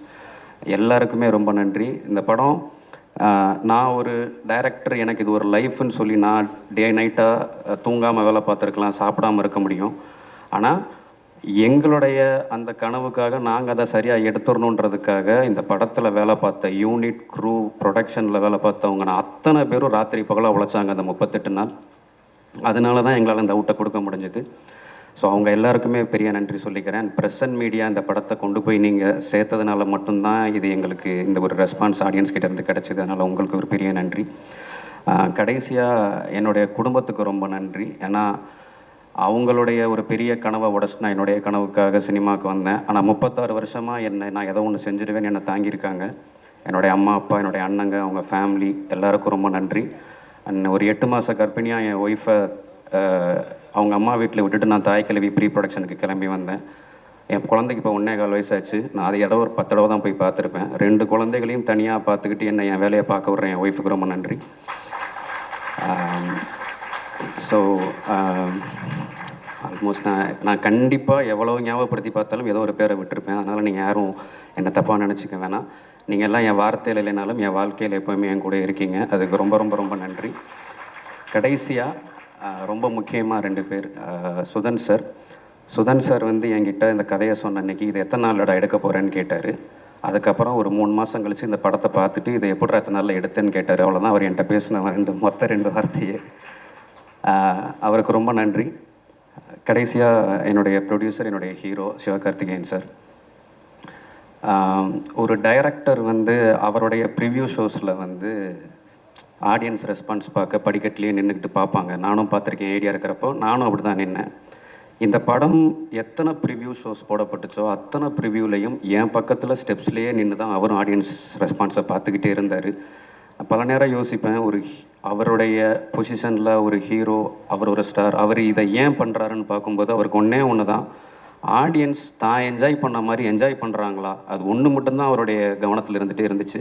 எல்லாருக்குமே ரொம்ப நன்றி. இந்த படம் நான் ஒரு டைரக்டர், எனக்கு இது ஒரு லைஃப்னு சொல்லி நான் டே நைட்டாக தூங்காமல் வேலை பார்த்துருக்கலாம், சாப்பிடாமல் இருக்க முடியும். ஆனால் எங்களுடைய அந்த கனவுக்காக நாங்கள் அதை சரியாக எடுத்துடணுன்றதுக்காக இந்த படத்தில் வேலை பார்த்த யூனிட், க்ரூ, ப்ரொடக்ஷனில் வேலை பார்த்தவங்க நான் அத்தனை பேரும் ராத்திரி பகலாக உழைச்சாங்க அந்த 38 நாள். அதனால தான் எங்களால் இந்த அவுட்டை கொடுக்க முடிஞ்சுது. ஸோ அவங்க எல்லாருக்குமே பெரிய நன்றி சொல்லிக்கிறேன். ப்ரெஸ் அண்ட் மீடியா இந்த படத்தை கொண்டு போய் நீங்கள் சேர்த்ததுனால மட்டும்தான் இது எங்களுக்கு இந்த ஒரு ரெஸ்பான்ஸ் ஆடியன்ஸ் கிட்டேருந்து கிடச்சிது. அதனால் உங்களுக்கு ஒரு பெரிய நன்றி. கடைசியாக என்னுடைய குடும்பத்துக்கு ரொம்ப நன்றி. ஏன்னா அவங்களுடைய ஒரு பெரிய கனவை உடச்சு நான் என்னுடைய கனவுக்காக சினிமாவுக்கு வந்தேன். ஆனால் 36 வருஷமாக நான் ஏதோ ஒன்று செஞ்சுடுவேன்னு என்னை தாங்கியிருக்காங்க. என்னுடைய அம்மா, அப்பா, என்னுடைய அண்ணங்க, அவங்க ஃபேமிலி எல்லாருக்கும் ரொம்ப நன்றி. அண்ட் ஒரு 8 மாத கர்ப்பிணியாக என் ஒய்ஃபை அவங்க அம்மா வீட்டில் விட்டுட்டு நான் தாய் கிழவி ப்ரீ ப்ரொடக்ஷனுக்கு கிளம்பி வந்தேன். என் குழந்தைக்கு இப்போ 1.25 வயசாச்சு. நான் அதை ஒரு 10 தடவை தான் போய் பார்த்துருப்பேன். 2 குழந்தைகளையும் தனியாக பார்த்துக்கிட்டு என்னை என் வேலையை பார்க்க விட்றேன் என் ஒய்ஃபுக்கு ரொம்ப நன்றி. ஸோ ஆல்மோஸ்ட் நான் கண்டிப்பாக எவ்வளோ ஞாபகப்படுத்தி பார்த்தாலும் ஏதோ ஒரு பேரை விட்டுருப்பேன். அதனால் நீங்கள் யாரும் என்னை தப்பாக நினச்சிக்க வேணாம். நீங்கள் எல்லாம் என் வார்த்தையில் இல்லைனாலும் என் வாழ்க்கையில் எப்போவுமே என் கூட இருக்கீங்க. அதுக்கு ரொம்ப ரொம்ப ரொம்ப நன்றி. கடைசியாக ரொம்ப முக்கியமாக 2 பேர். சுதன் சார் வந்து என்கிட்ட இந்த கதையை சொன்ன அன்றைக்கி இதை எத்தனை நாளில் எடுக்க போகிறேன்னு கேட்டார். அதுக்கப்புறம் ஒரு 3 மாதம் கழித்து இந்த படத்தை பார்த்துட்டு இதை எப்படி எத்தனை நாளில் எடுத்தேன்னு கேட்டார். அவ்வளோதான் அவர் என்கிட்ட பேசின மொத்த 2 வார்த்தையே. அவருக்கு ரொம்ப நன்றி. கடைசியாக என்னுடைய ப்ரொடியூசர், என்னுடைய ஹீரோ சிவகார்த்திகேயன் சார். ஒரு டைரக்டர் வந்து அவருடைய ப்ரிவ்யூ ஷோஸில் வந்து ஆடியன்ஸ் ரெஸ்பான்ஸ் பார்க்க படிக்கட்டிலேயே நின்றுக்கிட்டு பார்ப்பாங்க. நானும் பார்த்துருக்கேன். ஏடியா இருக்கிறப்போ நானும் அப்படி தான் நின்னேன். இந்த படம் எத்தனை ப்ரிவ்யூ ஷோஸ் போடப்பட்டுச்சோ அத்தனை ப்ரிவ்யூலையும் என் பக்கத்தில் ஸ்டெப்ஸ்லேயே நின்று தான் அவரும் ஆடியன்ஸ் ரெஸ்பான்ஸை பார்த்துக்கிட்டே இருந்தார். பல நேரம் யோசிப்பேன், அவருடைய பொசிஷனில் ஒரு ஹீரோ, அவர் ஒரு ஸ்டார், அவர் இதை ஏன் பண்ணுறாருன்னு பார்க்கும்போது அவருக்கு ஒன்று தான், ஆடியன்ஸ் தான் என்ஜாய் பண்ண மாதிரி என்ஜாய் பண்ணுறாங்களா, அது ஒன்று மட்டும்தான் அவருடைய கவனத்தில் இருந்துகிட்டே இருந்துச்சு.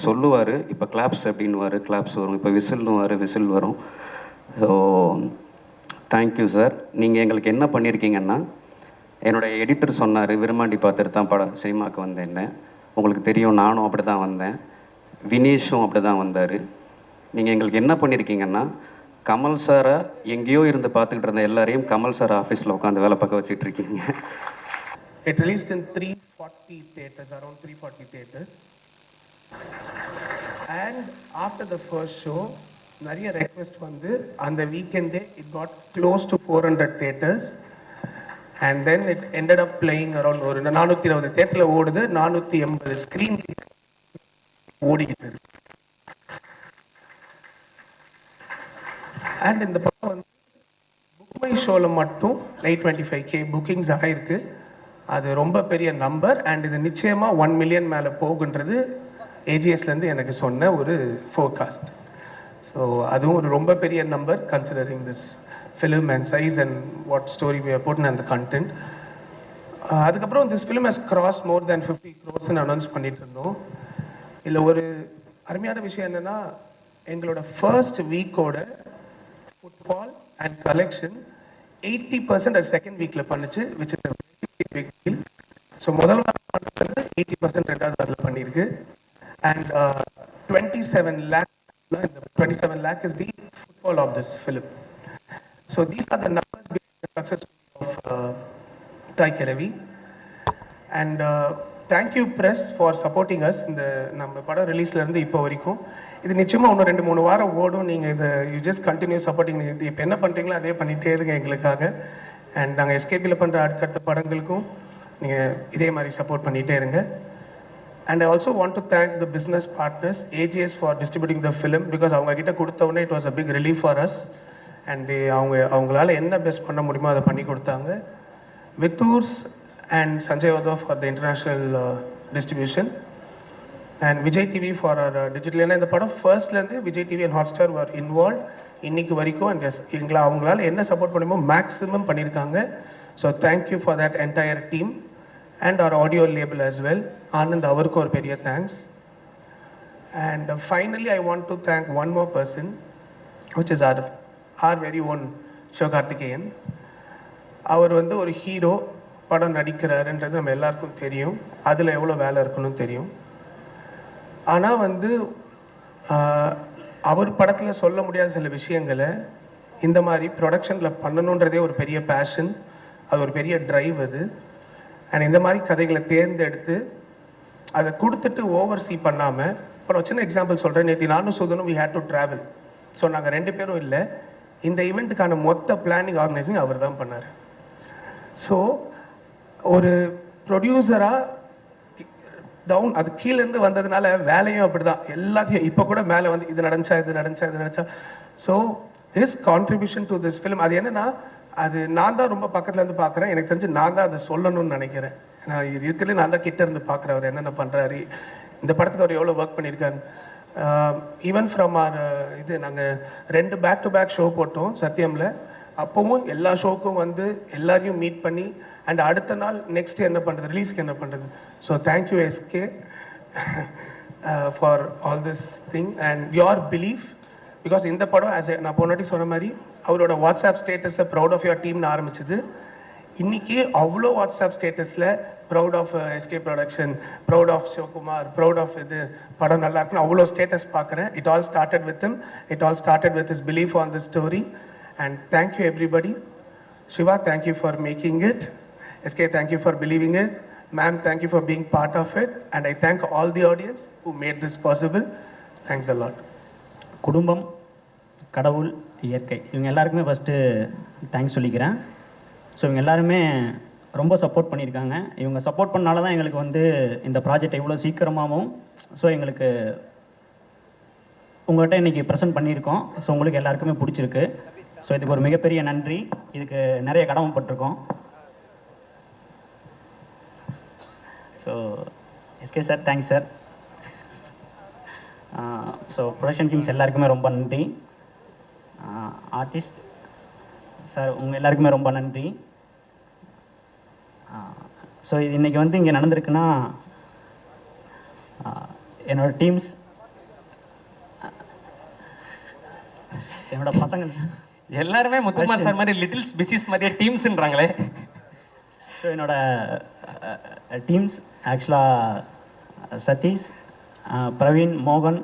சொல்லுவார், இப்போ கிளாப்ஸ் அப்படின்னுவார், கிளாப்ஸ் வரும், இப்போ விசில்னுவார், விசில் வரும். So thank you sir. நீங்கள் எங்களுக்கு என்ன பண்ணியிருக்கீங்கன்னா, என்னுடைய எடிட்டர் சொன்னார், விரும்மாண்டி பார்த்துட்டு தான் சினிமாவுக்கு வந்தேன்னு. உங்களுக்கு தெரியும், நானும் அப்படி தான் வந்தேன், வினீஷும் அப்படி தான் வந்தார். நீங்கள் எங்களுக்கு என்ன பண்ணியிருக்கீங்கன்னா, கமல் சாரை எங்கேயோ இருந்து பார்த்துக்கிட்டு இருந்த எல்லாரையும் கமல் சார் ஆஃபீஸில் உட்காந்து வேலை பார்க்க வச்சுட்டு இருக்கீங்க. It released in 340 theaters, around 340 theaters. And after the first show, நிறைய request வந்து அந்த weekend it got close to 400 theaters. And then it ended up playing around ஒரு 420 தியேட்டரில் ஓடுது, 480 ஸ்க்ரீன் ஓடிக்கிட்டு இருக்கு. அண்ட் இந்த படம் வந்து புக் மை ஷோவில் மட்டும் 825K புக்கிங்ஸ் ஆகிருக்கு. அது ரொம்ப பெரிய நம்பர். அண்ட் இது நிச்சயமாக 1 மில்லியன் மேலே போகுன்றது ஏஜிஎஸ்லேருந்து எனக்கு சொன்ன ஒரு ஃபோர்காஸ்ட். ஸோ அதுவும் ஒரு ரொம்ப பெரிய number considering this film and size and what story we are putting and the content. அதுக்கப்புறம் this film has cross more than 50 crores announce பண்ணிட்டு இருந்தோம். இதில் ஒரு அருமையான விஷயம் என்னென்னா, எங்களோட ஃபர்ஸ்ட் வீக்கோட ஃபுட்பால் அண்ட் கலெக்ஷன் 80% செகண்ட் வீக்கில் பண்ணுச்சு, which is big deal. So முதல் வாரம் பண்ணுறது 80%, ரெண்டாவது வாரத்தில் பண்ணியிருக்கு. அண்ட் 27 lakh, இந்த 27 lakh is the footfall of this film. So these are the numbers behind the success of Thai Kelavi. And thank you press for supporting us. இந்த நம்ம படம் ரிலீஸ்லேருந்து இப்போ வரைக்கும் இது நிச்சயமாக இன்னும் 2-3 வாரம் ஓடும். நீங்கள் இதை யூ ஜஸ்ட் கண்டினியூ சப்போர்ட்டிங். இது இப்போ என்ன பண்ணுறீங்களோ அதே பண்ணிகிட்டே இருங்க எங்களுக்காக. அண்ட் நாங்கள் எஸ்கேபியில் பண்ணுற அடுத்தடுத்த படங்களுக்கும் நீங்கள் இதே மாதிரி சப்போர்ட் பண்ணிகிட்டே இருங்க. And I also want to thank the business partners, AGS, for distributing the film, because அவங்க கிட்ட கொடுத்த உடனே it was a big relief for us. And அவங்களால என்ன பெஸ்ட் பண்ண முடியுமோ அதை பண்ணி கொடுத்தாங்க. Vithurs and Sanjay Wadhwa for the international distribution. And Vijay TV for our digital. ஏன்னா இந்த படம் ஃபர்ஸ்ட்லேருந்து Vijay TV and Hotstar were involved இன்னைக்கு வரைக்கும். அண்ட் எங்களை அவங்களால என்ன சப்போர்ட் பண்ணுமோ மேக்ஸிமம் பண்ணியிருக்காங்க. So thank you for that entire team and our audio label as well. Anand, அவருக்கும் ஒரு பெரிய thanks. And finally I want to thank one more person, which is our very own Sivakarthikeyan. அவர் வந்து ஒரு ஹீரோ, படம் நடிக்கிறாருன்றது நம்ம எல்லாருக்கும் தெரியும். அதில் எவ்வளோ வேலை இருக்குன்னு தெரியும். ஆனால் வந்து அவர் படத்தில் சொல்ல முடியாத சில விஷயங்களை இந்த மாதிரி ப்ரொடக்ஷனில் பண்ணணுன்றதே ஒரு பெரிய பேஷன், அது ஒரு பெரிய ட்ரைவ் அது. அண்ட் இந்த மாதிரி கதைகளை தேர்ந்தெடுத்து அதை கொடுத்துட்டு ஓவர்சீ பண்ணாமல், இப்போ நான் சின்ன எக்ஸாம்பிள் சொல்கிறேன். நேற்று நானும் சுதனும் we had to travel. So நாங்கள் 2 பேரும் இல்லை, இந்த ஈவெண்ட்டுக்கான மொத்த பிளானிங் ஆர்கனைசிங் அவர் தான் பண்ணார். ஸோ ஒரு ப்ரொடியூசராக டவுன் அது கீழேருந்து வந்ததுனால வேலையும் அப்படி தான் எல்லாத்தையும் இப்போ கூட மேலே வந்து இது நடந்துச்சா. So his contribution to this film, அது என்னென்னா, அது நான் தான் ரொம்ப பக்கத்துலேருந்து பார்க்குறேன். எனக்கு தெரிஞ்சு நான் தான் அதை சொல்லணும்னு நினைக்கிறேன். நான் இருக்கிறதுல நான் தான் கிட்ட இருந்து பார்க்குறேன் அவர் என்னென்ன பண்ணுறாரு, இந்த படத்துக்கு அவர் எவ்வளோ ஒர்க் பண்ணியிருக்காரு. ஈவன் ஃப்ரம் இது நாங்கள் 2 பேக்-டு-பேக் ஷோ போட்டோம் சத்யமில். அப்போவும் எல்லா ஷோக்கும் வந்து எல்லாரையும் மீட் பண்ணி அண்ட் அடுத்த நாள் நெக்ஸ்ட் என்ன பண்ணுறது, ரிலீஸ்க்கு என்ன பண்ணுறது. So thank you SK for all this thing and your belief. Because இந்த படம் நான் போனாட்டி சொன்ன மாதிரி அவரோட வாட்ஸ்அப் ஸ்டேட்டஸை ப்ரௌட் ஆஃப் யுவர் டீம்னு ஆரம்பிச்சது. இன்றைக்கி அவ்வளோ வாட்ஸ்அப் ஸ்டேட்டஸில் proud of SK production, proud of Sivakumar, proud of இது படம் நல்லா இருக்குன்னு அவ்வளோ ஸ்டேட்டஸ் பார்க்குறேன். It all started with him, it all started with his belief on the story. And thank you everybody. Shiva, thank you for making it. SK, thank you for believing it. Ma'am, thank you for being part of it. And I thank all the audience who made this possible. Thanks a lot. குடும்பம், கடவுள், இயற்கை, இவங்க எல்லாருக்குமே first thanks சொல்லிக்கிறேன். So இவங்க எல்லாருமே ரொம்ப support பண்ணியிருக்காங்க. இவங்க சப்போர்ட் பண்ணால தான் எங்களுக்கு வந்து இந்த ப்ராஜெக்ட் இவ்வளோ சீக்கிரமாகவும் எங்களுக்கு உங்கள்கிட்ட இன்றைக்கி ப்ரெசென்ட் பண்ணியிருக்கோம். ஸோ உங்களுக்கு எல்லாருக்குமே பிடிச்சிருக்கு. ஸோ இதுக்கு ஒரு மிகப்பெரிய நன்றி. இதுக்கு நிறைய கடமைப்பட்டிருக்கோம். So SK sir, thanks sir. So production teams எல்லாருக்குமே ரொம்ப நன்றி. ஆர்டிஸ்ட் சார், உங்கள் எல்லாருக்குமே ரொம்ப நன்றி. ஸோ இது இன்றைக்கி வந்து இங்கே நடந்திருக்குன்னா என்னோடய டீம்ஸ், என்னோட பசங்க எல்லாருமே முத்துக்குமார் சார் மாதிரி லிட்டில்ஸ் பிசிஸ் மாதிரியே டீம்ஸ்ன்றாங்களே. ஸோ என்னோட டீம்ஸ் ஆக்சுவலாக சதீஷ், பிரவீன், மோகன்,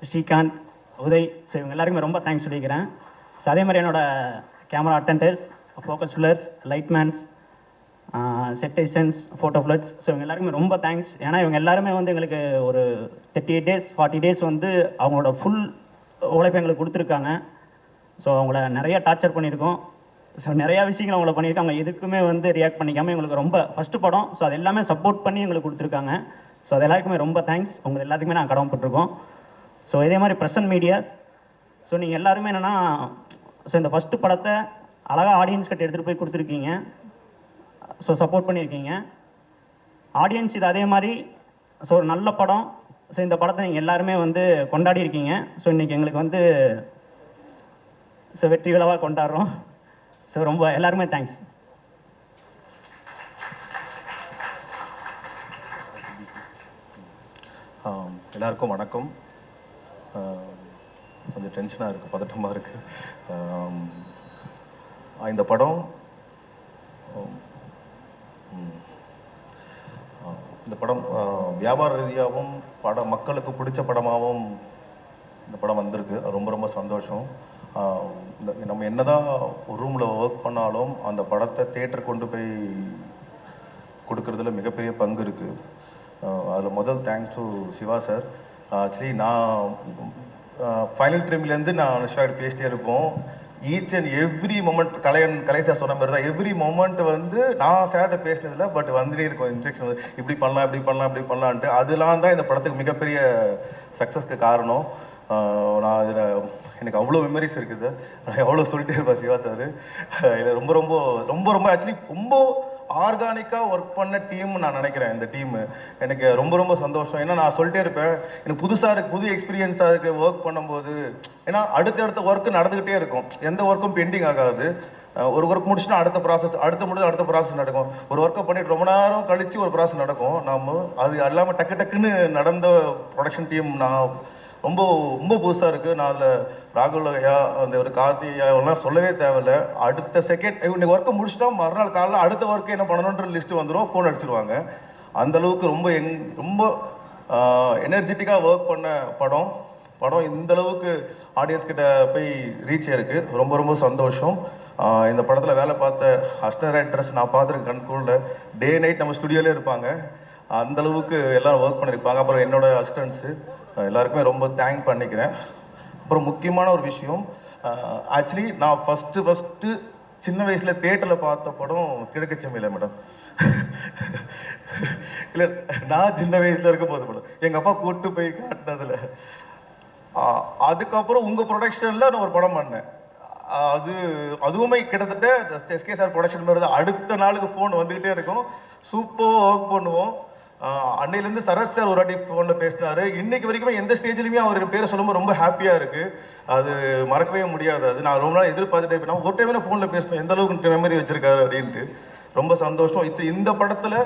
ஸ்ரீகாந்த், உதய், ஸோ இவங்க எல்லாருக்குமே ரொம்ப தேங்க்ஸ் சொல்லிக்கிறேன். ஸோ அதே மாதிரி என்னோட camera attenders, focus pullers, lightmans, செட்டேஷன்ஸ், ஃபோட்டோ ஃப்ளட்ஸ், ஸோ இவங்க எல்லாருக்குமே ரொம்ப தேங்க்ஸ். ஏன்னா இவங்க எல்லாருமே வந்து எங்களுக்கு ஒரு 38 days 40 days வந்து அவங்களோட ஃபுல் உழைப்பு எங்களுக்கு கொடுத்துருக்காங்க. ஸோ அவங்கள நிறைய டார்ச்சர் பண்ணியிருக்கோம். ஸோ நிறையா விஷயங்கள் அவங்கள பண்ணியிருக்காங்க. எதுக்குமே வந்து ரியாக்ட் பண்ணிக்காமல் எங்களுக்கு ரொம்ப ஃபஸ்ட்டு படம், ஸோ அது எல்லாமே சப்போர்ட் பண்ணி எங்களுக்கு கொடுத்துருக்காங்க. ஸோ அது எல்லாருக்குமே ரொம்ப தேங்க்ஸ். உங்கள் எல்லாத்துக்குமே நான் கடமைப்பட்டிருக்கோம். ஸோ இதே மாதிரி ப்ரெசன்ட் மீடியாஸ், ஸோ நீங்கள் எல்லாருமே என்னென்னா, ஸோ இந்த ஃபஸ்ட்டு படத்தை அழகாக ஆடியன்ஸ் கிட்ட எடுத்துகிட்டு போய் கொடுத்துருக்கீங்க. ஸோ சப்போர்ட் பண்ணியிருக்கீங்க ஆடியன்ஸ். இது அதே மாதிரி ஸோ ஒரு நல்ல படம். ஸோ இந்த படத்தை நீங்கள் எல்லாருமே வந்து கொண்டாடி இருக்கீங்க. ஸோ இன்றைக்கி எங்களுக்கு வந்து ஸோ வெற்றி விழாவாக கொண்டாடுறோம். ஸோ ரொம்ப எல்லாருமே தேங்க்ஸ். எல்லாருக்கும் வணக்கம். கொஞ்சம் டென்ஷனாக இருக்குது, பதட்டமாக இருக்குது. இந்த படம் வியாபார ரீதியாகவும் மக்களுக்கு பிடிச்ச படமாகவும் இந்த படம் வந்திருக்கு. ரொம்ப ரொம்ப சந்தோஷம். நம்ம என்னதான் ஒரு ரூமில் ஒர்க் பண்ணாலும் அந்த படத்தை தேட்டர் கொண்டு போய் கொடுக்கறதுல மிகப்பெரிய பங்கு இருக்குது. அதில் முதல் thanks to Siva sir. Actually நான் ஃபைனல் ட்ரீம்லேருந்து நான் அனுஷ்வாகிட்ட பேசிட்டே இருப்போம். Each and every moment Kalai sir சொன்ன மாதிரி தான் எவ்ரி மொமெண்ட் வந்து நான் சார்கிட்ட பேசினதில்ல, பட் வந்துட்டே இருக்கும் இன்ஸ்ட்ரக்ஷன் வந்து இப்படி பண்ணலாம் இப்படி பண்ணலாம் இப்படி பண்ணலான்ட்டு. அதெல்லாம் தான் இந்த படத்துக்கு மிகப்பெரிய சக்ஸஸ்க்கு காரணம். நான் இதில் எனக்கு அவ்வளோ மெமரிஸ் இருக்குது சார். நான் எவ்வளோ சொல்லிட்டே இருப்பேன் சிவா சார். இதில் ரொம்ப ரொம்ப ரொம்ப ரொம்ப ஆக்சுவலி ரொம்ப ஆர்கானிக்காக ஒர்க் பண்ண டீம் நான் நினைக்கிறேன். இந்த டீமு எனக்கு ரொம்ப ரொம்ப சந்தோஷம். ஏன்னா நான் சொல்லிட்டே இருப்பேன், எனக்கு புதுசாக இருக்குது, புது எக்ஸ்பீரியன்ஸாக இருக்குது ஒர்க் பண்ணும்போது. ஏன்னா அடுத்தடுத்த ஒர்க்கு நடந்துக்கிட்டே இருக்கும், எந்த ஒர்க்கும் பெண்டிங் ஆகாது. ஒரு ஒர்க் முடிச்சுன்னா அடுத்த ப்ராசஸ், அடுத்த ப்ராசஸ் நடக்கும். ஒரு ஒர்க்கை பண்ணிட்டு ரொம்ப நேரம் கழித்து ஒரு ப்ராசஸ் நடக்கும். நம்ம அது எல்லாமே டக்குன்னு நடந்த ப்ரொடக்ஷன் டீம் நான் ரொம்ப ரொம்ப புதுசாக இருக்குது. நான் அதில் ராகுல் ஐயா, அந்த ஒரு கார்த்தி ஐயா எல்லாம் சொல்லவே தேவையில்லை. அடுத்த செகண்ட் இன்னைக்கு ஒர்க்கை முடிச்சுட்டா மறுநாள் காலையில் அடுத்த ஒர்க்கு என்ன பண்ணணுன்ற லிஸ்ட்டு வந்துடும், ஃபோன் அடிச்சிருவாங்க. அந்தளவுக்கு ரொம்ப எனர்ஜெட்டிக்காக ஒர்க் பண்ண படம் இந்தளவுக்கு ஆடியன்ஸ் கிட்ட போய் ரீச் ஆயிருக்கு. ரொம்ப ரொம்ப சந்தோஷம். இந்த படத்தில் வேலை பார்த்த அசிஸ்டன்ட் ரைட்டர்ஸ் நான் பார்த்துருக்கேன் கண்கூட. டே நைட் நம்ம ஸ்டுடியோலே இருப்பாங்க, அந்தளவுக்கு எல்லோரும் ஒர்க் பண்ணியிருப்பாங்க. அப்புறம் என்னோடய அசிஸ்டன்ஸு எல்லாருக்குமே ரொம்ப தேங்க் பண்ணிக்கிறேன். அப்புறம் முக்கியமான ஒரு விஷயம், ஆக்சுவலி நான் ஃபஸ்ட்டு சின்ன வயசில் தேட்டரில் பார்த்த படம் கிழக்குச்செம்மியில் மேடம். இல்லை, நான் சின்ன வயசில் இருக்க போது படம் எங்கள் அப்பா கூப்பிட்டு போய் காட்டினதில். அதுக்கப்புறம் உங்கள் ப்ரொடக்ஷனில் நான் ஒரு படம் பண்ணேன். அதுவுமே கிட்டத்தட்ட எஸ்கே சார் ப்ரொடக்ஷன் மாதிரி தான். அடுத்த நாளுக்கு ஃபோன் வந்துக்கிட்டே இருக்கும், சூப்பராக ஒர்க் பண்ணுவோம். அன்னையிலேருந்து சரத் சார் ஒரு வாட்டி ஃபோனில் பேசினார். இன்னைக்கு வரைக்குமே எந்த ஸ்டேஜ்லையுமே அவர் பேரை சொல்லும்போது ரொம்ப ஹாப்பியாக இருக்குது. அது மறக்கவே முடியாது. அது நான் ரொம்ப நாள் எதிர்பார்த்துட்டே இருப்பேன், ஒரு டைமே ஃபோனில் பேசணும், எந்த அளவுக்கு மெமரி வச்சிருக்காரு அப்படின்ட்டு. ரொம்ப சந்தோஷம். இந்த படத்தில்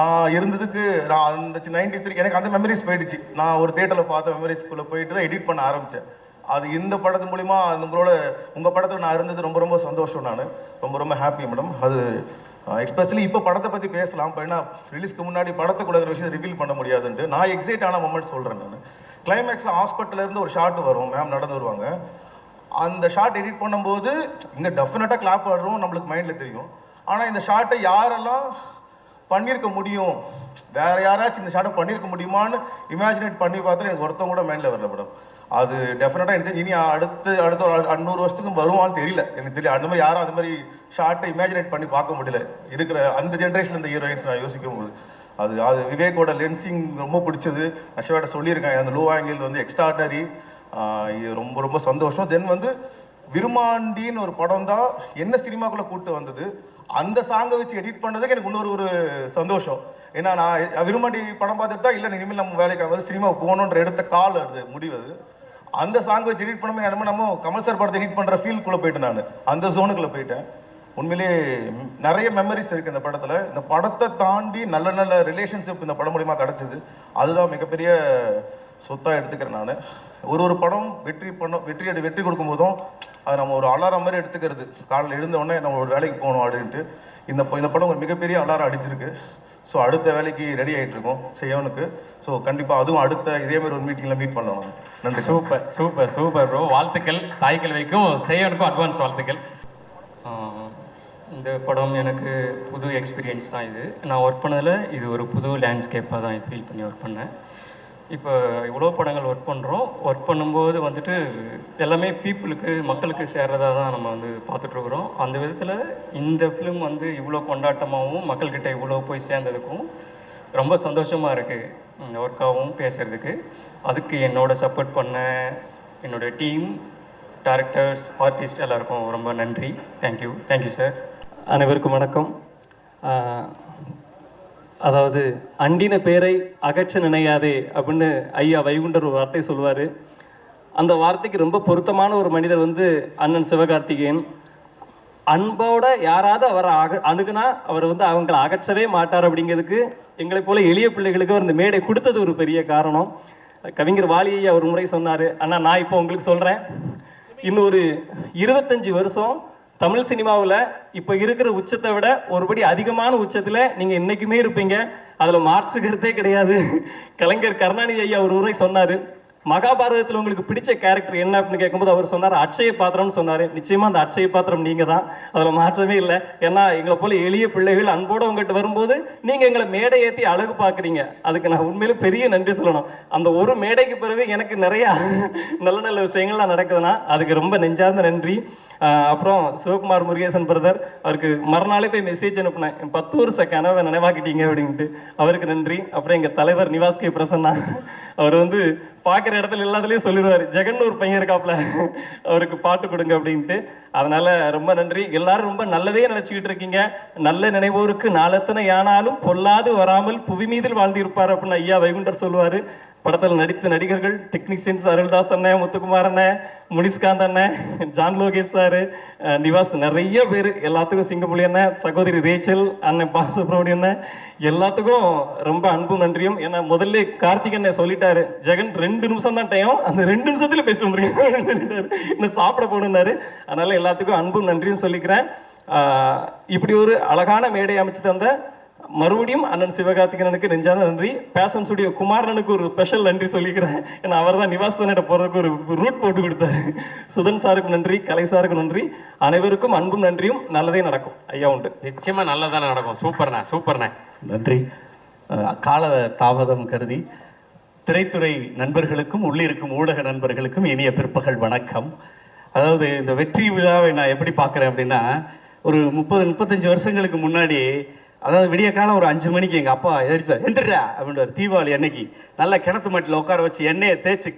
நான் இருந்ததுக்கு நான் அந்த 93 எனக்கு அந்த மெமரிஸ் போயிடுச்சு. நான் ஒரு தேட்டரில் பார்த்த மெமரிஸ்குள்ளே போயிட்டு தான் எடிட் பண்ண ஆரம்பித்தேன். அது இந்த படத்து மூலிமா உங்கள் படத்தில் நான் இருந்தது ரொம்ப ரொம்ப சந்தோஷம். நான் ரொம்ப ரொம்ப ஹாப்பி மேடம். அது எஸ்பெஷலி இப்போ படத்தை பற்றி பேசலாம். இப்போ என்ன ரிலீஸ்க்கு முன்னாடி படத்துக்குள்ள ஒரு விஷயம் ரிவீல் பண்ண முடியாதுன்ட்டு நான் எக்ஸைட் ஆன மொமெண்ட் சொல்கிறேன். நான் கிளைமேக்ஸில் ஹாஸ்பிட்டலேருந்து ஒரு ஷாட் வரும், மேம் நடந்து வருவாங்க. அந்த ஷாட் எடிட் பண்ணும்போது இங்கே டெஃபினட்டாக கிளாப் ஆடுறோம், நம்மளுக்கு மைண்டில் தெரியும். ஆனால் இந்த ஷாட்டை யாரெல்லாம் பண்ணியிருக்க முடியும், வேற யாராச்சும் இந்த ஷாட்டை பண்ணியிருக்க முடியுமான்னு இமேஜினேட் பண்ணி பார்த்தா எனக்கு ஒருத்தவங்க கூட மைண்டில் வரல மேடம். அது டெஃபினட்டாக எனக்கு இனி அடுத்த ஒரு 100 வருஷத்துக்கும் வருவான்னு தெரியல, எனக்கு தெரியல. அந்த மாதிரி யாரும் அந்த மாதிரி ஷார்ட்டை இமேஜினேட் பண்ணி பார்க்க முடியல இருக்கிற அந்த ஜென்ரேஷன். இந்த ஹீரோயின்ஸ் நான் யோசிக்கும் போது அது விவேக்கோட லென்சிங் ரொம்ப பிடிச்சது. அஷ்வாட்ட சொல்லியிருக்கேன், அந்த லோ ஆங்கிள் வந்து எக்ஸ்ட்ராடனரி. ரொம்ப ரொம்ப சந்தோஷம். தென் விருமாண்டின்னு ஒரு படம் தான் என்ன சினிமாக்குள்ளே கூப்பிட்டு வந்தது. அந்த சாங்கை வச்சு எடிட் பண்ணதுக்கு எனக்கு இன்னொரு சந்தோஷம். ஏன்னா நான் விருமாண்டி படம் பார்த்துட்டு தான் இல்லை இனிமேல் நம்ம வேலைக்காக சினிமா போகணுன்ற எடுத்த கால் அது முடிவு. அந்த சாங் வச்சு எடிட் பண்ணும்போது நம்ம கமல் சார் படத்தை எடிட் பண்ணுற ஃபீல்டுக்குள்ளே போயிட்டேன். நான் அந்த ஜோனுக்குள்ளே போயிட்டேன். உண்மையிலே நிறைய மெமரிஸ் இருக்குது இந்த படத்தில். இந்த படத்தை தாண்டி நல்ல நல்ல ரிலேஷன்ஷிப் இந்த படம் மூலிமா கிடச்சிது. அதுதான் மிகப்பெரிய சொத்தாக எடுத்துக்கிறேன் நான். ஒரு படம் வெற்றி கொடுக்கும் போதும் அது நம்ம ஒரு அலாரம் மாதிரி எடுத்துக்கிறது. காலையில் எழுந்தோடனே நம்ம ஒரு வேலைக்கு போகணும் அப்படின்ட்டு இந்த படம் ஒரு மிகப்பெரிய அலாரம் அடிச்சிருக்கு. ஸோ அடுத்த வேலைக்கு ரெடி ஆகிட்டு இருக்கோம் செய்யவனுக்கு. ஸோ கண்டிப்பாக அதுவும் அடுத்த இதேமாதிரி ஒரு மீட்டிங்கில் மீட் பண்ணலாம். நன்றி. Super super super bro. வாழ்த்துக்கள் தாய் கல்விக்கும் செய்யவனுக்கும் அட்வான்ஸ் வாழ்த்துக்கள். இந்த படம் எனக்கு புது எக்ஸ்பீரியன்ஸ் தான். இது நான் ஒர்க் பண்ணதில் இது ஒரு புது லேண்ட்ஸ்கேப்பாக தான் இது ஃபீல் பண்ணி ஒர்க் பண்ணேன். இப்போ இவ்வளோ படங்கள் ஒர்க் பண்ணுறோம். ஒர்க் பண்ணும்போது எல்லாமே மக்களுக்கு சேர்றதாக தான் நம்ம பார்த்துட்ருக்குறோம். அந்த விதத்தில் இந்த ஃபிலிம் இவ்வளோ கொண்டாட்டமாகவும் மக்கள்கிட்ட இவ்வளோ போய் சேர்ந்ததுக்கும் ரொம்ப சந்தோஷமாக இருக்குது ஒர்க்காகவும் பேசுகிறதுக்கு. அதுக்கு என்னோட சப்போர்ட் பண்ண என்னோடய டீம், டைரக்டர்ஸ், ஆர்டிஸ்ட் எல்லாருக்கும் ரொம்ப நன்றி. Thank you sir. அனைவருக்கும் வணக்கம். அதாவது அண்டின பேரை அகற்ற நினையாதே அப்படின்னு ஐயா வைகுண்டர் ஒரு வார்த்தை சொல்லுவார். அந்த வார்த்தைக்கு ரொம்ப பொருத்தமான ஒரு மனிதர் அண்ணன் சிவகார்த்திகேயன். அன்போட யாராவது அவரை அணுகுனா அவர் அவங்களை அகற்றவே மாட்டார். அப்படிங்கிறதுக்கு எங்களை போல எளிய பிள்ளைகளுக்கு அவர் இந்த மேடை கொடுத்தது ஒரு பெரிய காரணம். கவிஞர் வாலி ஐயா ஒரு முறை சொன்னார், அண்ணா நான் இப்போ உங்களுக்கு சொல்கிறேன், இன்னொரு 25 வருஷம் தமிழ் சினிமாவில் இப்போ இருக்கிற உச்சத்தை விட ஒருபடி அதிகமான உச்சத்தில் நீங்கள் என்றைக்குமே இருப்பீங்க, அதில் மாற்று கருத்தே கிடையாது. கலைஞர் கருணாநிதி ஐயா ஒரு முறை சொன்னார், மகாபாரதத்தில் உங்களுக்கு பிடிச்ச கேரக்டர் என்ன அப்படின்னு கேட்கும்போது அவர் சொன்னார் அட்சய பாத்திரம்னு சொன்னார். நிச்சயமாக அந்த அட்சய பாத்திரம் நீங்கள் தான், அதில் மாற்றமே இல்லை. ஏன்னா எங்களை போல எளிய பிள்ளைகள் அன்போடு உங்ககிட்ட வரும்போது நீங்கள் எங்களை மேடை ஏற்றி அழகு பார்க்குறீங்க. அதுக்கு நான் உண்மையிலே பெரிய நன்றி சொல்லணும். அந்த ஒரு மேடைக்கு பிறகு எனக்கு நிறையா நல்ல நல்ல விஷயங்கள்லாம் நடக்குதுன்னா அதுக்கு ரொம்ப நெஞ்சார்ந்த நன்றி. அப்புறம் சிவகுமார் முருகேசன் பிரதர், அவருக்கு மறுநாளே போய் மெசேஜ் அனுப்புனேன், 10 வருஷ கனவை நினைவாக்கிட்டீங்க அப்படின்ட்டு, அவருக்கு நன்றி. அப்புறம் எங்கள் தலைவர் நிவாஸ் கே பிரசன்னா, அவர் வந்து பார்க்குற இடத்துல எல்லாத்துலேயும் சொல்லிடுவார், ஜெகன் ஒரு பையன் இருக்காப்புல அவருக்கு பாட்டு கொடுங்க அப்படின்ட்டு. அதனால ரொம்ப நன்றி. எல்லாரும் ரொம்ப நல்லதே நினச்சிக்கிட்டு இருக்கீங்க. நல்ல நினைவோருக்கு நாளத்தனை ஆனாலும் பொல்லாது வராமல் புவி மீதில் வாழ்ந்திருப்பார் அப்படின்னு ஐயா வைகுண்டர் சொல்லுவார். படத்தில் நடித்த நடிகர்கள், டெக்னீஷியன்ஸ் அருள்தாஸ் அண்ணன், முத்துக்குமார் அண்ணன், முனிஸ்காந்த் அண்ணன், ஜான் லோகேஷ் சார், நிவாஸ், நிறைய பேர். எல்லாத்துக்கும் சிங்கப்புலி அண்ணன், சகோதரி ரேச்சல் அண்ணன், பாலசுப்ரமணியம் அண்ணன், எல்லாத்துக்கும் ரொம்ப அன்பும் நன்றியும். ஏன்னா முதல்ல கார்த்திக் அண்ணன் சொல்லிட்டாரு, ஜெகன் 2 நிமிஷம் தான் டைம், அந்த 2 நிமிஷத்துல பேசிட்டு வந்துருக்கீங்க சொல்லிட்டாரு, இன்னும் சாப்பிட போனாரு. அதனால எல்லாத்துக்கும் அன்பும் நன்றியும் சொல்லிக்கிறேன். இப்படி ஒரு அழகான மேடை அமைச்சு தந்த மறுபடியும் அண்ணன் சிவகார்த்திகேயனுக்கு நெஞ்சாத நன்றி. பேஷன் ஸ்டுடியோ குமாரனுக்கு ஒரு ஸ்பெஷல் நன்றி சொல்லிக்கிறேன். ஏன்னா அவர் தான் நிவாசனிட போகிறதுக்கு ஒரு ரூட் போட்டு கொடுத்தாரு. சுதன் சாருக்கு நன்றி, கலை சாருக்கு நன்றி. அனைவருக்கும் அன்பும் நன்றியும். நல்லதே நடக்கும் ஐயா உண்டு. நிச்சயமாக நல்லதானே நடக்கும். சூப்பர்ண்ணே, சூப்பர்ண்ணே. நன்றி. கால தாமதம் கருதி திரைத்துறை நண்பர்களுக்கும் உள்ளிருக்கும் ஊடக நண்பர்களுக்கும் இனிய பிற்பகல் வணக்கம். அதாவது இந்த வெற்றி விழாவை நான் எப்படி பார்க்குறேன் அப்படின்னா, ஒரு 30-35 வருஷங்களுக்கு முன்னாடி, அதாவது விடிய காலம் ஒரு 5 மணிக்கு எங்கள் அப்பா எந்திரா அப்படின்றார். தீபாவளி அன்னைக்கு நல்லா கிணத்து மாட்டில் உட்கார வச்சு எண்ணெயை தேய்ச்சி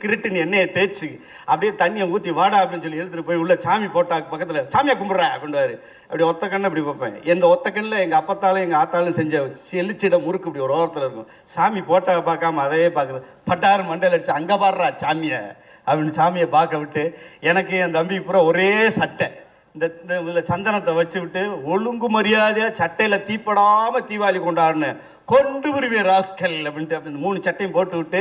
கிருட்டுன்னு எண்ணெயை தேய்ச்சி அப்படியே தண்ணியை ஊற்றி வாடா அப்படின்னு சொல்லி எழுத்துட்டு போய் உள்ள சாமி போட்டாக்கு பக்கத்தில் சாமியை கும்பிட்றா அப்படின்றாரு. அப்படி ஒத்த கண்ணை அப்படி பார்ப்பேன். எந்த ஒத்த கண்ணில் எங்கள் அப்பத்தாலும் எங்கள் ஆத்தாலும் செஞ்ச செல்லிச்சிடம் முறுக்கு இப்படி ஒரு ஓரத்தில் இருக்கும். சாமி போட்டா பார்க்காம அதையே பார்க்குறது. பட்டாறு மண்டையில் அடிச்சு அங்கே பாடுறா சாமியை அப்படின்னு சாமியை பார்க்க விட்டு, எனக்கு என் தம்பி பூரா ஒரே சட்டை, இந்த இதில் சந்தனத்தை வச்சு விட்டு ஒழுங்கு மரியாதையாக சட்டையில் தீப்படாமல் தீபாவளி கொண்டாடினேன். கொண்டு வருவேன் ராஸ்கல் அப்படின்ட்டு. அப்படி இந்த 3 சட்டையும் போட்டு விட்டு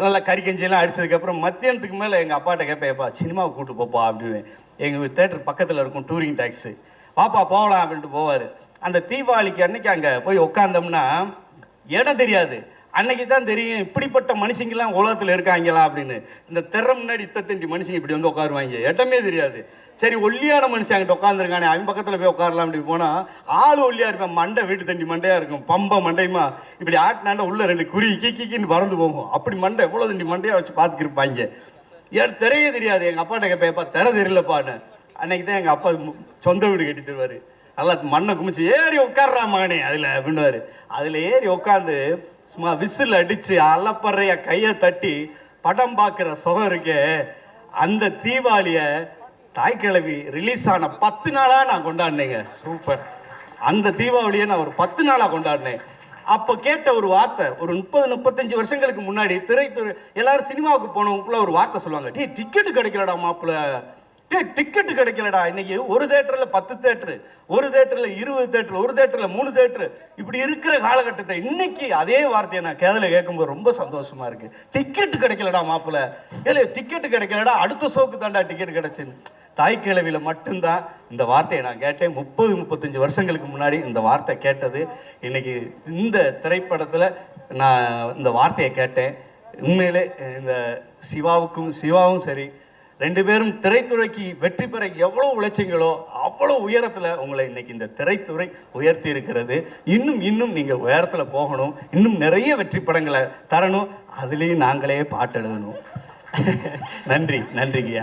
நல்லா கறிக்கஞ்சியெல்லாம் அடித்ததுக்கப்புறம் மத்தியானத்துக்கு மேலே எங்கள் அப்பாட்ட கேட்பேன்ப்பா சினிமாவுக்கு கூப்பிட்டு போப்பா அப்படின்னு. எங்கள் தேட்டர் பக்கத்தில் இருக்கும் டூரிங் டாக்ஸு, பாப்பா போகலாம் அப்படின்ட்டு போவார். அந்த தீபாவளிக்கு அன்னைக்கு அங்கே போய் உட்காந்தோம்னா இடம் தெரியாது. அன்னைக்கு தான் தெரியும் இப்படிப்பட்ட மனுஷங்கெல்லாம் உலகத்தில் இருக்காங்களா அப்படின்னு. இந்த திரை முன்னாடி இத்தத்தண்டி மனுஷங்க இப்படி வந்து உட்காருவாங்க, இடமே தெரியாது. சரி ஒல்லியான மனுஷன் அங்கிட்ட உட்காந்துருக்கானே, அவன் பக்கத்தில் போய் உட்காரலாம் அப்படி போனால் ஆள் ஒல்லியாக இருப்பேன், மண்டை வீட்டு தண்டி மண்டையாக இருக்கும், பம்ப மண்டையுமா இப்படி ஆட்டினாண்ட உள்ள 2 குருவி கிக்கின்னு பறந்து போகும். அப்படி மண்டை எவ்வளோ தண்டி மண்டையாக வச்சு பார்த்துக்கிருப்பாங்க. திரையே தெரியாது. எங்கள் அப்பாட்ட கேட்பேப்பா திரை தெரியலப்பான்னு. அன்னைக்கு தான் எங்கள் அப்பா சொந்த வீடு கட்டி தருவார். நல்லா மண்ணை குமிச்சு ஏறி உட்கார்றா மகனே அதில் அப்படின்னுவார். அதில் ஏறி உட்காந்து சும்மா விசில் அடித்து அலப்பறைய கையை தட்டி படம் பார்க்குற சுகம் இருக்கே, அந்த தீபாவளியை தாய்க்கிழவி ரிலீஸ் ஆன 10 நாளாக நான் கொண்டாடினேங்க. சூப்பர். அந்த தீபாவளியை நான் ஒரு 10 நாளாக கொண்டாடினேன். அப்போ கேட்ட ஒரு வார்த்தை, ஒரு 30-35 வருஷங்களுக்கு முன்னாடி திரைத்துறை எல்லாரும் சினிமாவுக்கு போனவங்களுக்குள்ள ஒரு வார்த்தை சொல்லுவாங்க, டே டிக்கெட்டு கிடைக்கலடா மாப்பிள்ள, டே டிக்கெட்டு கிடைக்கலடா. இன்னைக்கு ஒரு தேட்டரில் 10 தேட்டரு, ஒரு தேட்டரில் 20 தேட்டரு, ஒரு தேட்டரில் 3 தேட்டரு, இப்படி இருக்கிற காலகட்டத்தை இன்னைக்கு அதே வார்த்தையை நான் கேதில் கேட்கும்போது ரொம்ப சந்தோஷமா இருக்கு. டிக்கெட்டு கிடைக்கலடா மாப்பிள்ள, இல்லை டிக்கெட்டு கிடைக்கலடா, அடுத்த ஷோக்கு தாண்டா டிக்கெட் கிடைச்சுன்னு. தாய்க்கிழவியில் மட்டும்தான் இந்த வார்த்தையை நான் கேட்டேன். 30-35 வருஷங்களுக்கு முன்னாடி இந்த வார்த்தை கேட்டது. இன்னைக்கு இந்த திரைப்படத்தில் நான் இந்த வார்த்தையை கேட்டேன். உண்மையிலே இந்த சிவாவும் சரி, 2 பேரும் திரைத்துறைக்கு வெற்றி பெற எவ்வளோ உழைச்சிங்களோ அவ்வளோ உயரத்தில் உங்களை இன்னைக்கு இந்த திரைத்துறை உயர்த்தி இருக்கிறது. இன்னும் நீங்கள் உயரத்தில் போகணும், இன்னும் நிறைய வெற்றி படங்களை தரணும், அதுலேயும் நாங்களே பாட்டு எழுதணும். நன்றிங்கய்யா.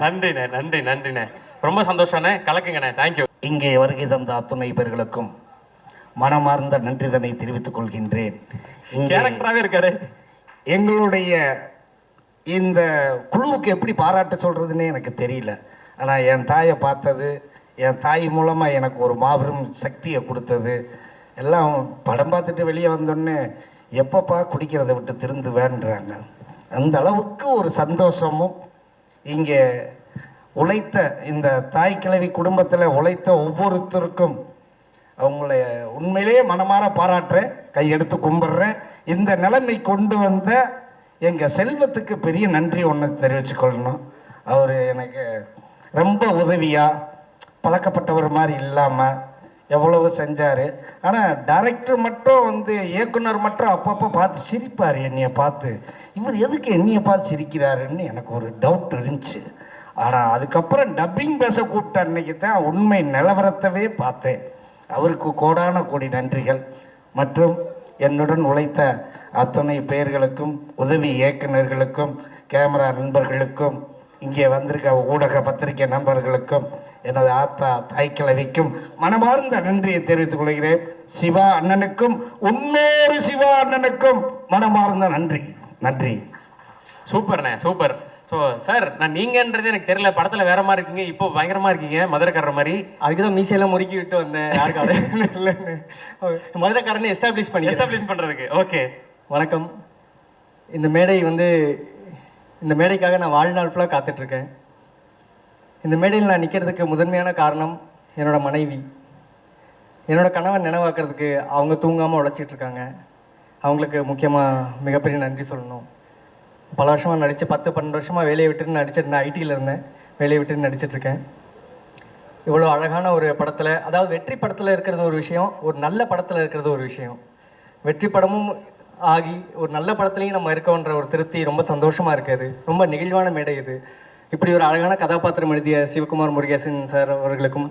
நன்றிண்ணே. ரொம்ப சந்தோஷம்ண்ணே. கலக்குங்கண்ணே. தேங்க்யூ. இங்கே வருகை தந்த அத்துணை பேர்களுக்கும் மனமார்ந்த நன்றிதனை தெரிவித்துக் கொள்கின்றேன். கேரக்டராகவே இருக்காரு. எங்களுடைய இந்த குழுவுக்கு எப்படி பாராட்ட சொல்கிறதுன்னே எனக்கு தெரியல. ஆனால் என் தாயை பார்த்தது, என் தாய் மூலமாக எனக்கு ஒரு மாபெரும் சக்தியை கொடுத்தது. எல்லாம் படம் பார்த்துட்டு வெளியே வந்தோடனே எப்பப்பா குடிக்கிறத விட்டு திருந்து வேண்டுறாங்க. அந்த அளவுக்கு ஒரு சந்தோஷமும், இங்கே உழைத்த இந்த தாய் கிழவி குடும்பத்தில் உழைத்த ஒவ்வொருத்தருக்கும் அவங்கள உண்மையிலேயே மனமாற பாராட்டுறேன், கையெடுத்து கும்பிட்றேன். இந்த நிலைமை கொண்டு வந்த எங்கள் செல்வத்துக்கு பெரிய நன்றி ஒன்று தெரிவிச்சுக்கொள்ளணும். அவர் எனக்கு ரொம்ப உதவியாக, பழக்கப்பட்டவர் மாதிரி இல்லாமல் எவ்வளவு செஞ்சார். ஆனால் டைரக்டர் மட்டும் வந்து இயக்குனர் மட்டும் அப்பப்போ பார்த்து சிரிப்பார். என்னையை பார்த்து இவர் எதுக்கு என்னையை பார்த்து சிரிக்கிறாருன்னு எனக்கு ஒரு டவுட் இருந்துச்சு. ஆனால் அதுக்கப்புறம் டப்பிங் பேச கூப்பிட்ட அன்னைக்கு தான் உண்மை நிலவரத்தவே பார்த்தேன். அவருக்கு கோடான கோடி நன்றிகள். மற்றும் என்னுடன் உழைத்த அத்தனை பேர்களுக்கும், உதவி இயக்குநர்களுக்கும், கேமரா நண்பர்களுக்கும், இங்கே வந்திருக்க ஊடக பத்திரிகை நண்பர்களுக்கும், எனது ஆத்தா தாய்க்கிழவிக்கும் மனமார்ந்த நன்றியை தெரிவித்துக் கொள்கிறேன். சிவா அண்ணனுக்கும் இன்னொரு சிவா அண்ணனுக்கும் மனமார்ந்த நன்றி. நன்றி. சூப்பர்ண்ணே, சூப்பர். ஸோ சார், நான் நீங்கன்றது எனக்கு தெரியல, படத்தில் வேற மாதிரி இருக்கீங்க, இப்போ பயங்கரமாக இருக்கீங்க, மதுரைக்காரர் மாதிரி. அதுக்கு தான் மீசையெல்லாம் முறுக்கி விட்டு வந்தேன். யாருக்காவது இல்லைன்னு மதுரைக்காரனை எஸ்டாப்ளிஷ் பண்ணுறதுக்கு. ஓகே, வணக்கம். இந்த மேடைக்காக நான் வாழ்நாள் ஃபுல்லாக காத்துட்ருக்கேன். இந்த மேடையில் நான் நிற்கிறதுக்கு முதன்மையான காரணம் என்னோடய மனைவி. என்னோடய கணவன் நினைவாக்குறதுக்கு அவங்க தூங்காமல் உழைச்சிட்ருக்காங்க. அவங்களுக்கு முக்கியமாக மிகப்பெரிய நன்றி சொல்லணும். பல வருஷமாக நடித்து 10-12 வருஷமாக வேலையை விட்டுட்டு நடிச்சிருந்தேன். ஐடியில் இருந்தேன், வேலையை விட்டுட்டு நடிச்சிட்ருக்கேன். இவ்வளோ அழகான ஒரு படத்தில், அதாவது வெற்றி படத்தில் இருக்கிறது ஒரு விஷயம், ஒரு நல்ல படத்தில் இருக்கிறது ஒரு விஷயம். வெற்றி படமும் ஆகி ஒரு நல்ல படத்துலையும் நம்ம இருக்கோன்ற ஒரு திருப்தி ரொம்ப சந்தோஷமாக இருக்குது. ரொம்ப நெகிழ்வான மேடை இது. இப்படி ஒரு அழகான கதாபாத்திரம் எழுதிய சிவகுமார் முருகேசன் சார் அவர்களுக்கும்,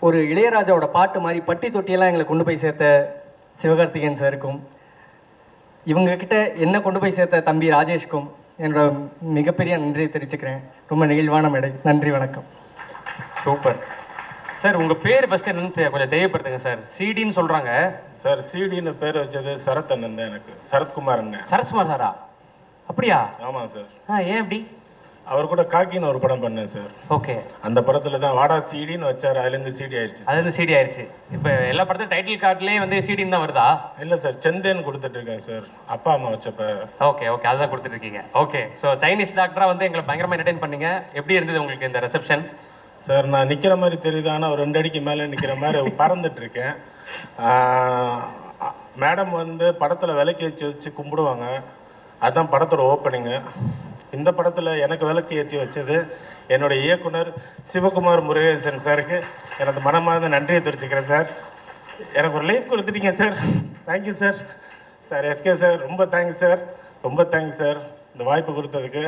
ஒரு இளையராஜாவோட பாட்டு மாதிரி பட்டி தொட்டியெல்லாம் எங்களை கொண்டு போய் சேர்த்த சிவகார்த்திகேயன் சாருக்கும், இவங்கக்கிட்ட என்ன கொண்டு போய் சேர்த்த தம்பி ராஜேஷ்க்கும் என்னோட மிகப்பெரிய நன்றியை தெரிவிச்சுக்கிறேன். ரொம்ப நெகிழ்வான மேடை. நன்றி, வணக்கம். Super sir. உங்கள் பேர் ஃபஸ்ட்டு என்னன்னு கொஞ்சம் தெரியப்படுத்துங்க சார். சிடின்னு சொல்கிறாங்க சார். சிடின்னு பேர் வச்சது சரத் அண்ணன் தான், எனக்கு சரத்குமார் அண்ணன். சரத்குமார் சாரா? அப்படியா? ஆமாம் சார். ஏன் அப்படி? அவர் கூட காக்கின்னு ஒரு படம் பண்ணேன் சார். ஓகே. அந்த படத்தில் தான் வாடா சிடின்னு வச்சார், அதுலேருந்து சிடி ஆயிடுச்சு. அதுலேருந்து சிடி ஆயிடுச்சு. இப்போ எல்லா படத்தையும் டைட்டில் கார்ட்லேயே வந்து சிடின்னு தான் வருதா? இல்லை சார், செந்தேன்னு கொடுத்துட்ருக்கேன் சார், அப்பா அம்மா வச்சப்ப. ஓகே ஓகே, அதுதான் கொடுத்துட்ருக்கீங்க. ஓகே. ஸோ சைனீஸ் டாக்டராக வந்து எங்களை பயங்கரமாக என்டர்டைன் பண்ணீங்க. எப்படி இருந்தது உங்களுக்கு இந்த ரிசப்ஷன்? சார், நான் நிற்கிற மாதிரி தெரியுது, ஆனால் ஒரு 2 அடிக்கு மேலே நிற்கிற மாதிரி பறந்துட்டுருக்கேன். மேடம் வந்து படத்தில் விலைக்கு வச்சு கும்பிடுவாங்க, அதுதான் படத்தோட ஓப்பனிங்கு. இந்த படத்தில் எனக்கு விளக்கு ஏற்றி வச்சது என்னுடைய இயக்குனர் சிவகுமார் முருகேசன் சாருக்கு எனது மனமார்ந்த நன்றியை தெரிவிச்சுக்கிறேன் சார். எனக்கு ஒரு லைஃப் கொடுத்துட்டீங்க sir. Thank you sir. Sir SK sir, ரொம்ப தேங்க்ஸ் சார், ரொம்ப தேங்க்ஸ் சார் இந்த வாய்ப்பு கொடுத்ததுக்கு.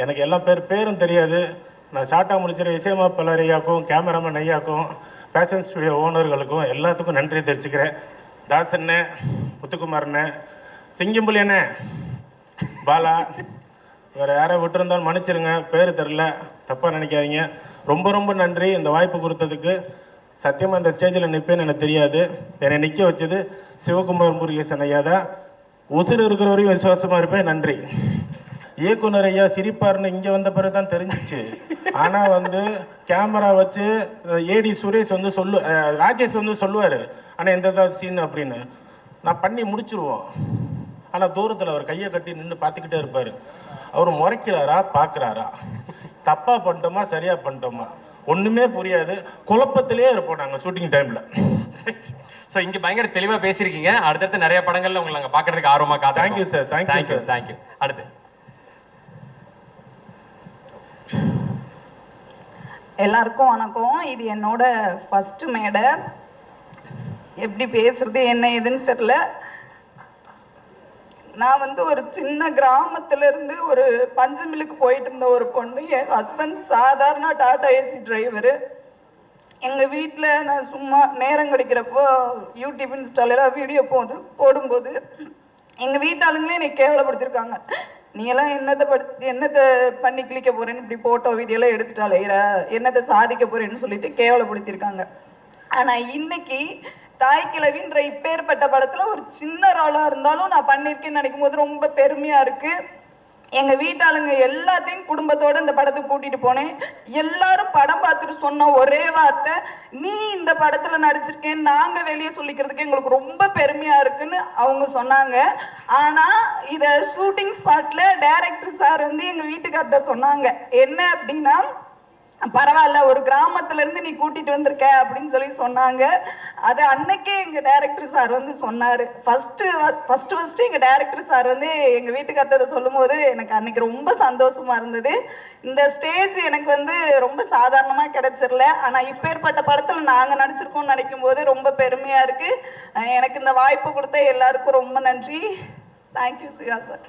எனக்கு எல்லா பேரும் தெரியாது. நான் ஷார்ட்டாக முடிச்சிட இசையமைப்பாளர் ஐயாக்கும், கேமராமேன் ஐயாக்கும், ஃபேஷன் ஸ்டுடியோ ஓனர்களுக்கும் எல்லாத்துக்கும் நன்றி தெரிவிச்சுக்கிறேன். தாசண்ணே, முத்துக்குமார்ண்ணே, சிங்கம்புலி அண்ணே, பாலா, வேறு யாரை விட்டுருந்தாலும் மன்னிச்சிருங்க, பேர் தெரில, தப்பாக நினைக்காதீங்க. ரொம்ப ரொம்ப நன்றி இந்த வாய்ப்பு கொடுத்ததுக்கு. சத்தியமாக இந்த ஸ்டேஜில் நிற்பேன்னு எனக்கு தெரியாது. என்னை நிற்க வச்சது சிவகுமார் முருகேசன் ஐயா தான். உசுறு இருக்கிற வரையும் விசுவாசமாக இருப்பேன். நன்றி. இயக்குனர் ஐயா சிரிப்பார்னு இங்கே வந்த பிறகு தான் தெரிஞ்சிச்சு. ஆனால் வந்து கேமரா வச்சு ஏடி சுரேஷ் வந்து ராஜேஷ் வந்து சொல்லுவார், ஆனால் எந்த ஏதாவது சீன் அப்படின்னு நான் பண்ணி முடிச்சிருவோம். ஆனால் தூரத்தில் அவர் கையை கட்டி நின்று பார்த்துக்கிட்டே இருப்பார். அவர் முறைக்கிறாரா பார்க்குறாரா, தப்பாக பண்ணிட்டோமா சரியாக பண்ணிட்டோமா ஒன்றுமே புரியாது. குழப்பத்திலே இருப்போம் நாங்கள் ஷூட்டிங் டைமில். ஸோ இங்கே பயங்கர தெளிவாக பேசியிருக்கீங்க. அடுத்தடுத்து நிறைய படங்கள்ல உங்களை நாங்கள் பார்க்கறதுக்கு ஆர்வமாக காத்து. Thank you sir. Thank you sir. Thank you. அடுத்து எல்லாருக்கும் வணக்கம். இது என்னோட ஃபர்ஸ்ட் மேடை. எப்படி பேசுறது என்ன ஏதுன்னு தெரில. நான் வந்து ஒரு சின்ன கிராமத்துலேருந்து ஒரு பஞ்சு மில்லுக்கு போயிட்டு இருந்த ஒரு பொண்ணு. என் ஹஸ்பண்ட் சாதாரண டாடா ஏசி டிரைவரு. எங்கள் வீட்டில் நான் சும்மா நேரம் கிடைக்கிறப்போ யூடியூப் இன்ஸ்டாலெல்லாம் வீடியோ போடும்போது எங்கள் வீட்டாளுங்களே என்னை கேவலப்படுத்திருக்காங்க. நீ எல்லாம் என்னத்தை பண்ணி கிளிக்க போகிறேன்னு இப்படி ஃபோட்டோ வீடியோலாம் எடுத்துட்டாலே என்னத்தை சாதிக்க போகிறேன்னு சொல்லிட்டு கேவலப்படுத்தியிருக்காங்க. ஆனால் இன்னைக்கு தாய்க்கிழவின்ற இப்பேற்பட்ட படத்தில் ஒரு சின்ன ரோலாக இருந்தாலும் நான் பண்ணியிருக்கேன்னு நினைக்கும் போது ரொம்ப பெருமையாக இருக்குது. எங்கள் வீட்டாளுங்க எல்லாத்தையும் குடும்பத்தோடு இந்த படத்துக்கு கூட்டிகிட்டு போனேன். எல்லாரும் படம் பார்த்துட்டு சொன்ன ஒரே வார்த்தை, நீ இந்த படத்தில் நடிச்சிருக்கேன்னு நாங்கள் வெளியே சொல்லிக்கிறதுக்கு எங்களுக்கு ரொம்ப பெருமையாக இருக்குன்னு அவங்க சொன்னாங்க. ஆனால் இதை ஷூட்டிங் ஸ்பாட்டில் டைரக்டர் சார் வந்து எங்கள் வீட்டுக்கார்ட்ட சொன்னாங்க. என்ன அப்படின்னா, பரவாயில்ல, ஒரு கிராமத்துல இருந்து நீ கூட்டிட்டு வந்திருக்க அப்படின்னு சொல்லி சொன்னாங்க. அது அன்னைக்கே எங்க டைரக்டர் சார் வந்து சொன்னாரு. ஃபர்ஸ்ட் எங்க டைரக்டர் சார் வந்து எங்க வீட்டுக்காரத்தை சொல்லும் போது எனக்கு அன்னைக்கு ரொம்ப சந்தோஷமா இருந்தது. இந்த ஸ்டேஜ் எனக்கு வந்து ரொம்ப சாதாரணமா கிடைச்சிடல. ஆனா இப்பேற்பட்ட படத்துல நாங்க நடிச்சிருக்கோம்னு நினைக்கும் போது ரொம்ப பெருமையா இருக்கு. எனக்கு இந்த வாய்ப்பு கொடுத்த எல்லாருக்கும் ரொம்ப நன்றி. Thank you Siva sir.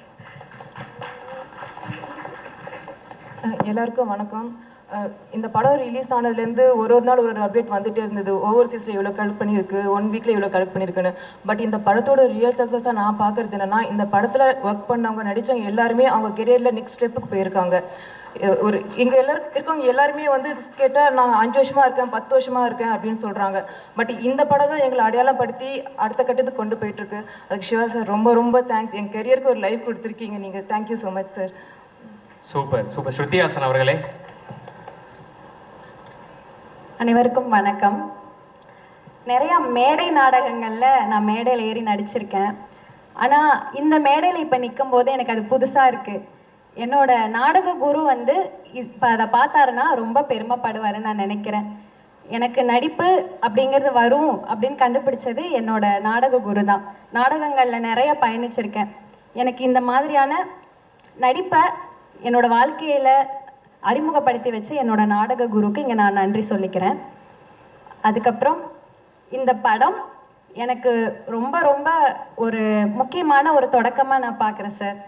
எல்லாருக்கும் வணக்கம். இந்த படம் ரிலீஸ் ஆனதுலேருந்து ஒரு நாள் ஒரு அப்டேட் வந்துட்டே இருந்தது. ஓவர்சீஸில் இவ்வளோ கலெக்ட் பண்ணியிருக்கு, 1 வீக்கில் இவ்வளோ கலெக்ட் பண்ணியிருக்குன்னு. பட் இந்த படத்தோட ரியல் சக்ஸஸாக நான் பார்க்குறது என்னென்னா, இந்த படத்தில் ஒர்க் பண்ணவங்க நடித்தவங்க எல்லாருமே அவங்க கெரியரில் நெக்ஸ்ட் ஸ்டெப்புக்கு போயிருக்காங்க. ஒரு இங்கே இருக்கவங்க எல்லாருமே வந்து கேட்டால் நான் 5 வருஷமாக இருக்கேன், 10 வருஷமாக இருக்கேன் அப்படின்னு சொல்கிறாங்க. பட் இந்த படம் தான் எங்களை அடையாளப்படுத்தி அடுத்த கட்டத்துக்கு கொண்டு போயிட்டுருக்கு. அதுக்கு சிவா சார் ரொம்ப ரொம்ப தேங்க்ஸ். என் கெரியருக்கு ஒரு லைஃப் கொடுத்துருக்கீங்க நீங்கள். Thank you so much sir. Super super. Shruti Haasan அவர்களே. அனைவருக்கும் வணக்கம். நிறையா மேடை நாடகங்களில் நான் மேடையில் ஏறி நடிச்சிருக்கேன். ஆனால் இந்த மேடையில் இப்போ நிற்கும் போது எனக்கு அது புதுசாக இருக்குது. என்னோட நாடக குரு வந்து இப்போ அதை பார்த்தாருன்னா ரொம்ப பெருமைப்படுவாருன்னு நான் நினைக்கிறேன். எனக்கு நடிப்பு அப்படிங்கிறது வரும் அப்படின்னு கண்டுபிடிச்சது என்னோட நாடக குரு தான். நாடகங்களில் நிறைய பயணிச்சிருக்கேன். எனக்கு இந்த மாதிரியான நடிப்பை என்னோட வாழ்க்கையில் அறிமுகப்படுத்தி வச்சு என்னோட நாடக குருக்கு இங்கே நான் நன்றி சொல்லிக்கிறேன். அதுக்கப்புறம் இந்த படம் எனக்கு ரொம்ப ரொம்ப ஒரு முக்கியமான ஒரு தொடக்கமாக நான் பார்க்குறேன் சார்.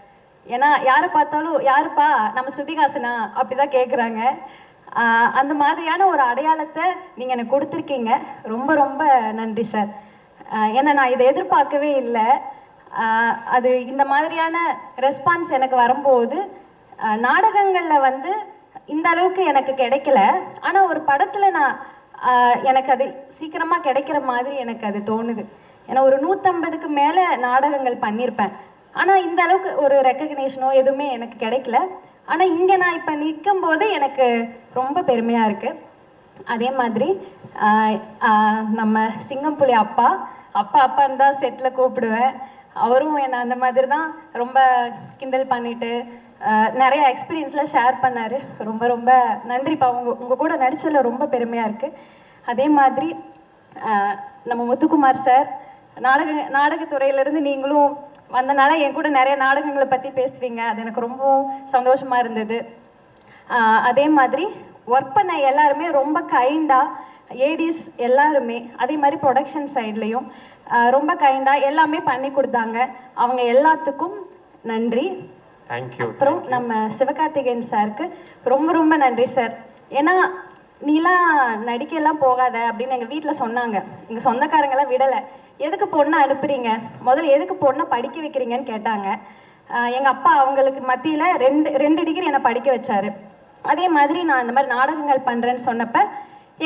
ஏன்னா யாரை பார்த்தாலும் யாருப்பா நம்ம ஸ்ருதிஹாசனா அப்படி தான் கேட்குறாங்க. அந்த மாதிரியான ஒரு அடையாளத்தை நீங்கள் எனக்கு கொடுத்துருக்கீங்க. ரொம்ப ரொம்ப நன்றி சார். ஏன்னா நான் இதை எதிர்பார்க்கவே இல்லை. அது இந்த மாதிரியான ரெஸ்பான்ஸ் எனக்கு வரும்போது நாடகங்களில் வந்து இந்த அளவுக்கு எனக்கு கிடைக்கல. ஆனால் ஒரு படத்தில் நான் எனக்கு அது சீக்கிரமாக கிடைக்கிற மாதிரி எனக்கு அது தோணுது. ஏன்னா ஒரு 150க்கு மேலே நாடகங்கள் பண்ணியிருப்பேன். ஆனால் இந்த அளவுக்கு ஒரு ரெக்கக்னேஷனோ எதுவுமே எனக்கு கிடைக்கல. ஆனால் இங்கே நான் இப்போ நிற்கும் போது எனக்கு ரொம்ப பெருமையாக இருக்குது. அதே மாதிரி நம்ம சிங்கம்புலி அப்பா அப்பான்னு தான் செட்டில் கூப்பிடுவேன். அவரும் என்னை அந்த மாதிரி தான் ரொம்ப கிண்டல் பண்ணிட்டு நிறைய எக்ஸ்பீரியன்ஸ்லாம் ஷேர் பண்ணார். ரொம்ப ரொம்ப நன்றிப்பா. உங்கள் கூட நடிச்சதில் ரொம்ப பெருமையாக இருக்குது. அதே மாதிரி நம்ம முத்துக்குமார் சார் நாடகத்துறையிலேருந்து நீங்களும் வந்தனால என் கூட நிறைய நாடகங்களை பற்றி பேசுவீங்க. அது எனக்கு ரொம்ப சந்தோஷமாக இருந்தது. அதே மாதிரி ஒர்க் பண்ண எல்லாருமே ரொம்ப கைண்டாக, ஏடிஸ் எல்லாருமே அதே மாதிரி ப்ரொடக்ஷன் சைட்லேயும் ரொம்ப கைண்டாக எல்லாமே பண்ணி கொடுத்தாங்க. அவங்க எல்லாத்துக்கும் நன்றி. தேங்க்யூ. அப்புறம் நம்ம சிவகார்த்திகேயன் சாருக்கு ரொம்ப ரொம்ப நன்றி சார். ஏன்னா நீலாம் நடிக்கலாம் போகாத அப்படின்னு எங்கள் வீட்டில் சொன்னாங்க. எங்கள் சொந்தக்காரங்களாம் விடலை. எதுக்கு பொண்ணை அனுப்புறீங்க, முதல்ல எதுக்கு பொண்ணை படிக்க வைக்கிறீங்கன்னு கேட்டாங்க. எங்கள் அப்பா அவங்களுக்கு மத்தியில் ரெண்டு டிகிரி என்னை படிக்க வச்சார். அதே மாதிரி நான் இந்த மாதிரி நாடகங்கள் பண்ணுறேன்னு சொன்னப்போ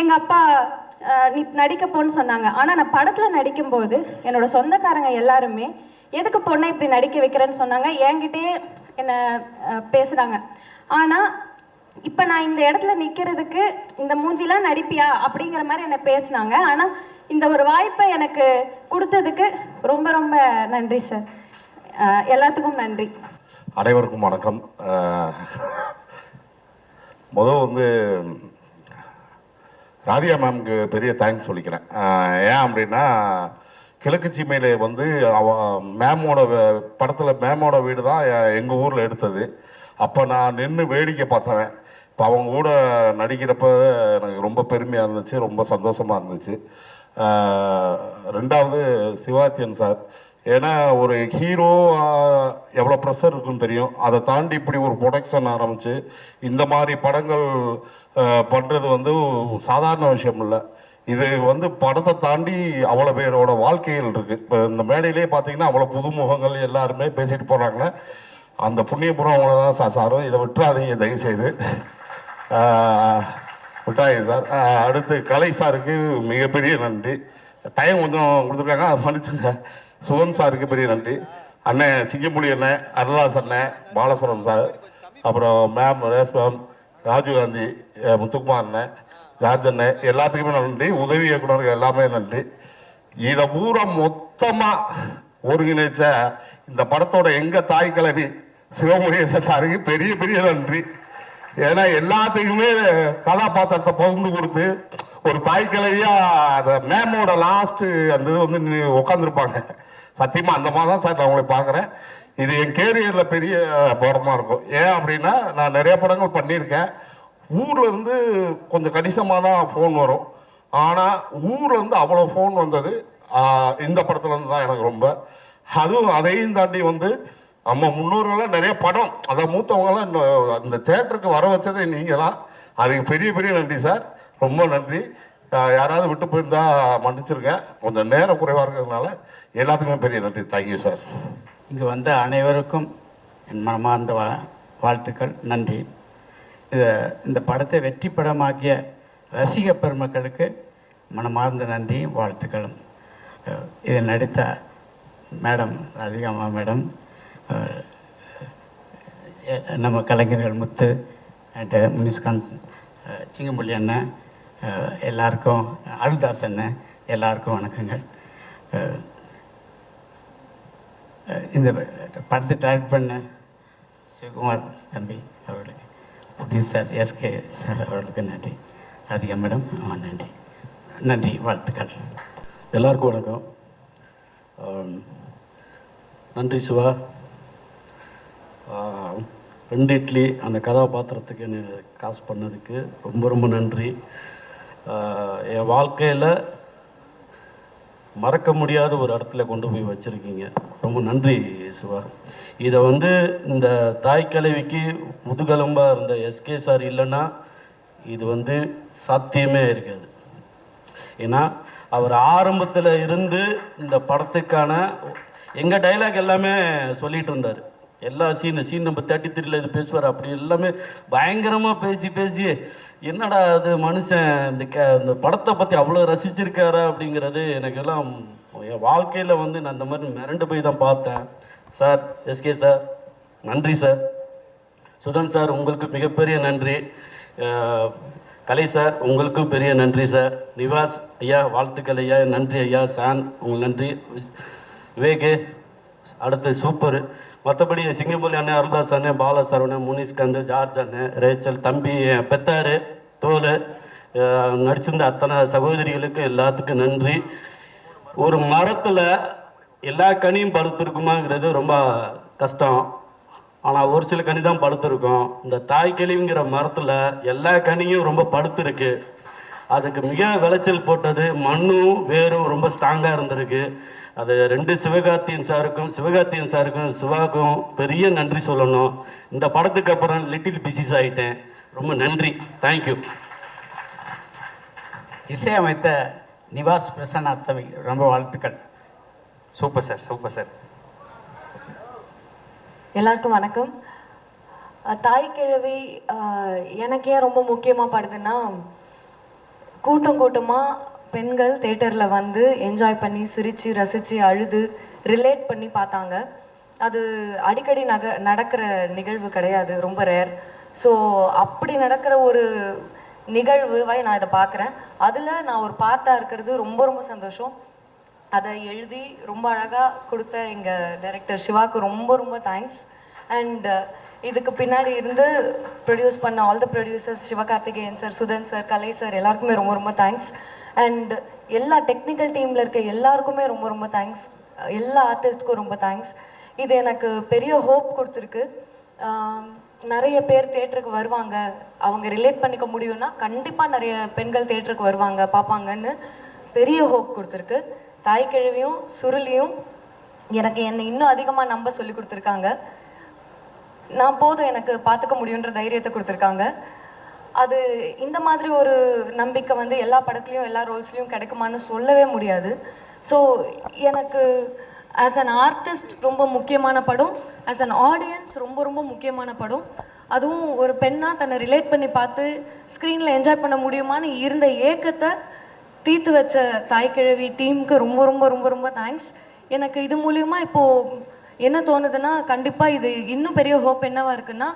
எங்கள் அப்பா நீ நடிக்க போன்னு சொன்னாங்க. ஆனால் நான் படத்தில் நடிக்கும்போது என்னோடய சொந்தக்காரங்க எல்லாருமே எதுக்கு பொண்ணை இப்படி நடிக்க வைக்கிறேன்னு சொன்னாங்க. என்கிட்டே என்னை பேசுகிறாங்க. ஆனால் இப்போ நான் இந்த இடத்துல நிற்கிறதுக்கு இந்த மூஞ்சிலாம் நடிப்பியா அப்படிங்கிற மாதிரி என்னை பேசினாங்க. ஆனால் இந்த ஒரு வாய்ப்பை எனக்கு கொடுத்ததுக்கு ரொம்ப ரொம்ப நன்றி சார். எல்லாத்துக்கும் நன்றி. அனைவருக்கும் வணக்கம். முதல் வந்து ராதிகா மேம்க்கு பெரிய தேங்க்ஸ் சொல்லிக்கிறேன். ஏன் அப்படின்னா கிழக்கு சீமையில வந்து மேமோட படத்தில் மேமோட வீடு தான் எங்கள் ஊரில் எடுத்தது. அப்போ நான் நின்று வேடிக்கை பார்த்தவன். இப்போ அவங்க கூட நடிக்கிறப்ப எனக்கு ரொம்ப பெருமையாக இருந்துச்சு, ரொம்ப சந்தோஷமாக இருந்துச்சு. ரெண்டாவது சிவாத்தியன் சார். ஏன்னா ஒரு ஹீரோ எவ்வளோ ப்ரெஷர் இருக்குன்னு தெரியும். அதை தாண்டி இப்படி ஒரு ப்ரொடக்ஷன் ஆரம்பித்து இந்த மாதிரி படங்கள் பண்ணுறது வந்து சாதாரண விஷயம் இல்லை. இது வந்து படத்தை தாண்டி அவ்வளோ பேரோட வாழ்க்கைகள் இருக்குது. இப்போ இந்த மேடையிலே பார்த்தீங்கன்னா அவ்வளோ புதுமுகங்கள் எல்லாருமே பேசிட்டு போகிறாங்க. அந்த புண்ணியபுரம் அவங்கள தான் சாரும். இதை விட்டுறாதீங்க தயவுசெய்து, விட்டாங்க சார். அடுத்து கலை சாருக்கு மிகப்பெரிய நன்றி. டைம் கொஞ்சம் கொடுத்துருக்காங்க, அதை மன்னிச்சுங்க. சுகன் சாருக்கு பெரிய நன்றி. அண்ணன் சிங்கம்புலி அண்ணன், அருளாஸ் அண்ணன், பாலசுரம் சார், அப்புறம் ma'am race ma'am, Rajiv Gandhi, Muthukumar அண்ணன், ஜார்ஜ் அண்ணன், எல்லாத்துக்குமே நன்றி. உதவி இயக்குனருக்கு எல்லாமே நன்றி. இதை பூரா மொத்தமாக ஒருங்கிணைச்ச இந்த படத்தோட எங்கள் தாய் கிழவி சிவமுருகேசன் சாருக்கு பெரிய பெரிய நன்றி. ஏன்னா எல்லாத்துக்குமே கதாபாத்திரத்தை பகிர்ந்து கொடுத்து ஒரு தாய் கிழவியா அந்த மேமோட லாஸ்ட் அந்த இது வந்து உட்காந்துருப்பாங்க. சத்தியமா அந்த மாதிரி தான் சார் நான் உங்களை பார்க்குறேன். இது என் கேரியரில் பெரிய படமாக இருக்கும். ஏன் அப்படின்னா நான் நிறைய படங்கள் பண்ணியிருக்கேன். ஊரில் இருந்து கொஞ்சம் கணிசமாக தான் ஃபோன் வரும். ஆனால் ஊரில் இருந்து அவ்வளோ ஃபோன் வந்தது இந்த படத்துலேருந்து தான் எனக்கு ரொம்ப. அதுவும் அதையும் தாண்டி வந்து நம்ம முன்னோர்கள்லாம் நிறைய படம் அதை மூத்தவங்களாம் இந்த தேட்டருக்கு வர வச்சதே நீங்கள் தான். அதுக்கு பெரிய பெரிய நன்றி சார், ரொம்ப நன்றி. யாராவது விட்டு போயிருந்தா மன்னிச்சிருக்கேன், கொஞ்சம் நேரம் குறைவாக இருக்கிறதுனால. எல்லாத்துக்குமே பெரிய நன்றி. Thank you sir. இங்கே வந்த அனைவருக்கும் என் மனமார்ந்த வாழ்த்துக்கள், நன்றி. இந்த படத்தை வெற்றி படமாக்கிய ரசிக பெருமக்களுக்கு மனமார்ந்த நன்றியும் வாழ்த்துக்களும். இதில் நடித்த மேடம் ராதிகாமா மேடம், நம்ம கலைஞர்கள் முத்து அண்ட் முனிஸ்காந்த், சிங்கம்பள்ளி அண்ணன், எல்லாருக்கும் அருள்தாஸ் அண்ணன், எல்லாருக்கும் வணக்கங்கள். இந்த படத்தை டைரக்ட் பண்ண சிவகுமார் தம்பி அவர்களுக்கு, ப்ரொடியூசர் எஸ்கே சார் அவர்களுக்கு நன்றி. ராதிகா மேடம் நன்றி. நன்றி, வாழ்த்துக்கள். எல்லாருக்கும் வணக்கம். நன்றி சிவா. 2 இட்லி அந்த கதாபாத்திரத்துக்கு என்ன காசு பண்ணதுக்கு ரொம்ப ரொம்ப நன்றி. என் வாழ்க்கையில் மறக்க முடியாத ஒரு இடத்துல கொண்டு போய் வச்சுருக்கீங்க, ரொம்ப நன்றி சிவா. இதை வந்து இந்த தாய் கிழவிக்கு முதுகெலும்பாக இருந்த எஸ்கே சார் இல்லைன்னா இது வந்து சாத்தியமே இருக்காது. ஏன்னா அவர் ஆரம்பத்தில் இருந்து இந்த படத்துக்கான எங்கள் டைலாக் எல்லாமே சொல்லிகிட்டு இருந்தார். எல்லா சீன் நம்பர் 33 இது பேசுவார். அப்படி எல்லாமே பயங்கரமாக பேசி என்னடா அது மனுஷன் இந்த படத்தை பற்றி அவ்வளோ ரசிச்சிருக்காரா அப்படிங்கிறது எனக்கெல்லாம் என் வாழ்க்கையில் வந்து நான் இந்த மாதிரி மிரண்டு போய் தான் பார்த்தேன். சார், எஸ்கே சார் நன்றி சார். சுதன் சார் உங்களுக்கு மிகப்பெரிய நன்றி. கலை சார் உங்களுக்கும் பெரிய நன்றி சார். நிவாஸ் ஐயா வாழ்த்துக்கள் ஐயா, நன்றி ஐயா. சான் உங்களுக்கு நன்றி. விவேகே அடுத்து சூப்பர். மற்றபடி சிங்கம்பள்ளி அண்ணன், அருள்தாஸ் அண்ணன், பாலா சரவணன், முனிஸ்காந்த், ஜார்ஜ் அண்ணன், ரேச்சல் தம்பி, பெத்தாரு, தோல், நடிச்சிருந்த அத்தனை சகோதரிகளுக்கும் எல்லாத்துக்கும் நன்றி. ஒரு மரத்தில் எல்லா கனியும் படுத்திருக்குமாங்கிறது ரொம்ப கஷ்டம். ஆனால் ஒரு சில கனி தான் படுத்திருக்கும். இந்த தாய் கிழவிங்கிற மரத்தில் எல்லா கனியும் ரொம்ப படுத்திருக்கு. அதுக்கு மிக விளைச்சல் போட்டது மண்ணும் வேரும் ரொம்ப ஸ்ட்ராங்காக இருந்திருக்கு. அது 2 சிவகார்த்தியன் சாருக்கும் சிவாவுக்கும் பெரிய நன்றி சொல்லணும். இந்த படத்துக்கு அப்புறம் லிட்டில் பிசிஸ் ஆகிட்டேன். ரொம்ப நன்றி, தேங்க்யூ. இசையமைத்த நிவாஸ் பிரசன்னா தவி ரொம்ப வாழ்த்துக்கள். Super sir, super sir. எல்லாருக்கும் வணக்கம். தாய் கிழவி எனக்கு ஏன் ரொம்ப முக்கியமாக படுதுன்னா, கூட்டமாக பெண்கள் தேட்டரில் வந்து என்ஜாய் பண்ணி சிரித்து ரசித்து அழுது ரிலேட் பண்ணி பார்த்தாங்க. அது அடிக்கடி நடக்கிற நிகழ்வு கிடையாது, ரொம்ப ரேர். ஸோ அப்படி நடக்கிற ஒரு நிகழ்வாய் நான் இதை பார்க்குறேன். அதில் நான் ஒரு பார்ட்டாக இருக்கிறது ரொம்ப ரொம்ப சந்தோஷம். அதை எழுதி ரொம்ப அழகாக கொடுத்த எங்கள் டைரக்டர் சிவாவுக்கு ரொம்ப ரொம்ப தேங்க்ஸ். அண்ட் இதுக்கு பின்னாடி இருந்து ப்ரொடியூஸ் பண்ண all the producers, Sivakarthikeyan sir, Sudhan sir, Kalai sir, எல்லாருக்குமே ரொம்ப ரொம்ப தேங்க்ஸ். அண்ட் எல்லா டெக்னிக்கல் டீமில் இருக்க எல்லாருக்குமே ரொம்ப ரொம்ப தேங்க்ஸ். எல்லா ஆர்டிஸ்ட்க்கும் ரொம்ப தேங்க்ஸ். இது எனக்கு பெரிய ஹோப் கொடுத்துருக்கு. நிறைய பேர் தேட்டருக்கு வருவாங்க, அவங்க ரிலேட் பண்ணிக்க முடியும்னா கண்டிப்பாக நிறைய பெண்கள் தேட்டருக்கு வருவாங்க, பார்ப்பாங்கன்னு பெரிய ஹோப் கொடுத்துருக்கு. தாய் கிழவியும் சுருளியும் எனக்கு என்னை இன்னும் அதிகமாக நம்ப சொல்லி கொடுத்துருக்காங்க. நான் போதும் எனக்கு பார்த்துக்க முடியுன்ற தைரியத்தை கொடுத்துருக்காங்க. அது இந்த மாதிரி ஒரு நம்பிக்கை வந்து எல்லா படத்துலையும் எல்லா ரோல்ஸ்லையும் கிடைக்குமான்னு சொல்லவே முடியாது. ஸோ எனக்கு ஆஸ் அன் ஆர்டிஸ்ட் ரொம்ப முக்கியமான படம், ஆஸ் அன் ஆடியன்ஸ் ரொம்ப ரொம்ப முக்கியமான படம். அதுவும் ஒரு பெண்ணாக தன்னை ரிலேட் பண்ணி பார்த்து ஸ்க்ரீனில் என்ஜாய் பண்ண முடியுமான்னு இருந்த ஏக்கத்தை தீர்த்து வச்ச தாய் கிழவி டீமுக்கு ரொம்ப ரொம்ப ரொம்ப ரொம்ப தேங்க்ஸ். எனக்கு இது மூலியமாக இப்போது என்ன தோணுதுன்னா, கண்டிப்பாக இது இன்னும் பெரிய ஹோப் என்னவா இருக்குன்னா,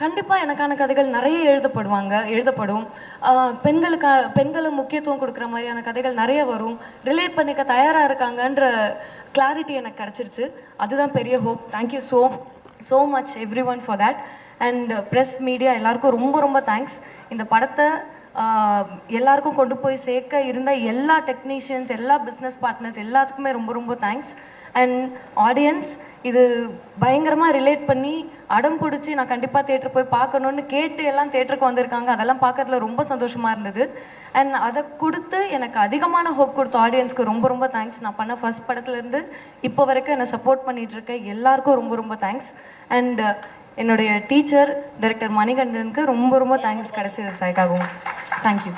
கண்டிப்பாக எனக்கான கதைகள் நிறைய எழுதப்படும். பெண்களை முக்கியத்துவம் கொடுக்குற மாதிரியான கதைகள் நிறைய வரும். ரிலேட் பண்ணிக்க தயாராக இருக்காங்கன்ற கிளாரிட்டி எனக்கு கிடச்சிருச்சு. அதுதான் பெரிய hope. Thank you so much every one for that. And press media எல்லாருக்கும் ரொம்ப ரொம்ப தேங்க்ஸ். இந்த படத்தை எல்லாருக்கும் கொண்டு போய் சேர்க்க இருந்த எல்லா டெக்னீஷியன்ஸ், எல்லா பிஸ்னஸ் பார்ட்னர்ஸ் எல்லாத்துக்குமே ரொம்ப ரொம்ப தேங்க்ஸ். அண்ட் ஆடியன்ஸ் இது பயங்கரமாக ரிலேட் பண்ணி அடம் பிடிச்சி நான் கண்டிப்பாக தேட்டர் போய் பார்க்கணுன்னு கேட்டு எல்லாம் தேட்டருக்கு வந்திருக்காங்க. அதெல்லாம் பார்க்கறதுல ரொம்ப சந்தோஷமாக இருந்தது. அண்ட் அதை கொடுத்து எனக்கு அதிகமான ஹோப் கொடுத்த ஆடியன்ஸ்க்கு ரொம்ப ரொம்ப தேங்க்ஸ். நான் பண்ண ஃபர்ஸ்ட் படத்துலேருந்து இப்போ வரைக்கும் என்னை சப்போர்ட் பண்ணிகிட்ருக்க எல்லாருக்கும் ரொம்ப ரொம்ப தேங்க்ஸ். அண்ட் என்னுடைய டீச்சர் டைரக்டர் மணிகண்டனுக்கு ரொம்ப ரொம்ப தேங்க்ஸ் கடைசி விவசாயிக்காகவும். தேங்க்யூ.